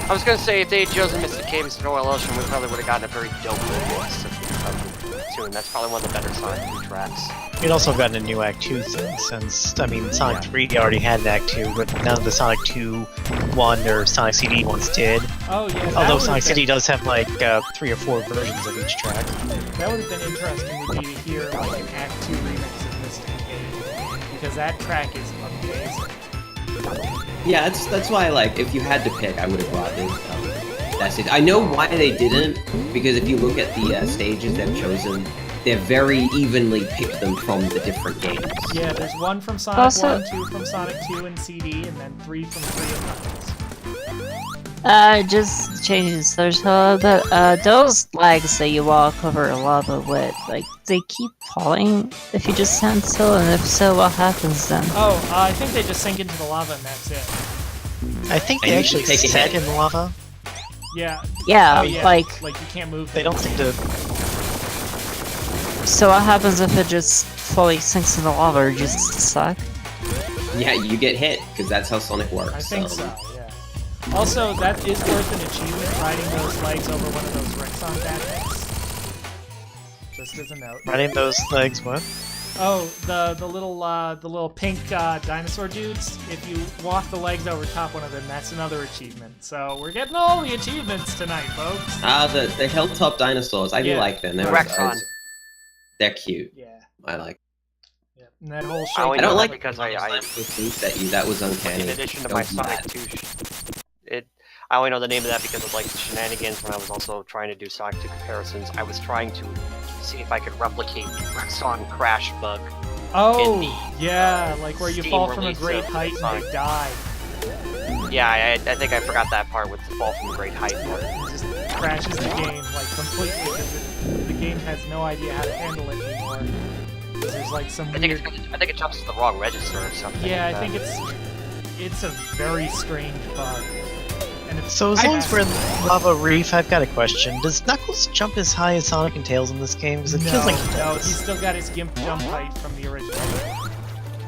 was gonna say if they had chosen Mr. Cave instead of Oil Ocean, we probably would have gotten a very dope remix of tune. That's probably one of the better Sonic 3 tracks. We'd also have gotten a new Act 2 thing, since, I mean, Sonic 3 already had an Act 2, but none of the Sonic 2 1 or Sonic CD ones did. Oh yeah. that Although would've Sonic been- CD does have like 3 or 4 versions of each track. That would have been interesting would be to hear like an Act 2 remix of Mr. Cave. Because that track is amazing. Yeah, that's why, like, if you had to pick, I would have brought this. That's it. I know why they didn't, because if you look at the stages they've chosen, they've very evenly picked them from the different games. Yeah, there's one from Sonic Also- 1, 2 from Sonic 2 and CD, and then 3 from 3 and Knuckles. Just changes there's a little bit. Those legs that you walk over lava with, like, they keep falling if you just stand still, and if so, what happens then? Oh, I think they just sink into the lava and that's it. I think And they you actually can take a set hit. in the lava. Yeah. Yeah, Oh, yeah. like, you can't move. They don't seem to. so what happens if it just fully sinks in the lava or just stuck? Yeah, you get hit, because that's how Sonic works. I think so, yeah. Also, that is worth an achievement, riding those legs over one of those Rexon backpacks. Just as a note. Riding those legs, what? Oh, the little pink dinosaur dudes. If you walk the legs over top one of them, that's another achievement. So we're getting all the achievements tonight, folks. The hilltop dinosaurs, I do Yeah. like them. Rexon. They're cute. Yeah. I like. Yeah. And that whole I shape. only I know don't that like because I that you. That was uncanny. in addition to Don't my do Sonic that. 2 I only know the name of that because of like the shenanigans when I was also trying to do Sonic 2 comparisons. I was trying to see if I could replicate the Rexon crash bug. Oh, in the, yeah, like where you Steam fall from a release great of height and Sonic. they die. Yeah, I think I forgot that part with the fall from great height part. It just crashes the game like completely because the game has no idea how to handle it anymore. 'Cause there's like some I think weird. I think it jumps to the wrong register or something. Yeah, I like think that. it's a very strange bug. And it's So as long as I- we're in Lava Reef, I've got a question. Does Knuckles jump as high as Sonic and Tails in this game? Because it feels like he no, does. he's still got his gimp jump height from the original.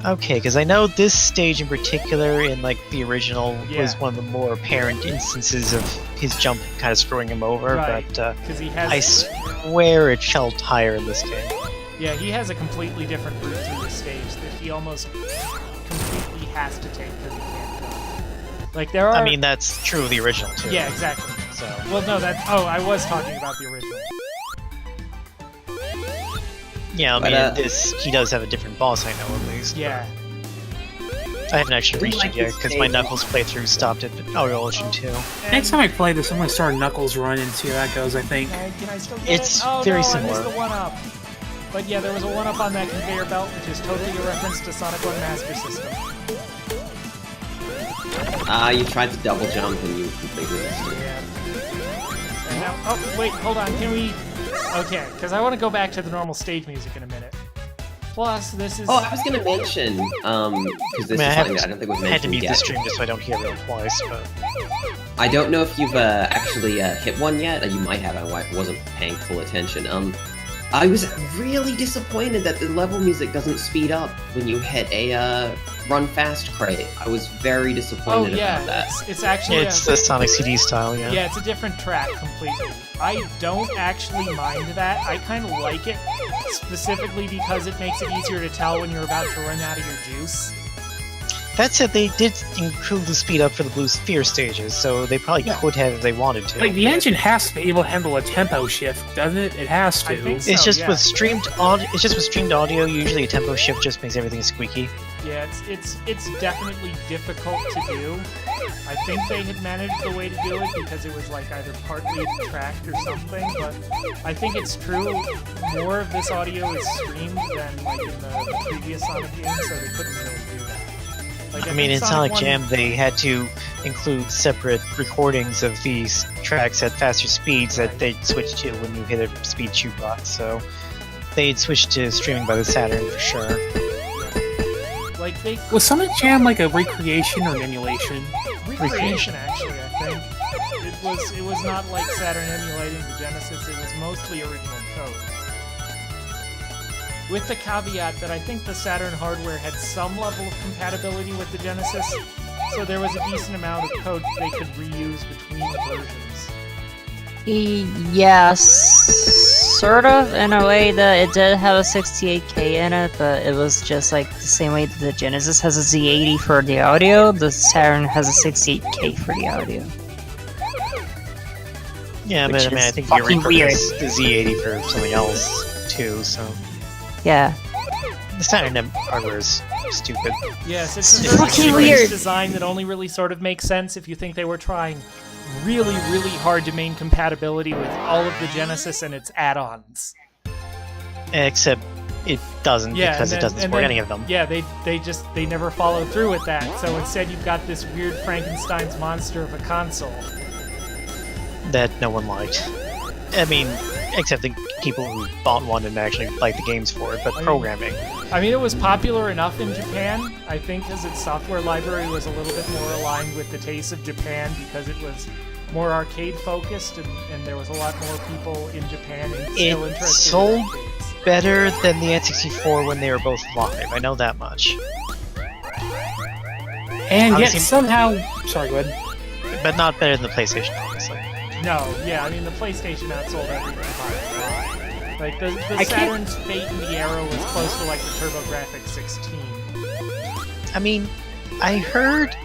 Okay, because I know this stage in particular in like the original Yeah. was one of the more apparent instances of his jump kind of screwing him over, Right. but Because he has. I swear it felt higher in this game. Yeah, he has a completely different route through the stage that he almost completely has to take because he can't go. Like there are. I mean, that's true of the original too. Yeah, exactly. So. Well, no, that. Oh, I was talking about the original. Yeah, I But, mean, he does have a different boss, I know at least. Yeah. I haven't actually reached like it yet this because my game. Knuckles playthrough stopped at Ocean 2. Next time I play this, I'm gonna start a Knuckles run and see how that goes. I think. Can I still get It's it? Oh, very no, similar. I missed the one-up. But yeah, there was a one-up on that conveyor belt, which is totally a reference to Sonic 1 Master System. You tried to double jump and you completely missed it. Yeah. And now, oh, wait, hold on, can we... Okay, because I want to go back to the normal stage music in a minute. Plus, this is... Oh, I was gonna mention, because this I mean, is I something that I don't think was I had to mentioned mute the yet. stream just so I don't hear it twice, but... I don't know if you've actually hit one yet. You might have. I wasn't paying full attention. I was really disappointed that the level music doesn't speed up when you hit a run fast crate. I was very Oh, disappointed yeah, about that. it's actually... It's the Sonic CD style, yeah. Yeah, it's a different track completely. I don't actually mind that. I kind of like it, specifically because it makes it easier to tell when you're about to run out of your juice. That said, they did include the speed up for the Blue Sphere stages, so they probably could have if they wanted to. Like the engine has to be able to handle a tempo shift, doesn't it? It has to. I think so. It's just yeah. with streamed audio. It's just with streamed audio. Usually, a tempo shift just makes everything squeaky. Yeah, it's definitely difficult to do. I think they had managed the way to do it because it was like either partly tracked or something, but I think it's true. More of this audio is streamed than like in the previous Sonic games, so they couldn't really do that. Like, I mean, in think Sonic 1 Jam, they had to include separate recordings of these tracks at faster speeds that they'd switch to when you hit a speed shootbox. So they'd switch to streaming by the Saturn for sure. Like they Was Sonic Jam like a recreation or an emulation? recreation actually, I think. It was not like Saturn emulating the Genesis, it was mostly original code. With the caveat that I think the Saturn hardware had some level of compatibility with the Genesis, so there was a decent amount of code they could reuse between versions. Yes, sort of, in a way that it did have a 68K in it, but it was just like the same way that the Genesis has a Z80 for the audio, the Saturn has a 68K for the audio. Yeah, Which but I mean, I is think you're fucking weird. the Z80 for something else too. So Yeah. the Saturn hardware is stupid. Yes, it's a It's very fucking strange weird. design that only really sort of makes sense if you think they were trying really, really hard to maintain compatibility with all of the Genesis and its add-ons. Except it doesn't Yeah, because and it doesn't then- and support then- any of them. Yeah, they never followed through with that. So instead, you've got this weird Frankenstein's monster of a console. That no one liked. I mean, except the people who bought one and actually liked the games for it, but I mean- programming. I mean, it was popular enough in Japan, I think, because its software library was a little bit more aligned with the tastes of Japan because it was more arcade-focused, and there was a lot more people in Japan still It interested sold in arcades. better than the N64 when they were both live. I know that much. And yet Obviously- somehow... Sorry, go ahead. But not better than the PlayStation, obviously. No, yeah, I mean, the PlayStation outsold everything by a lot. Like, the I can't- Saturn's fate in the Arrow was close to, like, the TurboGrafx 16. I mean, I heard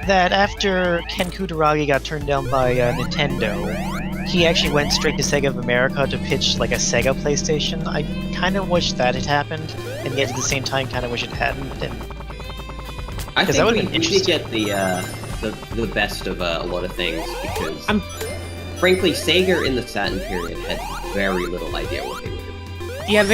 that after Ken Kutaragi got turned down by Nintendo, he actually went straight to Sega of America to pitch like a Sega PlayStation. I kind of wish that had happened, and yet at the same time, kind of wish it hadn't. And I 'Cause that think would've we been did get the best of a lot of things because, I'm- frankly, Sega in the Saturn period had very little idea what they were doing. Yeah,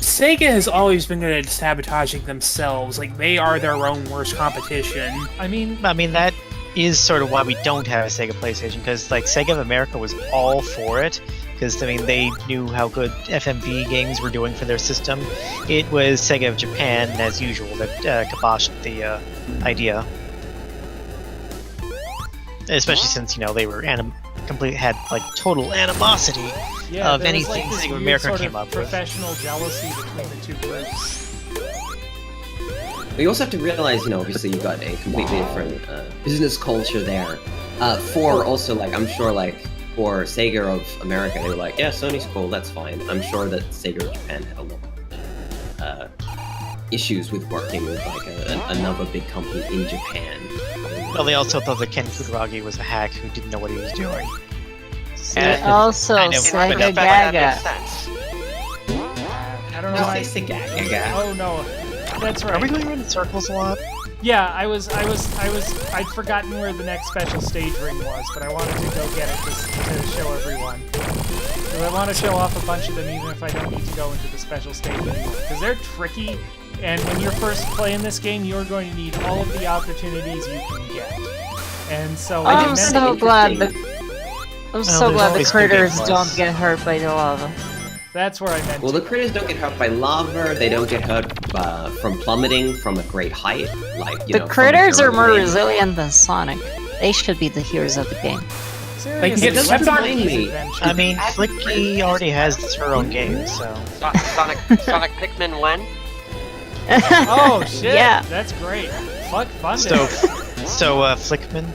Sega has always been good at sabotaging themselves. Like, they are their own worst competition. I mean, that is sort of why we don't have a Sega PlayStation, because like Sega of America was all for it. Because I mean, they knew how good FMV games were doing for their system. It was Sega of Japan, as usual, that kiboshed the idea. Especially since they were had like total animosity yeah, of there was, anything like, this Sega of weird America sort came of up with. professional jealousy between the two groups. But you also have to realize, obviously you've got a completely different business culture there. For also, like, I'm sure, like, for Sega of America, they were like, yeah, Sony's cool, that's fine. I'm sure that Sega of Japan had a lot issues with working with like another big company in Japan. Well, they also thought that Ken Kutaragi was a hack who didn't know what he was doing. And also I know, Sega but That Gaga. makes sense. I don't know why. Oh no, that's right. Are we going around in circles a lot? Yeah, I'd forgotten where the next special stage ring was, but I wanted to go get it to show everyone. So I want to show off a bunch of them, even if I don't need to go into the special stage anymore, because they're tricky. And when you're first playing this game, you're going to need all of the opportunities you can get. And so I'm so glad the always good critters gameplays. don't get hurt by the lava. that's where I meant Well, to. the critters don't get hurt by lava. They don't get hurt from plummeting from a great height, like you The know. from critters are zero more range. resilient than Sonic. They should be the heroes of the game. Seriously, it doesn't Sonic remind me. Adventure. I mean, Flicky already has her own game, so... Sonic Pikmin when? Oh shit! Yeah. That's great. Fuck fun. So, Flickman?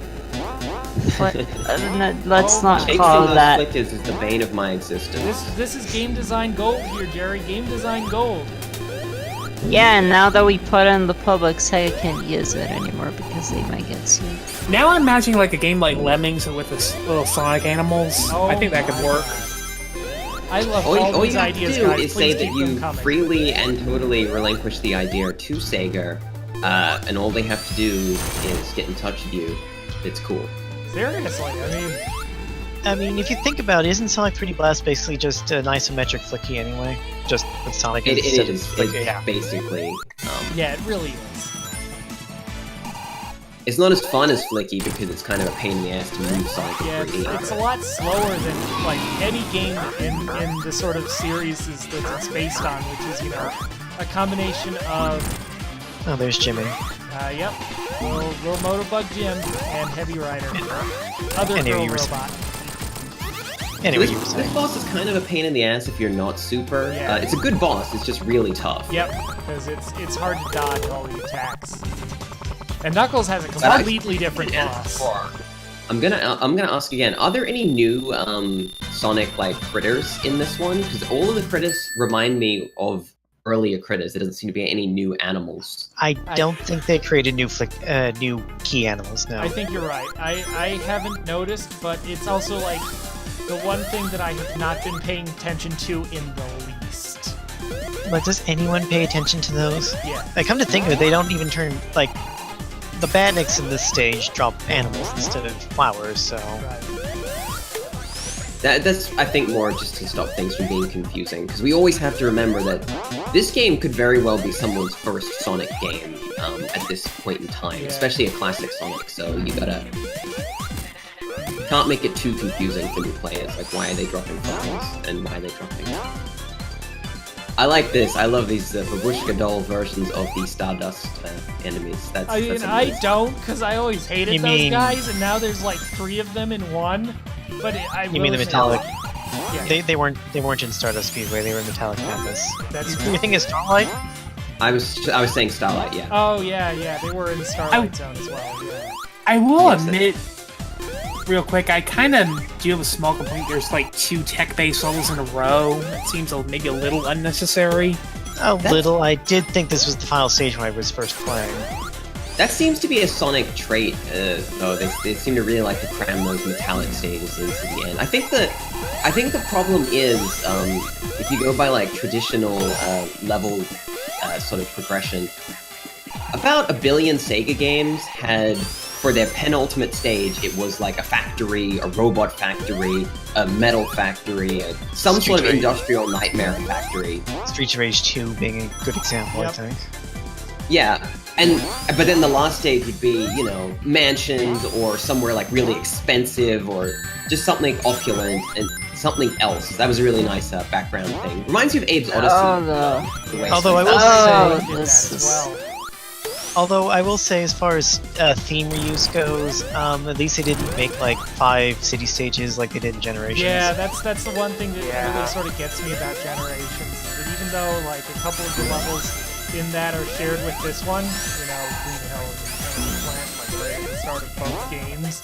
Let's not Chasing call those that. flickers is the bane of my existence. This is game design gold here, Jerry. Game design gold. Yeah, and now that we put it in the public, Sega can't use it anymore because they might get sued. Now I'm imagining like a game like Lemmings with the little Sonic animals. Oh I think that could my work. I love All all you these have to ideas, do guys. is say Please that keep them you coming. freely and totally relinquish the idea to Sega, and all they have to do is get in touch with you. It's cool. Seriously, I mean, if you think about it, isn't Sonic 3D Blast basically just an isometric Flicky anyway? Just with Sonic It instead is. of It's Flicky. basically. yeah, it really is. It's not as fun as Flicky because it's kind of a pain in the ass to move Sonic in Yeah, 3D. it's a lot slower than like any game in the sort of series that it's based on, which is a combination of Oh, there's Jimmy. yep, little Motobug Jim and Heavy Rider, other Anyway, girl you were saying- robot. Anyway, This, you were this saying. boss is kind of a pain in the ass if you're not super. Yeah. It's a good boss. It's just really tough. Yep, because it's hard to dodge all the attacks. And Knuckles has a I- completely different boss. I'm gonna ask again. Are there any new Sonic like critters in this one? Because all of the critters remind me of earlier critters. There doesn't seem to be any new animals. I don't think they created new new key animals, no. I think you're right. I haven't noticed, but it's also like the one thing that I have not been paying attention to in the least. But does anyone pay attention to those? Yeah. Like, come to think of it, they don't even turn, like, the badniks in this stage drop animals instead of flowers, so... Right. That's I think more just to stop things from being confusing. Because we always have to remember that this game could very well be someone's first Sonic game at this point in time, Yeah. especially a classic Sonic. So you can't make it too confusing for new players. Like, why are they dropping flowers and why are they dropping? I like this. I love these babushka doll versions of the Stardust enemies. That's I mean, that's I amazing. don't, because I always hated You those mean- guys, and now there's like 3 of them in one. But I You mean the will say- metallic? Yeah, They weren't in Stardust Speedway, they were in Metallic Madness. that's You true. think it's Starlight? I was saying Starlight, yeah. Oh yeah, they were in the Starlight Zone as well. Yeah. I will Yes, admit, real quick, I kind of do have a small complaint. There's like 2 tech-based levels in a row. It seems maybe a little unnecessary. A little. I did think this was the final stage when I was first playing. That seems to be a Sonic trait, though. They seem to really like to cram those metallic stages into the end. I think the problem is, if you go by like traditional level sort of progression, about 1 billion Sega games had, for their penultimate stage, it was like a factory, a robot factory, a metal factory, some Street sort of Rage. industrial nightmare factory. Streets of Rage 2 being a good example, Yep. I think. Yeah, but then the last stage would be, mansions or somewhere like really expensive or just something opulent and something else. That was a really nice background thing. Reminds me of Abe's Odyssey. Oh no. the way Although I it's- will Oh, They did this that as is... well. Although I will say, as far as theme reuse goes, at least they didn't make like 5 city stages like they did in Generations. Yeah, that's the one thing that Yeah. really sort of gets me about Generations. That even though like a couple of the levels in that are shared with this one, Green Hill and the Energy Plant, like right at the start of both games,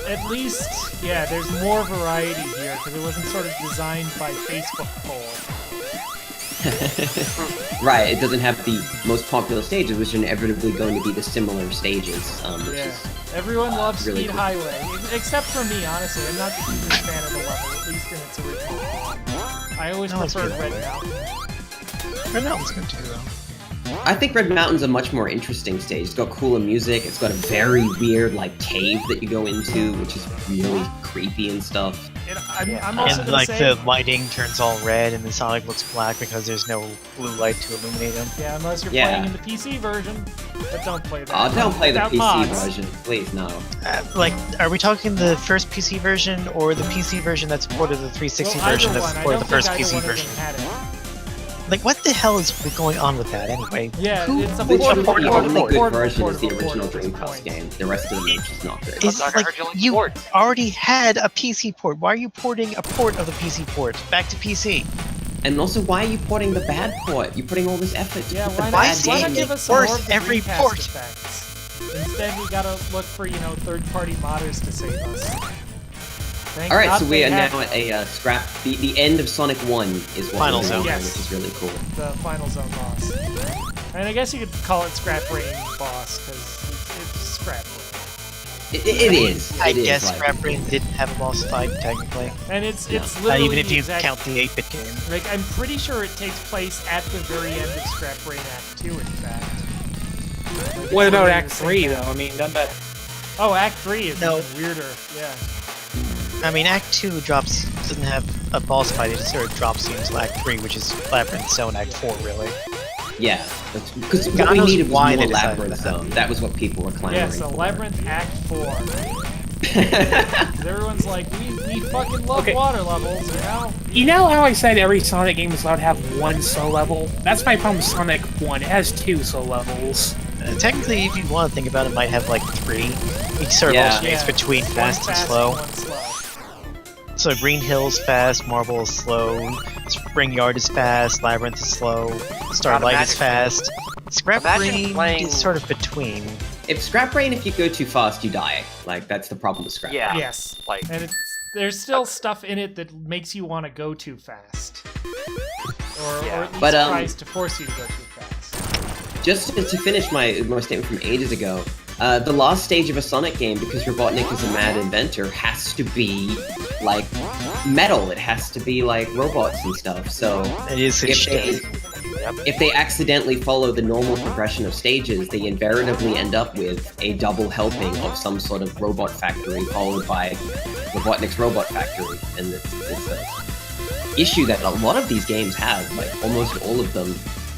at least, yeah, there's more variety here because it wasn't sort of designed by Facebook poll. Right, it doesn't have the most popular stages, which are inevitably going to be the similar stages. Which Yeah. is Everyone loves really Speed cool. Highway, except for me, honestly. I'm not the hugest fan of the level, at least in its original form. I always No, it's preferred good. Red Mountain. Red Mountain's good too, though. I think Red Mountain's a much more interesting stage. It's got cooler music. It's got a very weird like cave that you go into, which is really creepy and stuff. And I'm also And gonna like say, the lighting turns all red, and then Sonic looks black because there's no blue light to illuminate him. yeah, unless you're Yeah. playing in the PC version, but don't play that. Oh, don't play the Without PC mods. version, please no. Like, are we talking the first PC version or the PC version that supported the 360 Well, either version that one. I supported don't the first think either PC one of them version? had it. Like, what the hell is going on with that anyway? Yeah, Who it's a would Literally, portable, the portable, only good portable, version is the portable, original portable Dreamcast point. game. The rest of them are just not good. It's Doc, I like heard you like you sports. already had a PC port. Why are you porting a port of the PC port back to PC? And also, why are you porting the bad port? You're putting all this effort to Yeah, put the why bad not, why not game. give us some more Worth of the every Dreamcast port. effects? Instead, we gotta look for, third-party modders to save us. Thank All right, God so we they are have now at a scrap. The end of Sonic 1 is what Final we're zone. doing, Yes. which is really cool. the final zone boss. And I guess you could call it Scrap Rain boss, because it's Scrap Rain. It is. I It is, guess like- Scrap Brain didn't have a boss fight, technically. And it's Yeah. literally Even if the you exact, count the 8-bit game. like, I'm pretty sure it takes place at the very end of Scrap Rain Act 2, in fact. Like, What it's about literally Act the same 3, thing. though? I mean, doesn't that... Oh, Act 3 is No. even weirder, yeah. I mean, Act 2 doesn't have a boss fight, it just sort of drops you into Act 3, which is Labyrinth Zone Act 4, really. Yeah, because God what we knows needed was why more they decided Labyrinth that. Zone. That was what people were clamoring Yeah, so for. Labyrinth Act 4. 'Cause everyone's like, we fucking love Okay. water levels, you know? You know how I said every Sonic game is allowed to have one soul level? That's my problem with Sonic 1. It has 2 soul levels. Technically, if you want to think about it, it might have like 3. Each sort of Yeah. alternates between One fast and fast slow. one slow. So Green Hill's fast, Marble is slow, Spring Yard is fast, Labyrinth is slow, Starlight is imagine- fast. Scrap imagine Brain playing- is sort of between. If Scrap Brain, if you go too fast, you die. Like, that's the problem with Scrap Yeah. Yes. Like, And there's still stuff in it that makes you want to go too fast. Or Yeah. at least But, tries to force you to go too fast. Just to finish my statement from ages ago, the last stage of a Sonic game, because Robotnik is a mad inventor, has to be, like, metal. It has to be, like, robots and stuff. So It is a if shame. if they accidentally follow the normal progression of stages, they invariably end up with a double helping of some sort of robot factory, followed by Robotnik's Robot Factory. And it's a issue that a lot of these games have, like, almost all of them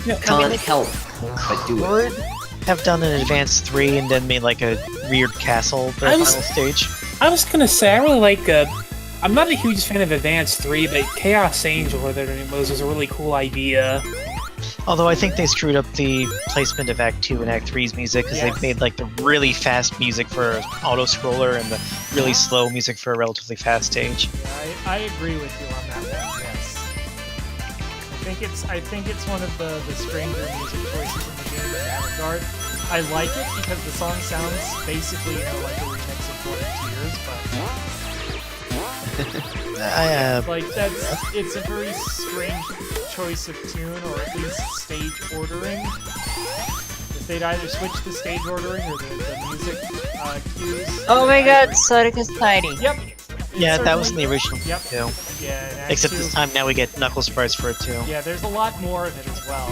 can't help but do it. Would have done an Advanced 3 and then made like a weird castle the I was- final stage. I was gonna say, I really like, I'm not a huge fan of Advance 3, but Chaos Angel, or whatever it was a really cool idea. Although I think they screwed up the placement of Act 2 and Act 3's music because Yes. they made like the really fast music for an auto-scroller and the really slow music for a relatively fast stage. Yeah, I agree with you on that one, yes. I think it's one of the stranger music choices in the game in that regard. I like it because the song sounds basically, like a remix of Golden Tears, but like it's a very strange choice of tune, or at least stage ordering. If they'd either switch the stage ordering or the music cues. Oh my I god, agree. Sonic is tiny. Yep. Yeah, that was in certainly- the original Yep. too. Yeah, and Act Except 2 this time now we get Knuckle sprites for it too. Yeah, there's a lot more of it as well.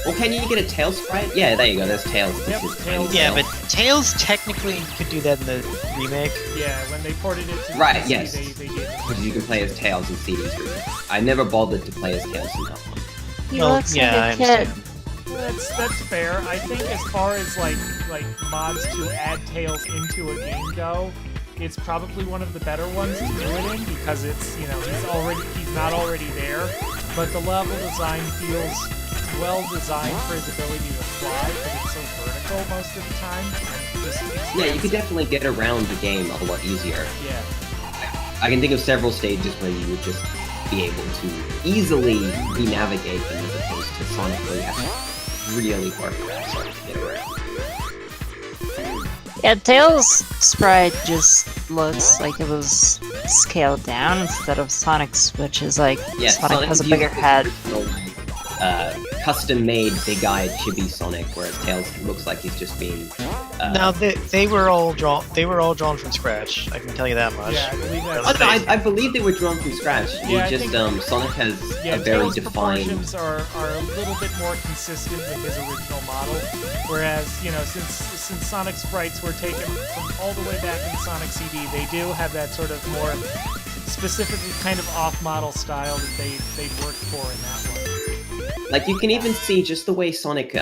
Well, can you get a tail sprite? Yeah, there you go. There's tails. Yep, This is Tails. Yeah, Tails. but Tails technically could do that in the remake. Yeah, when they ported it to the Right, PC, yes. they gave it. Because you can play as Tails in CD's remake. I never bothered to play as Tails in that one. He Well, looks yeah, I like a kid. understand. That's fair. I think as far as like mods to add Tails into a game go, it's probably one of the better ones to do it in because it's he's not already there, but the level design feels well designed for his ability to fly because it's so vertical most of the time. And just Yeah, you could definitely get around the game a lot easier. Yeah. I can think of several stages where you would just be able to easily re-navigate them as opposed to Sonic where you have to really work to get around. Yeah, Tails' sprite just looks like it was scaled down instead of Sonic's, which is like Yeah, Sonic has a uses bigger this Oh, head. original custom-made big-eyed chibi Sonic, whereas Tails looks like he's just been. No, they were all drawn. They were all drawn from scratch. I can tell you that much. Yeah, I believe that's. I believe they were drawn from scratch. Yeah, He just Sonic has a very Tails' defined. proportions are a little bit more consistent with his original model, whereas since Sonic sprites were taken from all the way back in Sonic CD, they do have that sort of more specifically kind of off-model style that they worked for in that one. Like, you can even see just the way Sonic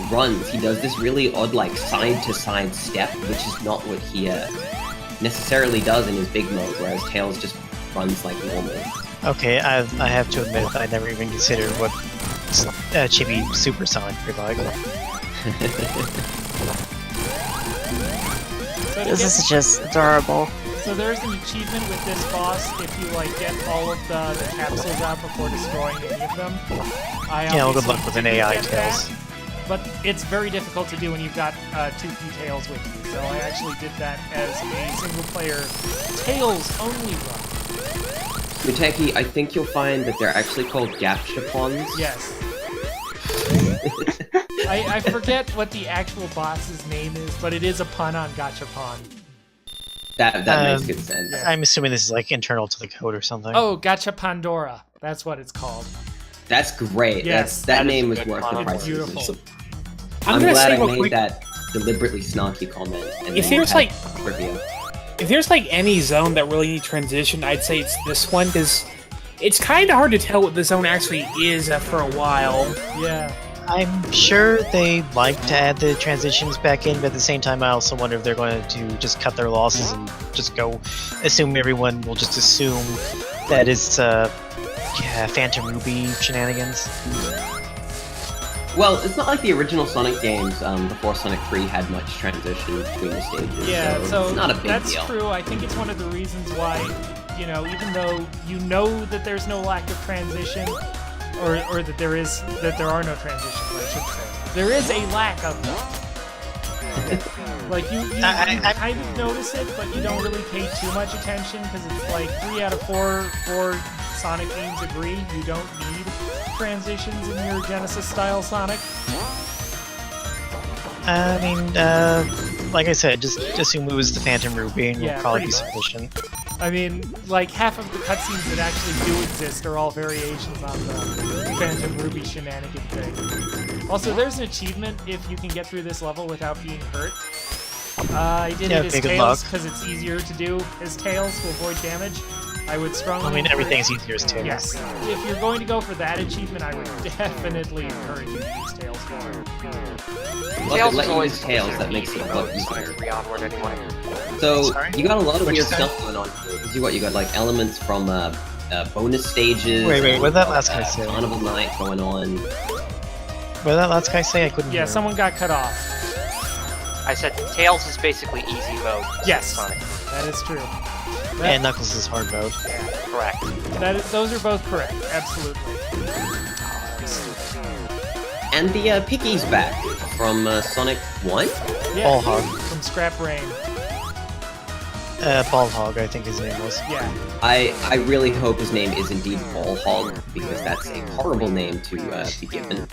runs. He does this really odd, like, side-to-side step, which is not what he necessarily does in his big mode, whereas Tails just runs like normal. Okay, I have to admit that I never even considered what Chibi Super Sonic would be like. This is just adorable. So there's an achievement with this boss if you like get all of the capsules out before destroying any of them. Well, good luck with an AI Tails. But it's very difficult to do when you've got 2P Tails with you. So I actually did that as a single-player Tails-only run. Muteki, I think you'll find that they're actually called Gachapons. Yes. I forget what the actual boss's name is, but it is a pun on Gachapon. That makes good sense. Yeah. I'm assuming this is like internal to the code or something. Oh, Gacha Pandora. That's what it's called. That's great. Yes, that that is name a was good worth pun. the It's price. beautiful. I'm gonna glad say I real made quick, that deliberately snarky comment. And If then there's, had like- trivia. If there's like any zone that really needs transition, I'd say it's this one, because it's kind of hard to tell what the zone actually is after a while. Yeah. I'm sure they like to add the transitions back in, but at the same time, I also wonder if they're going to just cut their losses and just go assume everyone will just assume that it's Phantom Ruby shenanigans. Well, it's not like the original Sonic games before Sonic 3 had much transition between the stages. Yeah, so it's not a big that's deal. true. I think it's one of the reasons why, even though you know that there's no lack of transition, or that there are no transitions, I should say. There is a lack of them. Like, you kind of notice it, but you don't really pay too much attention, because it's like 3 out of 4 Sonic games agree you don't need transitions in your Genesis-style Sonic. I mean, like I said, just assume it was the Phantom Ruby and Yeah, will probably be pretty much. sufficient. I mean, like, half of the cutscenes that actually do exist are all variations on the Phantom Ruby shenanigan thing. Also, there's an achievement if you can get through this level without being hurt. I did it as good Tails luck. because it's easier to do as Tails to avoid damage. I would strongly I mean, encourage- everything's easier as Tails. Yes. If you're going to go for that achievement, I would definitely encourage you to use Tails for it. Tails let is you always use Tails, that makes it a lot easier. Sonic 3 onward anyway. So, Sorry? you got a lot of What'd you weird say? stuff going on here. Because you got like elements from bonus stages. Wait, what did that last guy say? Carnival night going on. What did that last guy say? I couldn't Yeah, hear. someone got cut off. I said Tails is basically easy mode. Yes. Sonic. That is true. And Knuckles is hard mode. Correct. Those are both correct. Absolutely. And the Piggy's back from Sonic 1? Yeah, Ball Hog. from Scrap Rain. Ball Hog, I think his name was. Yeah. I really hope his name is indeed Ball Hog, because that's a horrible name to be given.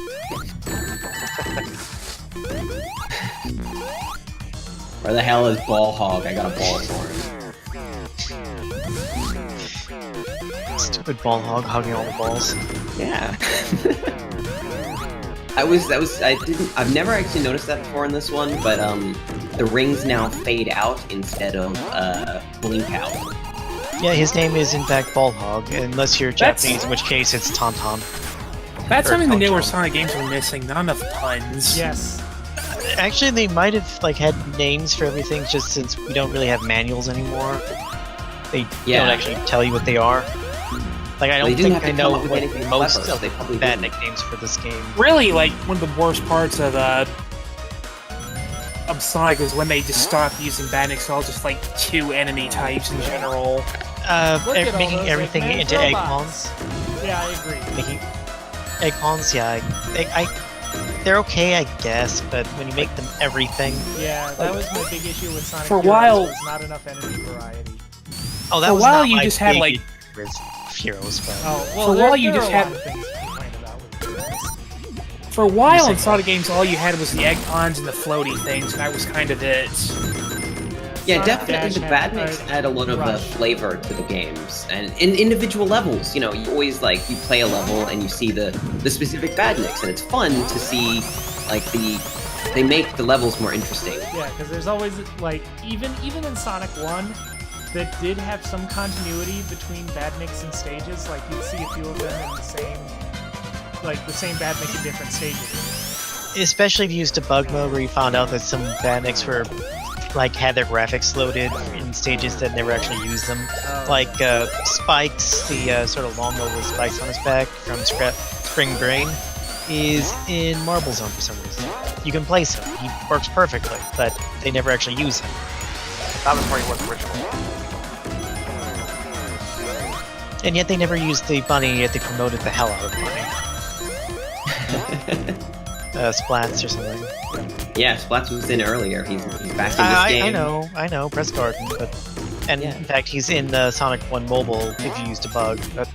Where the hell is Ball Hog? I got a ball for him. Stupid Ball Hog hogging all the balls. Yeah. I've never actually noticed that before in this one, but the rings now fade out instead of blink out. Yeah, his name is in fact Ball Hog, unless you're That's- Japanese, in which case it's Tauntaun. That's Or something the newer Tauntaun. Sonic games are missing. Not enough puns. Yes. Actually, they might have like had names for everything, just since we don't really have manuals anymore. They Yeah. don't actually tell you what they are. Like, I They don't didn't think have I to know come up with what anything most clever, of they probably the bad didn't. nicknames for this game. Really, like, one of the worst parts of Sonic was when they just stopped using bad nicks, all just like 2 enemy types in general. Look at all Making those everything Eggman into egg robots. pawns. Yeah, I agree. Making egg pawns, yeah. They're okay, I guess, but when you make them everything, Yeah, that was my big issue with Sonic For a Heroes, while- was not enough enemy variety. oh, that For a was while not you my just had, big like- issue with Heroes, but Oh, well, For a there, while you there just are a lot had- of things to complain about with Heroes. For a while in Sonic games, all you had was the egg ponds and the floaty things, and that was kind of it. Yeah, Sonic definitely Dash the had bad mix a add a lot of rush. flavor to the games, and in individual levels, you know, you always like you play a level and you see the specific bad mix, and it's fun to see like they make the levels more interesting. Yeah, because there's always like even in Sonic 1, that did have some continuity between bad mix and stages. Like you'd see a few of them in the same bad mix in different stages. Especially if you used debug mode, where you found out that some bad mix were like had their graphics loaded in stages that never actually used them. Like Spikes, the sort of lawnmower with spikes on his back from Spring Brain, is in Marble Zone for some reason. You can place him; he works perfectly, but they never actually use him. That was where he was original. And yet they never used the bunny, yet they promoted the hell out of the bunny. Splats or something. Yeah, Splats was in earlier. He's back in this game. I know, press garden, but in fact he's in Sonic 1 Mobile if you use debug. But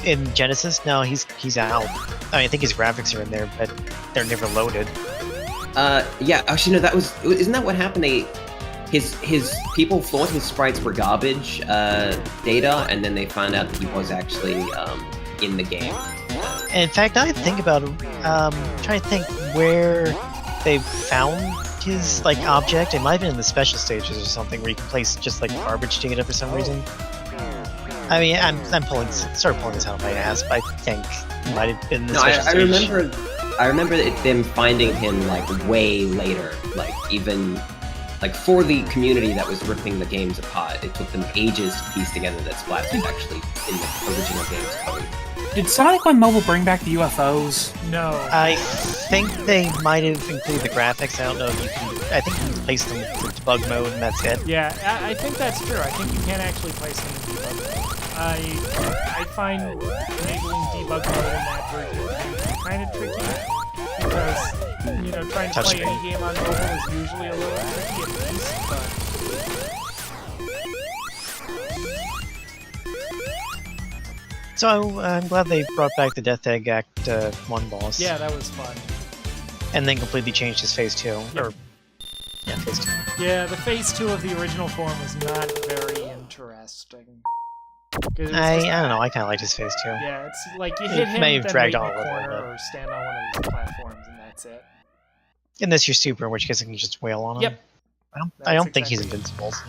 in Genesis, no, he's out. I mean, I think his graphics are in there, but they're never loaded. Yeah, actually, no, isn't that what happened? His people thought his sprites were garbage data, and then they found out that he was actually in the game. In fact, I think about trying to think where they found his like object. It might have been in the special stages or something, where you can place just like garbage data for some reason. I mean, I'm pulling this out of my ass, but I think it might have been the special stage. I remember them finding him like way later, like even like for the community that was ripping the games apart. It took them ages to piece together that Splats was actually in the original game's code. Did Sonic 1 Mobile bring back the UFOs? No. I think they might have included the graphics. I don't know if you can. I think you can place them in debug mode, and that's it. Yeah, I think that's true. I think you can actually place them in debug mode. I find enabling debug mode in that version kind of tricky because, you know, trying to play any game on mobile is usually a little tricky at least, but... So I'm glad they brought back the Death Egg Act 1 boss. Yeah, that was fun. And then completely changed his Phase 2. Yep. Or, yeah, Phase 2. Yeah, the Phase 2 of the original form was not very interesting. I don't know, I kind of liked his Phase 2. Yeah, it's like you hit him, may have then dragged wait in on a a little corner bit. or stand on one of these platforms, and that's it. Unless you're super, in which case I can just wail on him. Yep. I don't think he's invincible. So.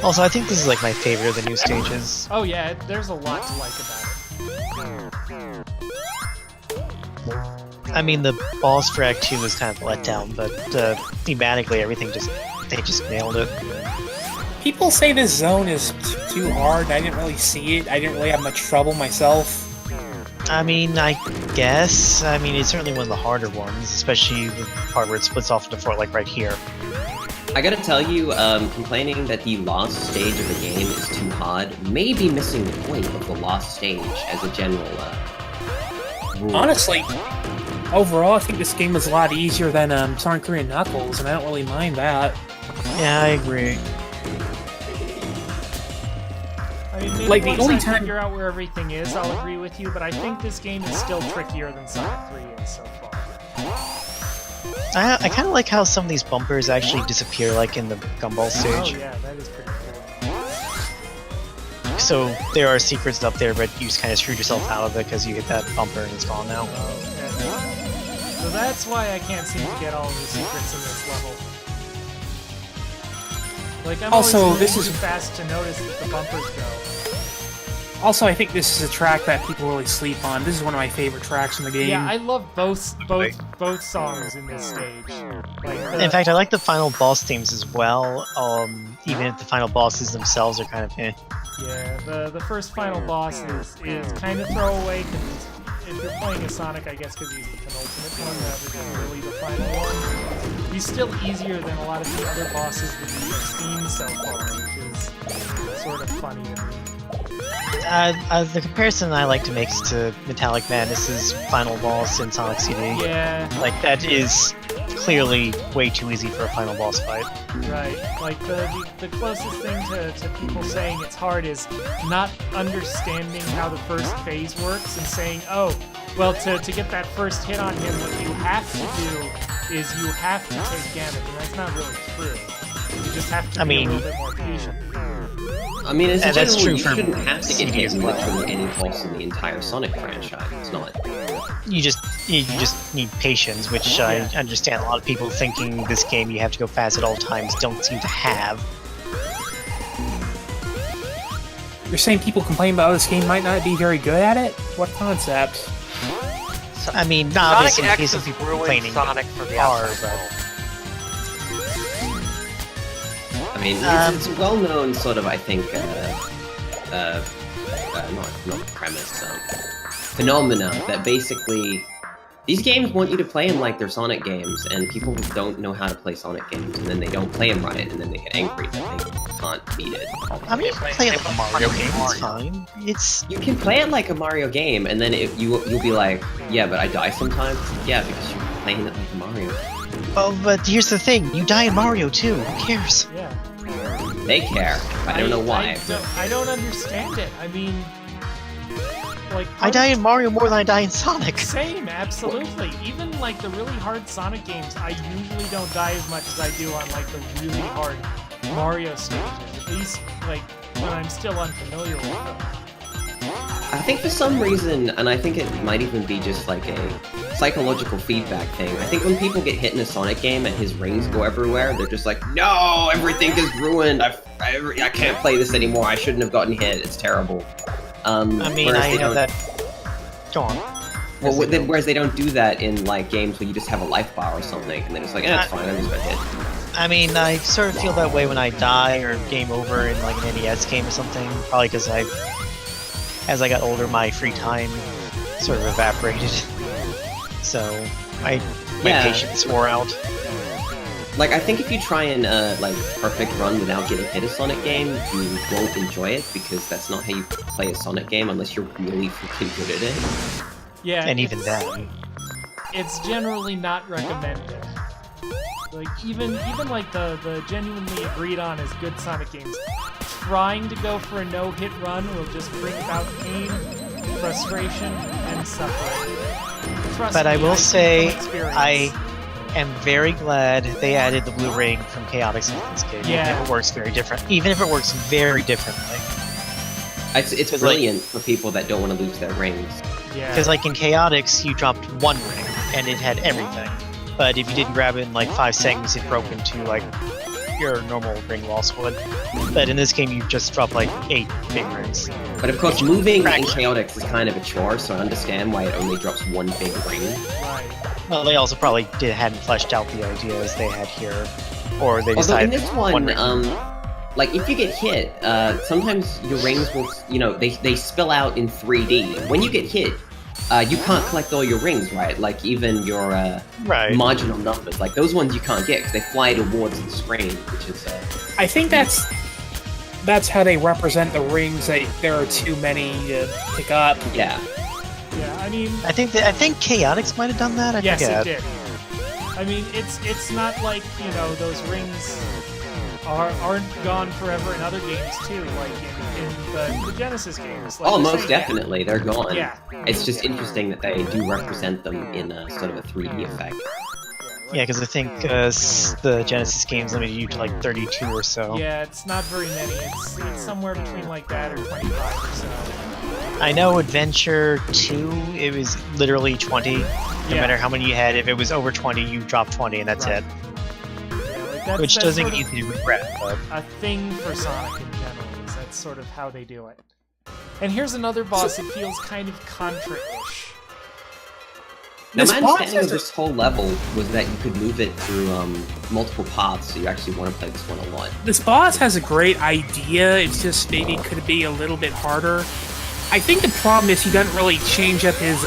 Also, I think this is like my favorite of the new stages. Oh yeah, there's a lot to like about it. I mean, the boss for Act 2 was kind of let down, but thematically everything they just nailed it. People say this zone is too hard. I didn't really see it. I didn't really have much trouble myself. I mean, I guess. I mean, it's certainly one of the harder ones, especially the part where it splits off into four, like right here. I gotta tell you, complaining that the last stage of the game is too hard may be missing the point of the last stage as a general rule. Honestly, overall, I think this game was a lot easier than Sonic 3 and Knuckles, and I don't really mind that. Yeah, I agree. I mean, maybe Like, the once only I time- figure out where everything is, I'll agree with you, but I think this game is still trickier than Sonic 3 is so far. I kind of like how some of these bumpers actually disappear, like in the Gumball Oh stage. yeah, that is pretty cool. So there are secrets up there, but you just kind of screwed yourself out of it because you hit that bumper and it's gone now. So that's why I can't seem to get all of the secrets in this level. Like, I'm Also, always this too is- fast to notice that the bumpers go. Also, I think this is a track that people really sleep on. This is one of my favorite tracks in the game. Yeah, I love both songs in this stage. Like In fact, I like the final boss themes as well, even if the final bosses themselves are kind of eh. yeah, the first final boss is kind of throwaway, because if you're playing as Sonic, I guess because he's the penultimate one rather than really the final one. He's still easier than a lot of the other bosses that we've seen so far, which is sort of funny to me. The comparison I like to make is to Metallic Madness's final boss in Sonic CD. Yeah. Like, that is clearly way too easy for a final boss fight. Right. Like the closest thing to people saying it's hard is not understanding how the first phase works and saying, oh, well, to get that first hit on him, what you have to do is you have to take damage, and that's not really true. You just have to be a little bit more patient. I mean, as a that's general, true you for shouldn't have to get CD hit as in well. literally any boss in the entire Sonic franchise. It's not. You just need patience, which I understand a lot of people thinking this game you have to go fast at all times don't seem to have. You're saying people complain about this game might not be very good at it? What concept? I mean, Sonic obviously, X some has people ruined complaining Sonic for the are, outside but world. I mean, it's a well-known sort of, I think, not premise, phenomena that basically these games want you to play them like they're Sonic games, and people don't know how to play Sonic games, and then they don't play them right, and then they get angry that they can't beat it. I mean, you can play it like a Mario game, it's fine. You can play it like a Mario game, and then you'll be like, yeah, but I die sometimes. Yeah, because you're playing it like a Mario. Oh, but here's the thing, you die in Mario too, who cares? Yeah. They care. I don't know why. I don't understand it. I mean, like I die in Mario more than I die in Sonic. Same, absolutely. Even like the really hard Sonic games, I usually don't die as much as I do on like the really hard Mario stages. At least like when I'm still unfamiliar with them. I think for some reason, and I think it might even be just like a psychological feedback thing, I think when people get hit in a Sonic game and his rings go everywhere, they're just like, no, everything is ruined, I can't play this anymore, I shouldn't have gotten hit, it's terrible. I mean, I have that... Go on. Well, whereas they don't do that in like games where you just have a life bar or something, and then it's like, it's fine, I just got hit. I mean, I sort of feel that way when I die or game over in like an NES game or something, probably because as I got older, my free time sort of evaporated. So, my patience wore out. Like, I think if you try and, like, perfect run without getting hit a Sonic game, you won't enjoy it, because that's not how you play a Sonic game unless you're really freaking good at it. Yeah, And even then. It's generally not recommended. Like, even like the genuinely agreed on as good Sonic games, trying to go for a no-hit run will just bring about pain, frustration, and suffering. Trust But me, I will say, from experience. I am very glad they added the blue ring from Chaotix into this game. Yeah. Even if it works very different. Even if it works very differently. It's brilliant for people that don't want to lose their rings. Yeah. Because like in Chaotix, you dropped one ring, and it had everything. But if you didn't grab it in like 5 seconds, it broke into like your normal ring loss would. But in this game, you just drop like 8 big rings. But of course, moving in Chaotix is kind of a chore, so I understand why it only drops one big ring. Right. Well, they also probably hadn't fleshed out the ideas they had here, or they Although in decided this one, ring. like if you get hit, sometimes your rings will, they spill out in 3D. When you get hit, you can't collect all your rings, right? Like even your marginal numbers, like those ones you can't get because they fly towards the screen, which is. I think that's how they represent the rings. That there are too many to pick up. Yeah. Yeah, I mean... I think Chaotix might have done that. Yes, forget. it did. I mean, it's not like, those rings aren't gone forever in other games, too, like in the Genesis games. Like Most definitely, they're gone. Yeah. It's just interesting that they do represent them in a sort of a 3D effect. Yeah, because I think the Genesis games limited you to like 32 or so. Yeah, it's not very many. It's somewhere between like that or 25 or so. I know Adventure 2, it was literally 20. No matter how many you had, if it was over 20, you drop 20 and that's it. Yeah, like Which that's doesn't sort get of easy to regret, but... a thing for Sonic in general, is that's sort of how they do it. And here's another boss that feels kind of Contra-ish. Now, my understanding of this whole level was that you could move it through multiple paths, so you actually want to play this one a lot. This boss has a great idea, it's just maybe could be a little bit harder. I think the problem is he doesn't really change up his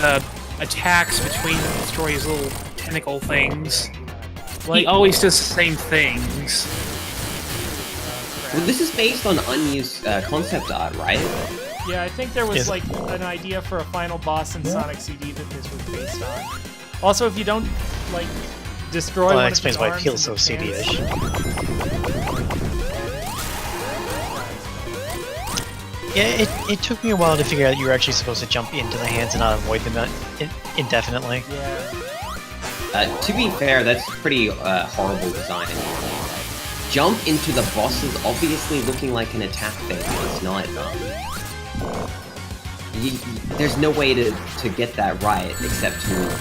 attacks between them, destroy his little tentacle things. Like, he always does the same things. Well, this is based on unused concept art, right? Yeah, I think there was like an idea for a final boss in Sonic CD that this was based on. Also, if you don't like destroy Well, one that of explains his why it arms feels so into CD-ish. Yeah, it took me a while to figure out you were actually supposed to jump into the hands and not avoid them indefinitely. Yeah. To be fair, that's pretty horrible design. Jump into the bosses, obviously looking like an attack phase. It's not. There's no way to get that right except to,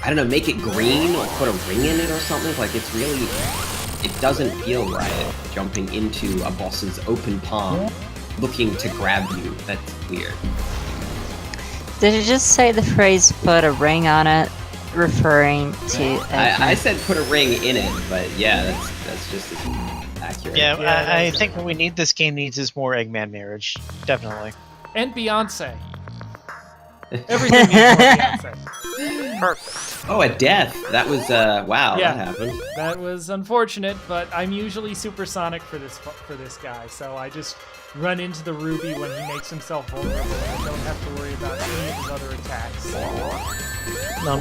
I don't know, make it green or put a ring in it or something. Like, it's really, it doesn't feel right jumping into a boss's open palm looking to grab you. That's weird. Did you just say the phrase "put a ring on it," referring to? I said put a ring in it, but yeah, that's just as accurate. Yeah, I think what we need this game needs is more Eggman marriage. Definitely. And Beyonce. Everything needs more Beyonce. Perfect. Oh, a death! That was, wow, Yeah. that happened. That was unfortunate, but I'm usually supersonic for this guy, so I just run into the Ruby when he makes himself vulnerable, and I don't have to worry about any of his other attacks. No,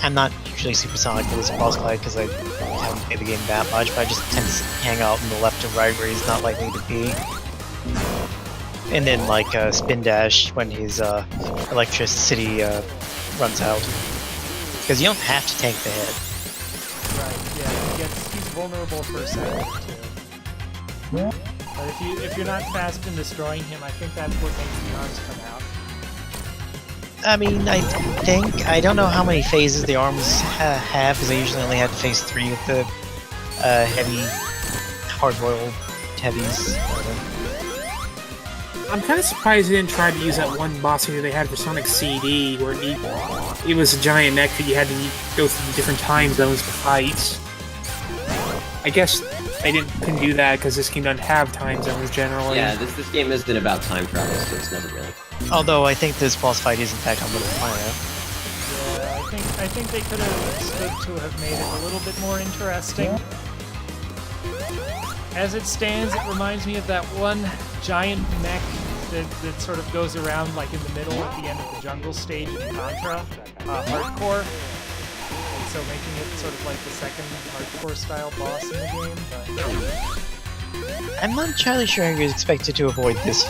I'm not usually supersonic for this boss fight because I haven't played the game that much, but I just tend to hang out in the left and right where he's not likely to be. And then, like, spin dash when his electricity runs out. Because you don't have to tank the hit. Right, yeah, he's vulnerable for a second, too. But if you're not fast in destroying him, I think that's what makes the arms come out. I mean, I don't know how many phases the arms have, because I usually only had phase 3 with the heavy, hard-boiled heavies. I'm kind of surprised they didn't try to use that one boss that they had for Sonic CD, where it was a giant neck that you had to go through different time zones to fight. I guess they couldn't do that because this game doesn't have time zones generally. Yeah, this game isn't about time travel, so it doesn't really. Although I think this boss fight is in fact on Little Planet. Yeah, I think they could have stood to have made it a little bit more interesting. As it stands, it reminds me of that one giant mech that sort of goes around like in the middle at the end of the jungle stage in Contra, hardcore. And so making it sort of like the second hardcore style boss in the game. But I'm not entirely sure you're expected to avoid this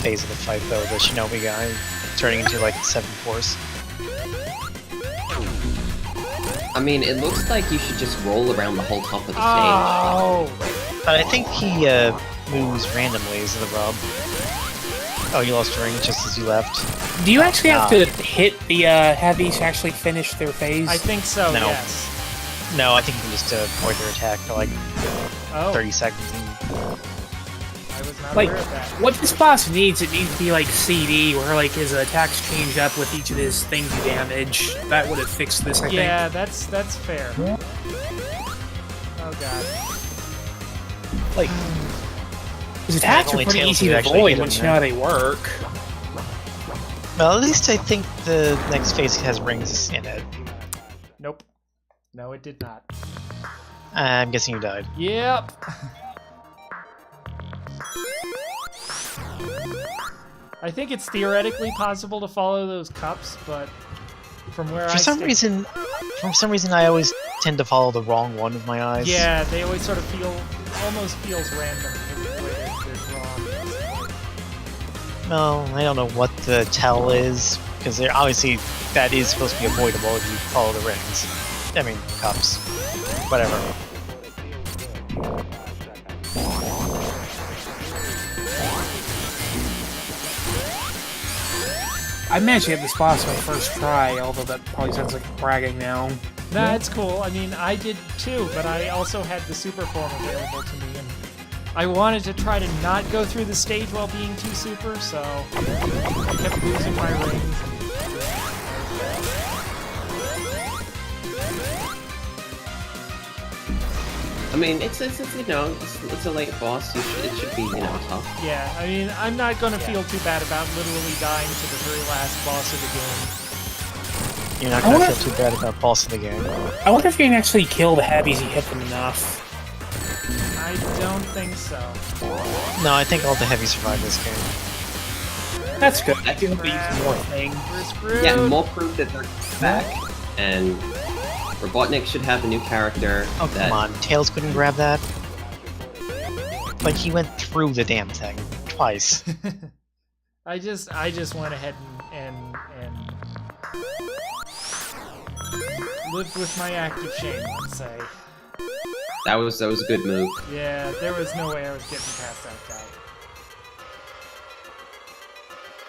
phase of the fight though, the Shinobi guy turning into like the 7th force. I mean, it looks like you should just roll around the whole top of the stage. oh, But I think he moves randomly is the rub. Oh, you lost a ring just as you left. Do you actually have to hit the heavies to actually finish their phase? I think so. No. Yes. No, I think you can just avoid their attack for like 30 seconds. I was not Like, aware of that. what this boss needs, it needs to be like CD, where like his attacks change up with each of his things you damage. That would have fixed this, I think. Yeah, that's fair. Oh god. Like, his attacks are only pretty Tails easy who to actually avoid hit him once you know how they work. Well, at least I think the next phase has rings in it. Nope. No, it did not. I'm guessing you died. Yep. I think it's theoretically possible to follow those cups, but from where For some reason, I always tend to follow the wrong one with my eyes. Yeah, they always sort of almost feels random in the way they're drawn. Well, I don't know what the tell is, because obviously that is supposed to be avoidable if you follow the rings. I mean, cups. Whatever. I managed to get this boss my first try, although that probably sounds like bragging now. Nah, it's cool. I mean, I did too, but I also had the super form available to me, and I wanted to try to not go through the stage while being too super, so I kept losing my rings. I mean, it's a late boss. It should be tough. Yeah, I mean, I'm not gonna feel too bad about literally dying to the very last boss of the game. You're not going to feel too bad about boss of the game. I wonder if you can actually kill the heavies you hit them enough. I don't think so. No, I think all the heavies survive this game. That's good. I feel like they use more things. We're screwed. Yeah, more proof that they're back, and Robotnik should have a new character. Oh, come on. Tails couldn't grab that. Like, he went through the damn thing. Twice. I just went ahead and lived with my active shame, let's say. That was a good move. Yeah, there was no way I was getting past that guy.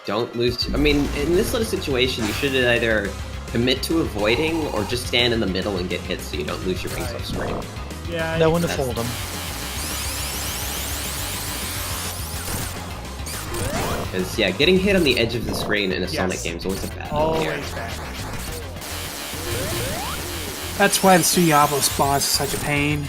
Don't lose. I mean, in this sort of situation, you should either commit to avoiding or just stand in the middle and get hit so you don't lose your rings off screen. Yeah. No one to fold him. Because, yeah, getting hit on the edge of the screen in a Sonic game is always a bad idea. Always bad. That's why the Studiobos boss is such a pain.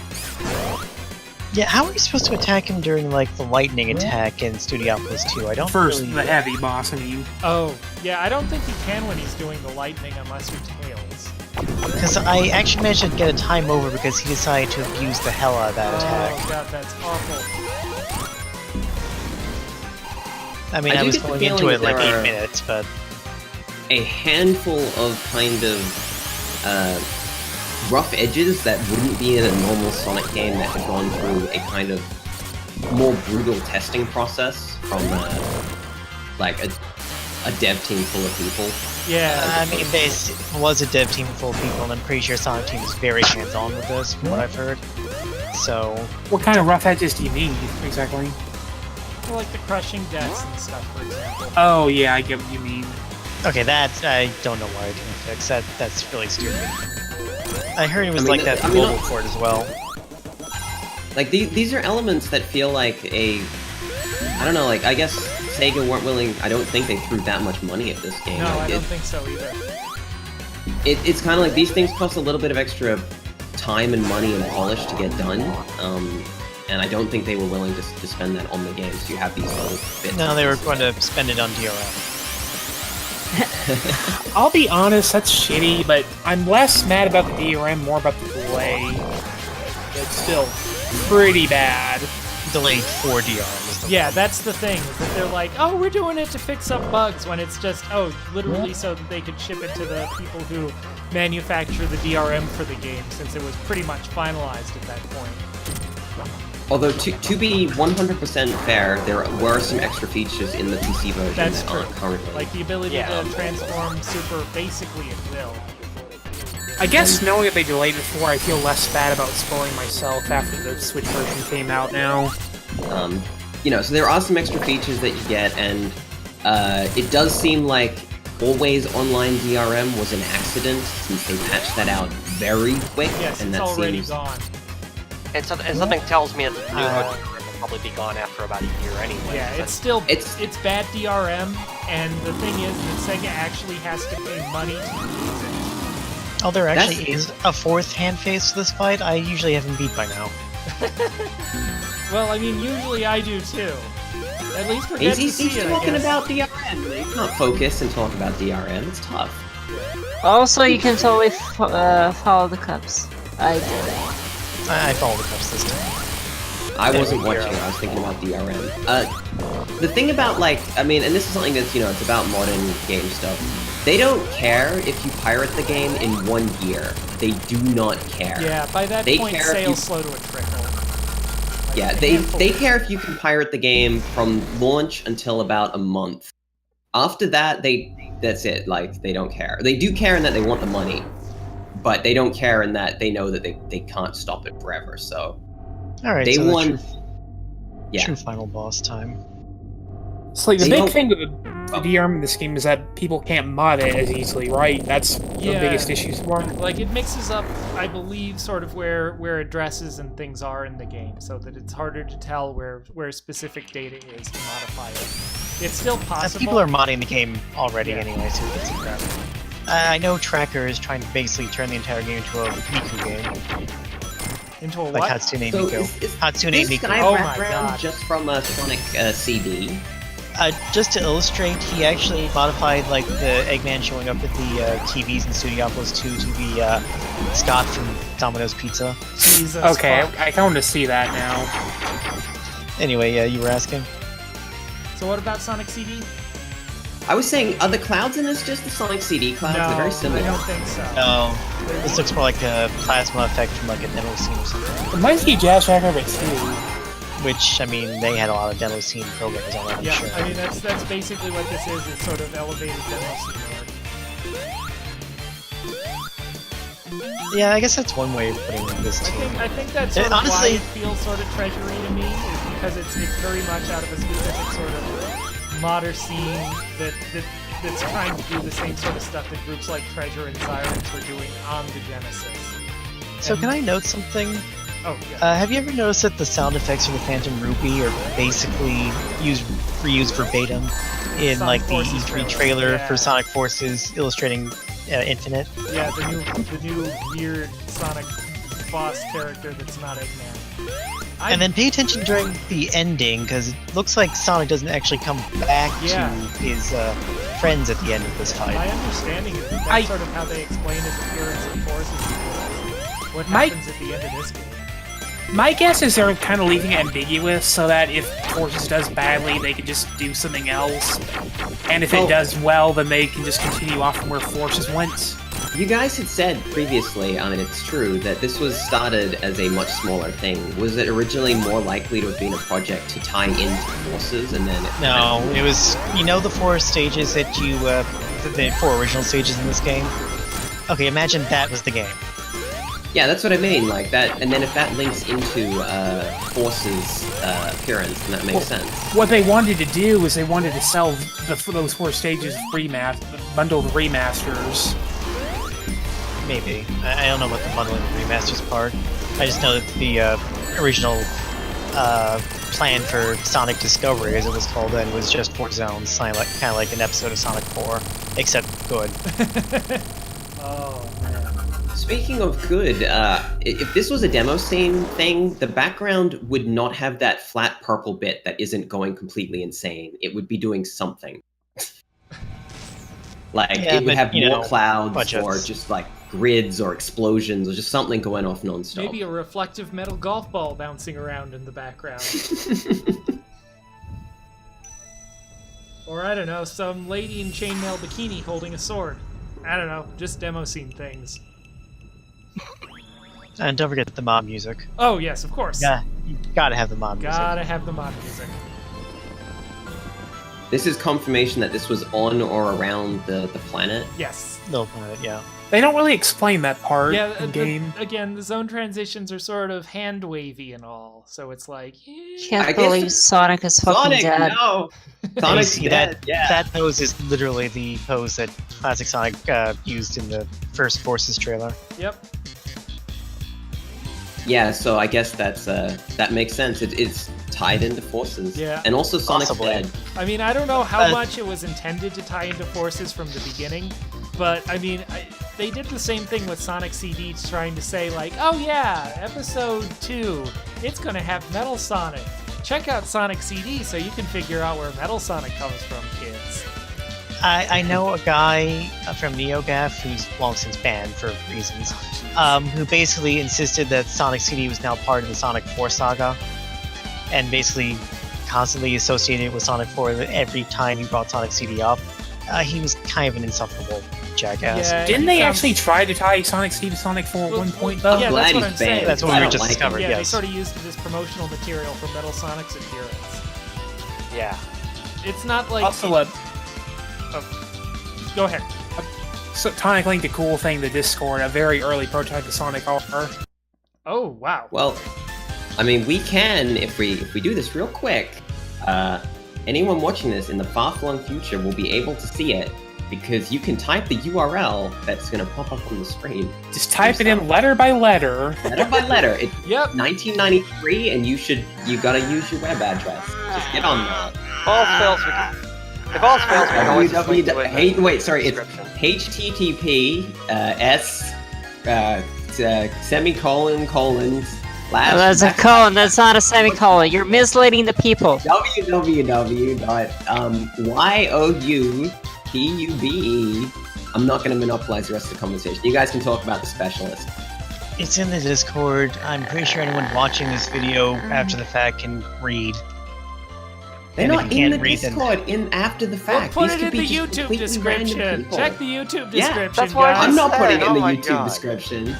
Yeah, how are you supposed to attack him during, like, the lightning attack in Studiobos 2? I don't First, really... the heavy boss, I mean. Oh, yeah, I don't think you can when he's doing the lightning unless you're Tails. Because I actually managed to get a time over because he decided to abuse the hell out of that attack. Oh god, that's awful. I mean, I I do was get the going feeling into it that like there 8 are- minutes, but... A handful of kind of rough edges that wouldn't be in a normal Sonic game that have gone through a kind of more brutal testing process from like a dev team full of people. Yeah. I mean, this was a dev team full of people, and I'm pretty sure Sonic Team is very hands-on with this, from what I've heard. So... What kind of rough edges do you need, exactly? Like the crushing deaths and stuff, for example. Oh, yeah, I get what you mean. Okay, that's... I don't know why I didn't fix that. That's really stupid. I heard it was I mean, like that I for mean, mobile port as well. Like, these are elements that feel like a... I don't know, like, I guess Sega weren't willing... I don't think they threw that much money at this game. No, like, I don't think so either. It's kind of like these things cost a little bit of extra time and money and polish to get done. And I don't think they were willing to spend that on the game, so you have these little bits. No, they were going to spend it on DRM. I'll be honest, that's shitty, but I'm less mad about the DRM, more about the delay. It's still pretty bad. Delayed for DRM is the Yeah, that's the thing, is that they're like, oh, we're doing it to fix up bugs, when it's just, oh, literally so that they could ship it to the people who manufacture the DRM for the game, since it was pretty much finalized at that point. Although, to be 100% fair, there were some extra features in the PC version That's that true. aren't currently. Like the ability Yeah. to transform Super basically at will. I guess knowing that they delayed it before, I feel less bad about spoiling myself after the Switch version came out now. You know, so there are some extra features that you get, and it does seem like always online DRM was an accident, since they patched that out very quick, Yes, and it's that already seems... gone. And something tells me that the new version will probably be gone after about a year anyway. Yeah, but- it's still It's- it's bad DRM, and the thing is that Sega actually has to pay money to use it. Oh, there actually That's- is a fourth hand phase to this fight? I usually have him beat by now. Well, I mean, usually I do too. At least we're getting to see He's it, I talking guess. about DRM. You can't focus and talk about DRM. It's tough. Also, you can totally follow the cups. I did it. I follow the cups this time. I wasn't we hear watching, I was thinking about DRM. The thing about, like, I mean, and this is something that's, you know, it's about modern game stuff. They don't care if you pirate the game in 1 year. They do not care. Yeah, by that They point, care if sales you- slow to a trickle. Like, Yeah, a they handful. care if you can pirate the game from launch until about a month. After that, that's it. Like, they don't care. They do care in that they want the money, but they don't care in that they know that they can't stop it forever. So Alright, Day so the one- true, yeah. true final boss time. So, like, the So- big thing with the DRM in this game is that people can't mod it as easily, right? That's the Yeah. biggest issue for it. Like, it mixes up, I believe, sort of where addresses and things are in the game, so that it's harder to tell where specific data is to modify it. It's still possible. People are modding the game already Yeah. anyway, so it's a crap. I know Tracker is trying to basically turn the entire game into a Miku game. into a Like what? Hatsune So Miku. is Hatsune this Miku. guy Oh my background God. just from a Sonic CD? Just to illustrate, he actually modified like the Eggman showing up at the TVs in Studiobos 2 to be Scott from Domino's Pizza. Jesus. Okay, fuck. I come to see that now. Anyway, yeah, you were asking? So what about Sonic CD? I was saying, are the clouds in this just the Sonic CD clouds? No, They're very similar. I don't think so. No, this looks more like a plasma effect from like a demo scene or something. It might be Jazz Tracker of it too. Which, I mean, they had a lot of demo scene programmers on that, I'm Yeah, sure. I mean that's basically what this is. It's sort of elevated demo scene art. Yeah, I guess that's one way of putting this too. I think that's sort of honestly- why it feels sort of treasury to me, is because it's very much out of a specific sort of modern scene that's trying to do the same sort of stuff that groups like Treasure and Sirens were doing on the Genesis. So can I note something? Oh, yeah. Have you ever noticed that the sound effects from the Phantom Rupee are basically reused verbatim in Sonic like the Forces E3 trailer trailer, yeah. for Sonic Forces illustrating Infinite? Yeah, the new weird Sonic boss character that's not Eggman. And then pay attention during the ending, because it looks like Sonic doesn't actually come back Yeah. to his friends at the end of this My fight. understanding is that that's sort of how they explain his appearance in Forces. What happens at the end of this game. My guess is they're kind of leaving it ambiguous so that if Forces does badly, they can just do something else. And if it does well, then they can just continue off from where Forces went. You guys had said previously, I mean, it's true, that this was started as a much smaller thing. Was it originally more likely to have been a project to tie into Forces, and then it... No, it was, you know, the 4 stages that you, the 4 original stages in this game? Okay, imagine that was the game. Yeah, that's what I mean, like that, and then if that links into Force's appearance, then that makes sense. What they wanted to do is they wanted to sell those 4 stages of bundled remasters. Maybe. I don't know about the bundling and remasters part. I just know that the original plan for Sonic Discovery, as it was called then, was just 4 zones, kind of like an episode of Sonic 4, except good. Oh. Speaking of good, if this was a demo scene thing, the background would not have that flat purple bit that isn't going completely insane. It would be doing something. Like, Yeah, it would but, have you more know, clouds budgets. or just like grids or explosions or just something going off non-stop. Maybe a reflective metal golf ball bouncing around in the background. Or, I don't know, some lady in chainmail bikini holding a sword. I don't know, just demo scene things. And don't forget the mob music. Oh, yes, of course. Yeah, you gotta have the mob music. Gotta have the mod music. This is confirmation that this was on or around the planet. Yes. No planet, yeah. They don't really explain that part Yeah, in game. again, the zone transitions are sort of hand-wavy and all, so it's like... Can't I guess- believe Sonic is fucking Sonic, dead. no! Sonic's See, dead, yeah. That pose is literally the pose that Classic Sonic used in the first Forces trailer. Yep. Yeah, so I guess that makes sense. It's tied into Forces. Yeah. And also Sonic's Possibly. dead. I mean, I don't know how much it was intended to tie into Forces from the beginning, but, I mean, they did the same thing with Sonic CD, trying to say, like, oh yeah, Episode 2, it's gonna have Metal Sonic. Check out Sonic CD so you can figure out where Metal Sonic comes from, kids. I know a guy from NeoGAF who's long since banned for reasons, who basically insisted that Sonic CD was now part of the Sonic 4 saga, and basically constantly associated it with Sonic 4 every time he brought Sonic CD up. He was kind of an insufferable jackass. Yeah, Didn't he they sounds- actually try to tie Sonic C to Sonic 4 at one point, though? Yeah, glad that's what he's I'm saying. banned. That's what I we don't just like discovered, Yeah, they yes. sort of used it as promotional material for Metal Sonic's appearance. Yeah. It's not like... Also, Go ahead. so Tonic linked a cool thing to Discord, a very early prototype of Sonic R. Oh, wow. Well, I mean, we can, if we do this real quick, anyone watching this in the far-flung future will be able to see it, because you can type the URL that's going to pop up on the screen. Just type it in letter by letter. Letter by letter. It's Yep. 1993, and you gotta use your web address. Just get on that. If all else fails, we can always just link to it in the Wait, sorry, it's description. http s semicolon Oh, that's a colon, that's not a semicolon. You're misleading the people. www.youtube. I'm not going to monopolize the rest of the conversation. You guys can talk about the specialist. It's in the Discord. I'm pretty sure anyone watching this video after the fact can read. They're And if not you in can't the read them- Discord in after the Well, fact. put These it could in be the just YouTube completely random description. people. Check the YouTube Yeah, description, that's what guys. I'm not putting it in Oh the my YouTube God. description.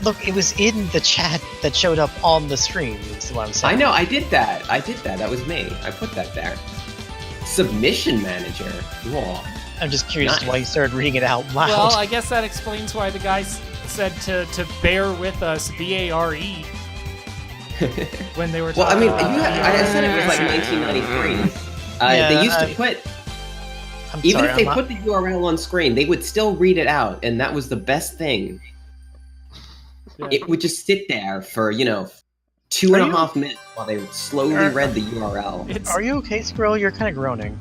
Look, it was in the chat that showed up on the stream, is what I'm I saying. know, I did that. That was me. I put that there. Submission manager. Whoa. I'm just curious as to Nice. why you started reading it out loud. Well, I guess that explains why the guy said to bear with us, B-A-R-E, when they were Well, I talking mean, I said it was like 1993. Yeah, They used to put, I'm even sorry, if they I'm not- put the URL on screen, they would still read it out, and that was the best thing. Yeah. It would just sit there for, 2.5 minutes while they slowly read the URL. It's, Are you okay, Squirrel? You're kind of groaning.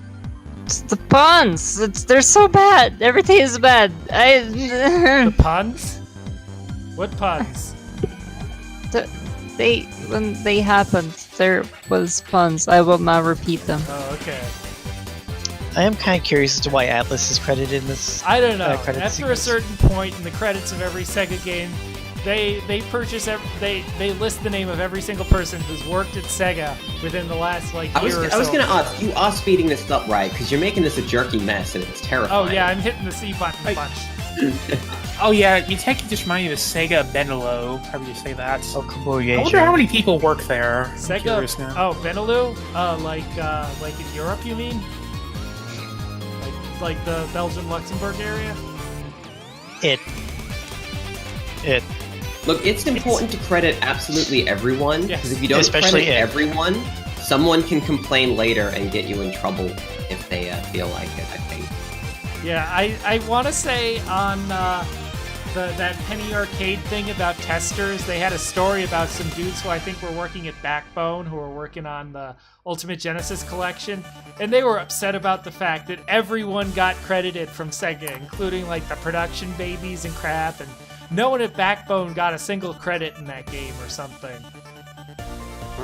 It's the puns. They're so bad. Everything is bad. the puns? What puns? When they happened, there was puns. I will not repeat them. Oh, okay. I am kind of curious as to why Atlas is credited in this. I don't know. credit After a sequence. certain point in the credits of every Sega game, they purchase they list the name of every single person who's worked at Sega within the last like I was year or so. gonna ask, you are speeding this up right, because you're making this a jerky mess, and it's terrifying. Oh yeah, I'm hitting the C button a bunch. Oh yeah, Muteki just reminded me of Sega Benelux. How do you say that? Oh, I wonder how many people work there. I'm Sega. curious now. Oh, Benelux. Like in Europe, you mean? Like the Belgium Luxembourg area? It. Look, it's important to credit absolutely everyone, Yes. because if you don't Especially credit it. everyone, someone can complain later and get you in trouble if they feel like it, I think. Yeah, I want to say on that Penny Arcade thing about testers, they had a story about some dudes who I think were working at Backbone, who were working on the Ultimate Genesis collection, and they were upset about the fact that everyone got credited from Sega, including like the production babies and crap, and no one at Backbone got a single credit in that game or something.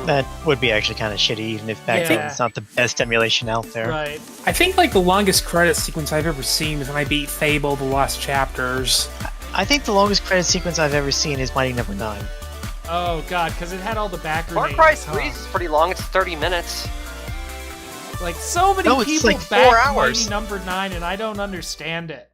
That would be actually kind of shitty, even if Backbone's not the best emulation out there. Right. I think like the longest credit sequence I've ever seen was when I beat Fable: The Lost Chapters. I think the longest credit sequence I've ever seen is Mighty Number 9. Oh god, because it had all the backer Far names. Cry huh? 3 is pretty long. It's 30 minutes. Like so many No, it's people like 4 back hours. Mighty Number 9, and I don't understand it.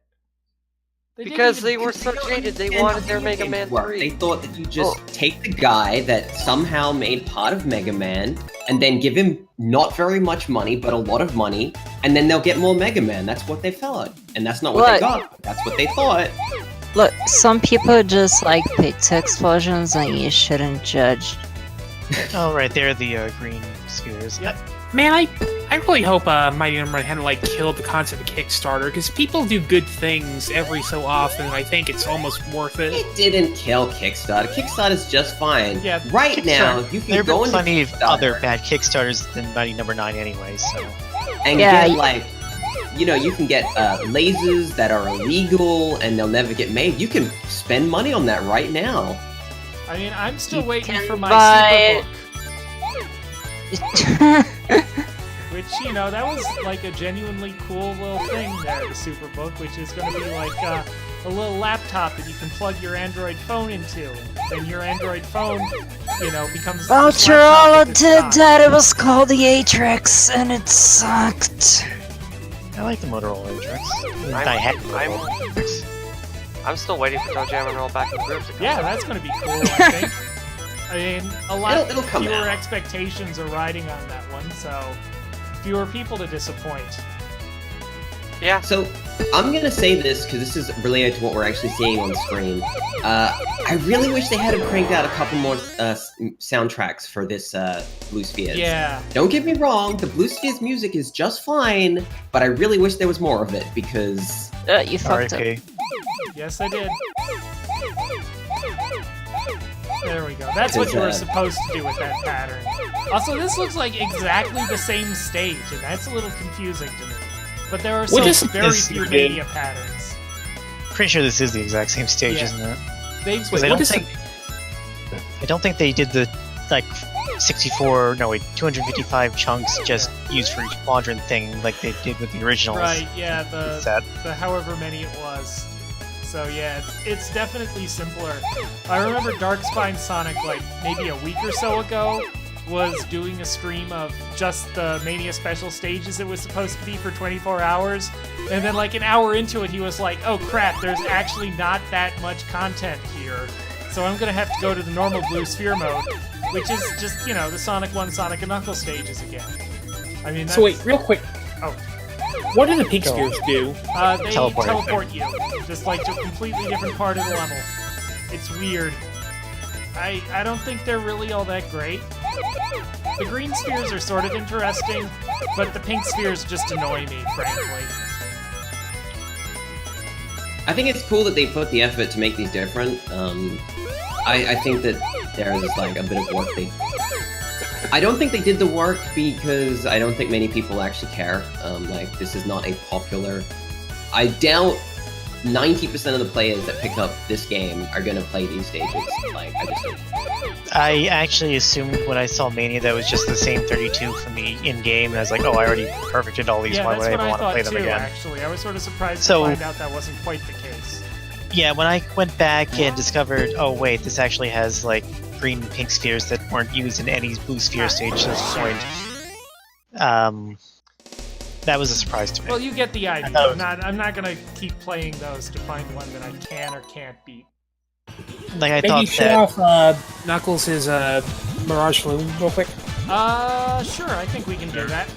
They didn't Because even- they were so jaded, they wanted their Mega Man Work. 3. They thought that you just take the guy that somehow made part of Mega Man, and then give him not very much money, but a lot of money, and then they'll get more Mega Man. That's what they thought. And that's not what they Look. got. That's what they thought. Look, some people just like pizza explosions, and you shouldn't judge. Oh, right, they're the green spheres. Yep. Man, I really hope Mighty Number 9 hadn't like killed the concept of Kickstarter, because people do good things every so often, and I think it's almost worth it. It didn't kill Kickstarter. Kickstarter's just fine. Yeah, Right now, you can There have go been into plenty of Kickstarter other bad Kickstarters than Mighty Number 9 anyway, so... and Yeah, get like, you can get lasers that are illegal and they'll never get made. You can spend money on that right now. I mean, I'm still You waiting can for my buy Superbook, which, that was like a genuinely cool little thing there, the Superbook, which is going to be like a little laptop that you can plug your Android phone into. Then your Android phone, becomes this Voucher laptop all with did its that. It was called the Atrix, and it sucked. I like the Motorola Atrix. I'm- I had I'm- Motorola Atrix. I'm still waiting for Toe Jam and Roll Back in the Groove to come Yeah, out. that's going to be cool, I think. I mean, a lot It'll come fewer out. expectations are riding on that one, so fewer people to disappoint. Yeah. So, I'm gonna say this because this is related to what we're actually seeing on screen. I really wish they had cranked out a couple more soundtracks for this Blue Spheres. Yeah. Don't get me wrong, the Blue Spheres music is just fine, but I really wish there was more of it because... You fucked up. RIP. Yes, I did. There we go. That's what you were supposed to do with that pattern. Also, this looks like exactly the same stage, and that's a little confusing to me. But there are What is very this few again? Mania patterns. Pretty sure this is the exact same stage, Yeah. isn't it? They've Because I don't think they did the 255 chunks just used for each quadrant thing like they did with the originals. right, yeah, Set. the however many it was. So yeah, it's definitely simpler. I remember Dark Spine Sonic like maybe a week or so ago was doing a stream of just the Mania special stages it was supposed to be for 24 hours, and then like an hour into it he was like, oh crap, there's actually not that much content here, so I'm gonna have to go to the normal blue sphere mode, which is just, you know, the Sonic 1, Sonic and Knuckles stages again. I mean, that's... So wait, real quick. Oh. What do the pink spheres do? They teleport you, just like to a completely different part of the level. It's weird. I don't think they're really all that great. The green spheres are sort of interesting, but the pink spheres just annoy me, frankly. I think it's cool that they put the effort to make these different. I think that there is like a bit of work I don't think they did the work because I don't think many people actually care. Like, this is not a popular... I doubt 90% of the players that pick up this game are gonna play these stages. Like, I just don't. I actually assumed when I saw Mania that it was just the same 32 from the in-game, and I was like, oh, I already perfected all these, why would I ever want to play them again? Actually. I was sort of surprised to find out that wasn't quite the case. Yeah, when I went back and discovered, oh wait, this actually has, like, green and pink spheres that weren't used in any blue sphere stage to this point. That was a surprise to me. Well, you get the idea. I'm not gonna keep playing those to find one that I can or can't beat. Like, I Maybe thought show off Knuckles' Mirage Saloon real quick. Sure, I think we can do that.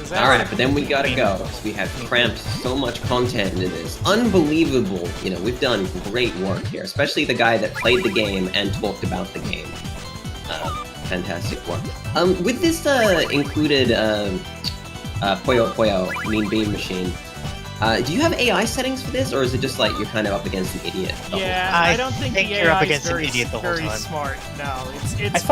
Alright, but then we gotta go. So we have cramped so much content into this. Unbelievable. You know, we've done great work here, especially the guy that played the game and talked about the game. Fantastic work. With this included Puyo Puyo Mean Beam Machine, do you have AI settings for this, or is it just like you're kind of up against an idiot? Yeah, I don't think the you're up AI against is very, an idiot the whole very time. smart. No, it's.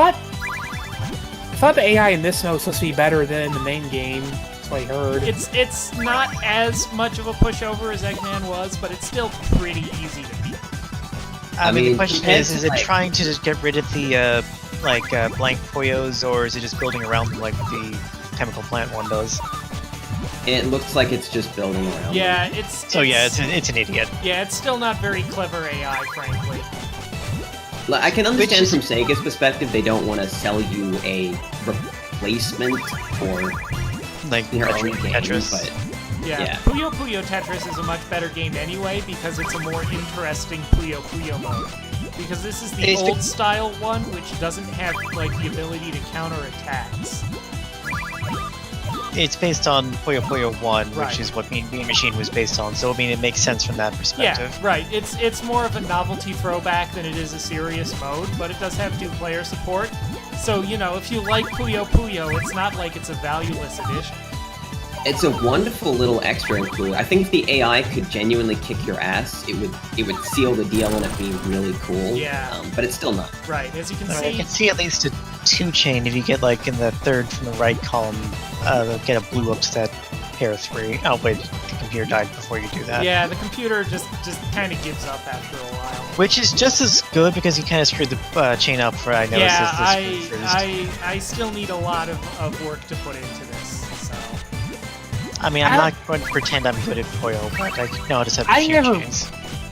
I thought the AI in this mode was supposed to be better than the main game. That's what I heard. It's not as much of a pushover as Eggman was, but it's still pretty easy to beat. I mean, the question is it trying to just get rid of the blank Puyos, or is it just building around them like the chemical plant one does? It looks like it's just building around. Yeah, them. it's an idiot. Yeah, it's still not very clever AI, frankly. I can understand from Sega's perspective, they don't want to sell you a replacement for like their own game, Tetris. But yeah, Puyo Puyo Tetris is a much better game anyway because it's a more interesting Puyo Puyo mode. Because this is the old style one, which doesn't have like the ability to counter attacks. It's based on Puyo Puyo 1, which is what Mean Beam Machine was based on, so I mean it makes sense from that perspective. Yeah, right. It's more of a novelty throwback than it is a serious mode, but it does have 2-player support. So, you know, if you like Puyo Puyo, it's not like it's a valueless addition. It's a wonderful little extra include. I think if the AI could genuinely kick your ass, it would seal the deal and it'd be really cool. Yeah. But it's still not. Right, as you can see... I can see at least a 2-chain if you get, like, in the third from the right column, get a blue up to that pair 3. Oh, wait, the computer died before you do that. Yeah, the computer just kind of gives up after a while. Which is just as good because you kind of screwed the chain up for, I noticed. Yeah, I still need a lot of work to put into this, so... I mean, I'm not going to pretend I'm good at Puyo, but I know how to set the chains.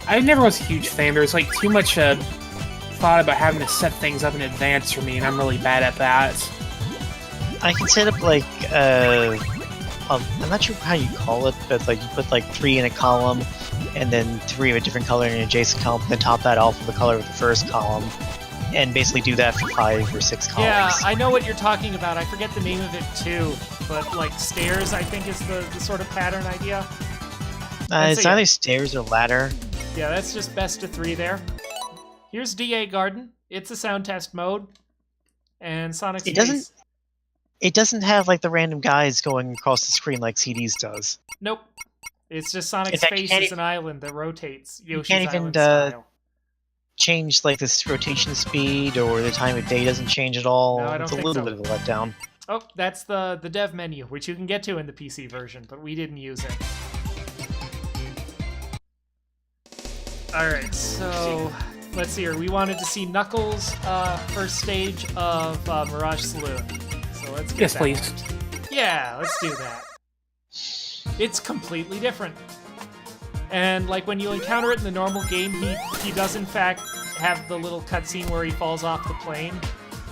I never was a huge fan. There was like too much thought about having to set things up in advance for me, and I'm really bad at that. I can set up like I'm not sure how you call it, but like you put like 3 in a column, and then 3 of a different color in an adjacent column, then top that off with the color of the first column, and basically do that for 5 or 6 columns. Yeah, I know what you're talking about. I forget the name of it too, but like stairs, I think, is the sort of pattern idea. It's either stairs or ladder. Yeah, that's just best of 3 there. Here's DA Garden. It's a sound test mode, and Sonic's It doesn't have like the random guys going across the screen like CDs does. Nope. It's just Sonic's face is an island that rotates. Yoshi's you can't even style. change like this rotation speed, or the time of day doesn't change at all. No, I don't it's a think little so. bit of a letdown. Oh, that's the dev menu, which you can get to in the PC version, but we didn't use it. Alright, so let's see here. We wanted to see Knuckles' first stage of Mirage Saloon. So let's get that. Please. Yeah, let's do that. It's completely different. And like when you encounter it in the normal game, he does in fact have the little cutscene where he falls off the plane.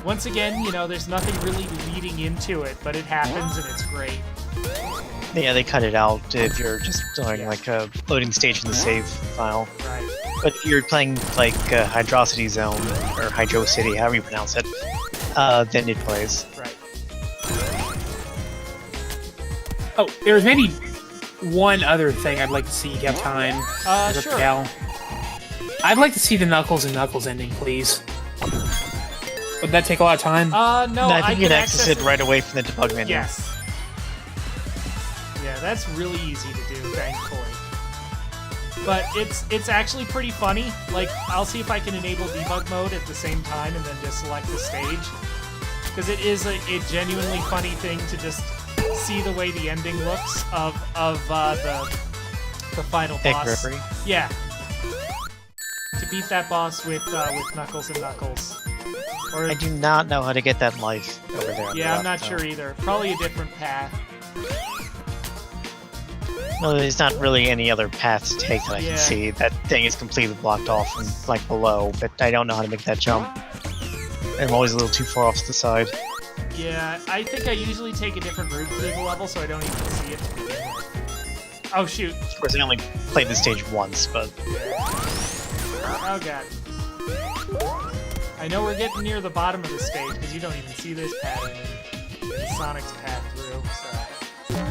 Once again, you know, there's nothing really leading into it, but it happens and it's great. Yeah, they cut it out if you're just doing like a loading stage in the save file. Right. But if you're playing like Hydrocity Zone or Hydro City, however you pronounce it, then it plays. Right. Oh, there's maybe one other thing I'd like to see if you have time. Sure. Gal. I'd like to see the Knuckles and Knuckles ending, please. Would that take a lot of time? No, No, I think you can can access it right away from the debug menu. Yes. Yeah, that's really easy to do, thankfully. But it's actually pretty funny. Like, I'll see if I can enable debug mode at the same time and then just select the stage. Because it is a genuinely funny thing to just see the way the ending looks of the final boss. Grippery. Yeah. To beat that boss with Knuckles and Knuckles. Or, I do not know how to get that life over there. on the yeah, I'm left, not though. sure either. Probably a different path. No, there's not really any other path to take that I Yeah. can see. That thing is completely blocked off from like below, but I don't know how to make that jump. I'm always a little too far off to the side. Yeah, I think I usually take a different route through the level, so I don't even see it to begin with. Oh, shoot. Of course, I only played this stage once, but Oh, God. I know we're getting near the bottom of the stage, because you don't even see this pattern in Sonic's path through, so...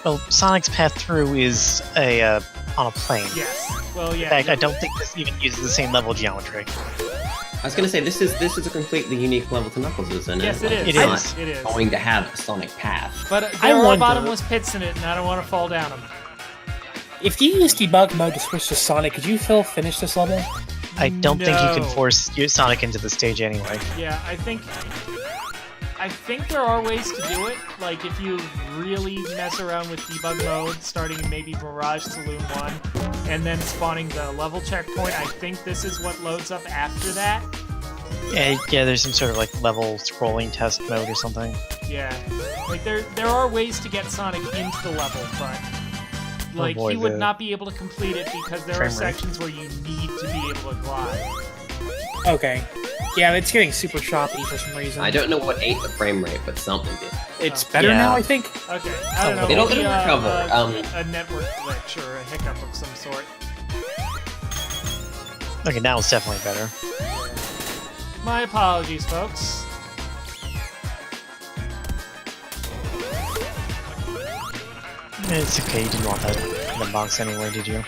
well, Sonic's path through is a on a plane. Yes. Well, yeah. In fact, I don't think this even uses the same level geometry. I was gonna say this is a completely unique level to Knuckles, isn't it? Yes, it is. It It's is. not It is. going to have a Sonic path. But I there are wonder- bottomless pits in it, and I don't want to fall down them. If you use debug mode to switch to Sonic, could you finish this level? I don't think you can No. force your Sonic into the stage anyway. Yeah, I think there are ways to do it. Like, if you really mess around with debug mode, starting in maybe Mirage Saloon 1, and then spawning the level checkpoint, I think this is what loads up after that. Yeah, there's some sort of like level scrolling test mode or something. Yeah. Like, there are ways to get Sonic into the level, but... like, boy, he would the not be able to complete it because there are frame rate. sections where you need to be able to glide. Okay. Yeah, it's getting super choppy for some reason. I don't know what ate the frame rate, but something did. It's better Yeah. now, I think. Okay, I don't know. It'll maybe recover. a network glitch or a hiccup of some sort. Okay, now it's definitely better. My apologies, folks. It's okay, you didn't want that in the box anyway, did you?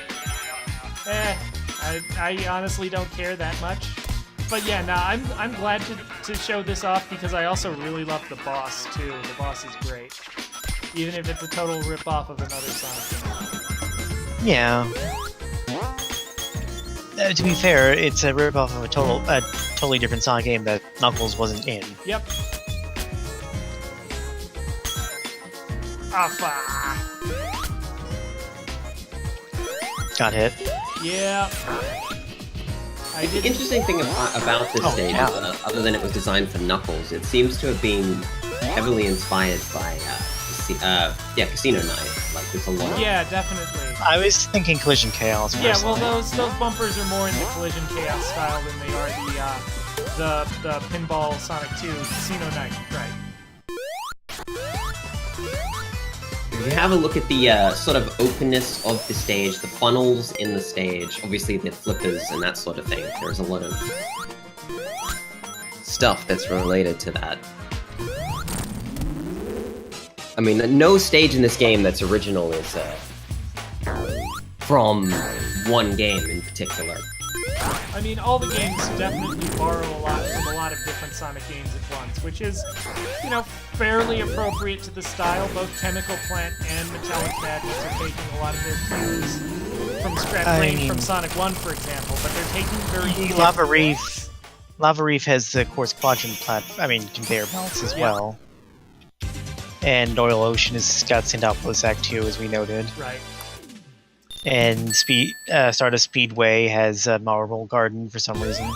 I honestly don't care that much. But yeah, no, I'm glad to show this off because I also really love the boss too. The boss is great, even if it's a total rip-off of another Sonic game. Yeah. To be fair, it's a rip-off of a totally different Sonic game that Knuckles wasn't in. Yep. Alpha. Got hit. Yeah. I The did. interesting thing about this Oh, stage, yeah. other than it was designed for Knuckles, it seems to have been heavily inspired by Casino Night. Like, there's a lot of... Yeah, definitely. I was thinking Collision Chaos. Yeah, well, personally. those bumpers are more in the Collision Chaos style than they are the Pinball Sonic 2 Casino Night, right? If you have a look at the sort of openness of the stage, the funnels in the stage, obviously the flippers and that sort of thing, there's a lot of stuff that's related to that. I mean, no stage in this game that's original is from one game in particular. I mean, all the games definitely borrow a lot from a lot of different Sonic games at once, which is, you know, fairly appropriate to the style. Both Chemical Plant and Metallic Madness are taking a lot of their cues from Scrap Brain from Sonic 1, for example, but they're taking very... Lava Reef. Lava Reef has the Quartz Quadrant conveyor belts as well. And Oil Ocean has got Sandalphilus Act 2, as we noted. Right. And Stardust Speedway has Marble Garden for some reason.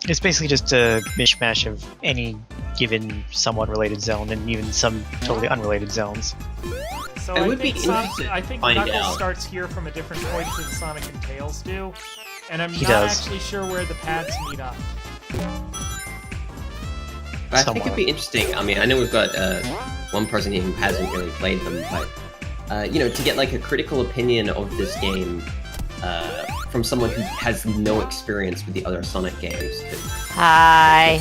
It's basically just a mishmash of any given somewhat related zone and even some totally unrelated zones. So I I would be think interested I to think find Knuckles out. starts here from a different point than Sonic and Tails do. and I'm He not does. actually sure where the paths meet up. But I think it'd be interesting. I mean, I know we've got one person here who hasn't really played them, but you know, to get like a critical opinion of this game from someone who has no experience with the other Sonic games. Hi.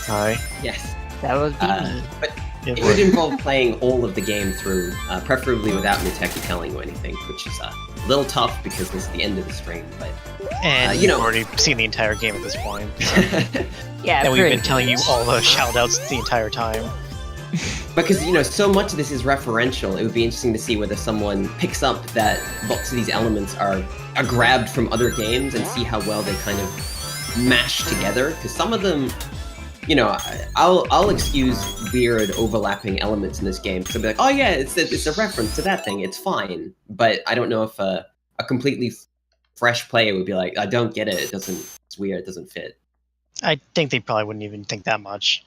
Hi. Yes. That would be me. But It it would involve playing all of the game through, preferably without Muteki telling you anything, which is a little tough because this is the end of the stream, but... And you you've know- already seen the entire game at this point. Yeah, And we've been pretty telling you much. all the shoutouts the entire time. Because, you know, so much of this is referential, it would be interesting to see whether someone picks up that lots of these elements are grabbed from other games and see how well they kind of mash together. Because some of them, you know, I'll excuse weird overlapping elements in this game. So I'll be like, oh yeah, it's a reference to that thing, it's fine. But I don't know if a completely fresh player would be like, I don't get it, it's weird, it doesn't fit. I think they probably wouldn't even think that much.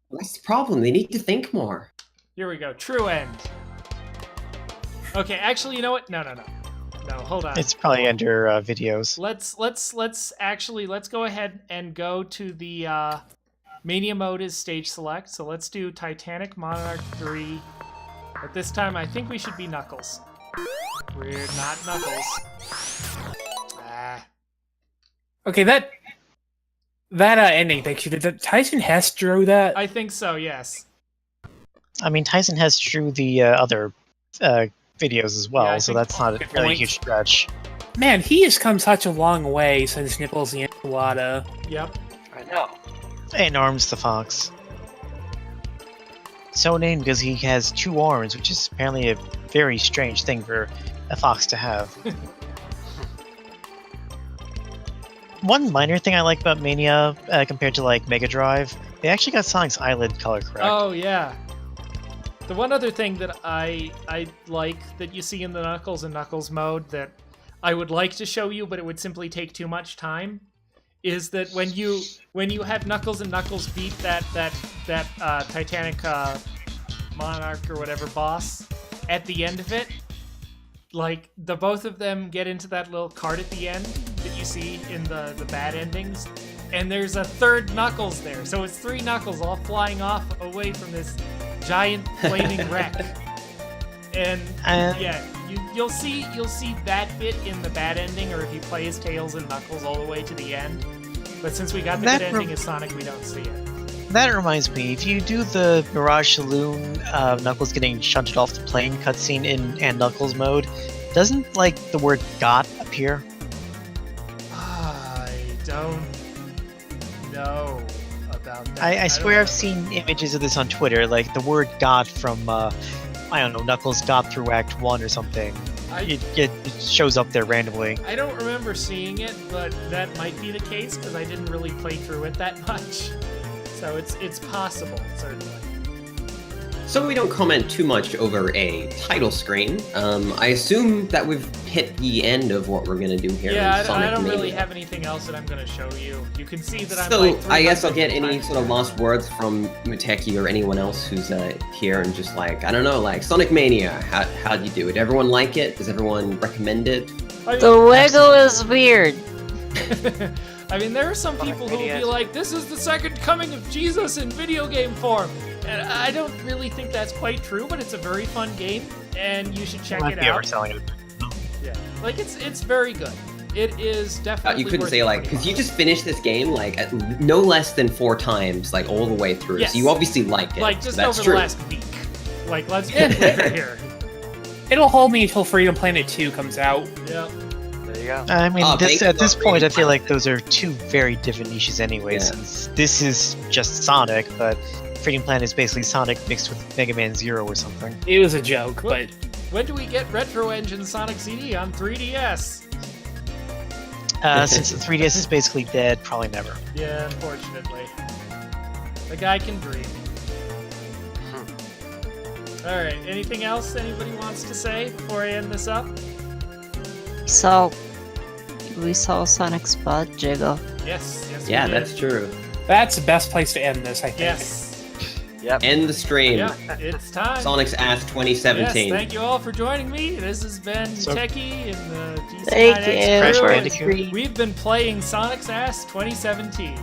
Well, that's the problem, they need to think more. Here we go. True end. Okay, actually, you know what? No, hold on. It's probably under videos. Let's go ahead and go to the Mania mode is stage select. So let's do Titanic Monarch 3. But this time I think we should be Knuckles. We're not Knuckles. Okay, that ending picture, did Tyson Hess drew that? I think so, yes. I mean, Tyson has drew the other videos as well, Yeah, I so think- that's not Good a point. huge stretch. Man, he has come such a long way since Nipples the Enchilada. Yep. I know. And Arms the Fox. So named because he has 2 arms, which is apparently a very strange thing for a fox to have. One minor thing I like about Mania compared to like Mega Drive, they actually got Sonic's eyelid color correct. Oh, yeah. The one other thing that I like that you see in the Knuckles and Knuckles mode that I would like to show you, but it would simply take too much time, is that when you have Knuckles and Knuckles beat that Titanic Monarch or whatever boss, at the end of it, like the both of them get into that little cart at the end that you see in the bad endings, and there's a third Knuckles there, so it's 3 Knuckles all flying off away from this giant flaming wreck. And yeah, you'll see that bit in the bad ending, or if you play as Tails and Knuckles all the way to the end. But since we got the That good ending as Sonic, we don't see it. That reminds me, if you do the Mirage Saloon Knuckles getting shunted off the plane cutscene in and Knuckles mode, doesn't like the word "got" appear? I don't know about that. I swear don't I've seen images of this on Twitter, like the word "got" from I don't know, Knuckles got through Act 1 or something. It shows up there randomly. I don't remember seeing it, but that might be the case because I didn't really play through it that much. So it's possible, certainly. So we don't comment too much over a title screen. I assume that we've hit the end of what we're gonna do here. Yeah, in Sonic I don't Mania. really have anything else that I'm going to show you. You can see that I'm So like I guess I'll 300 get any sort of last words from Muteki or anyone else who's here, and just like, I don't know, like Sonic Mania. How do you do it? Everyone like it? Does everyone recommend it? The Wiggle is weird. I mean, there are some Sonic people who will Mania be is- like, this is the second coming of Jesus in video game form. And I don't really think that's quite true, but it's a very fun game, and you should check Might it be out. overselling it. Yeah, like it's very good. It is definitely. You couldn't worth say the like, 20 because you bucks. just finished this game like at no less than 4 times, like all the way through. Yes. So you obviously like it. like just That's over true. the last week. Like, let's be clear here. It'll hold me until Freedom Planet 2 comes out. Yeah. There you go. I mean, Oh, thank at you this for point, I reading. feel like those are 2 very different niches anyway, Yeah. since this is just Sonic, but Freedom Planet is basically Sonic mixed with Mega Man Zero or something. It was a joke, but When do we get Retro Engine Sonic CD on 3DS? Since the 3DS is basically dead, probably never. Yeah, unfortunately. The guy can dream. Alright, anything else anybody wants to say before I end this up? We saw Sonic's butt jiggle. Yes, yes. Yeah, we did. that's true. that's the best place to end this, I think. Yes. Yep. End the stream. Yeah, it's time. Sonic's Ass 2017. Yes, thank you all for joining me. This has been Muteki and the Thank GC9X you crew. Crash for Bandicoot. stream. We've been playing Sonic's Ass 2017.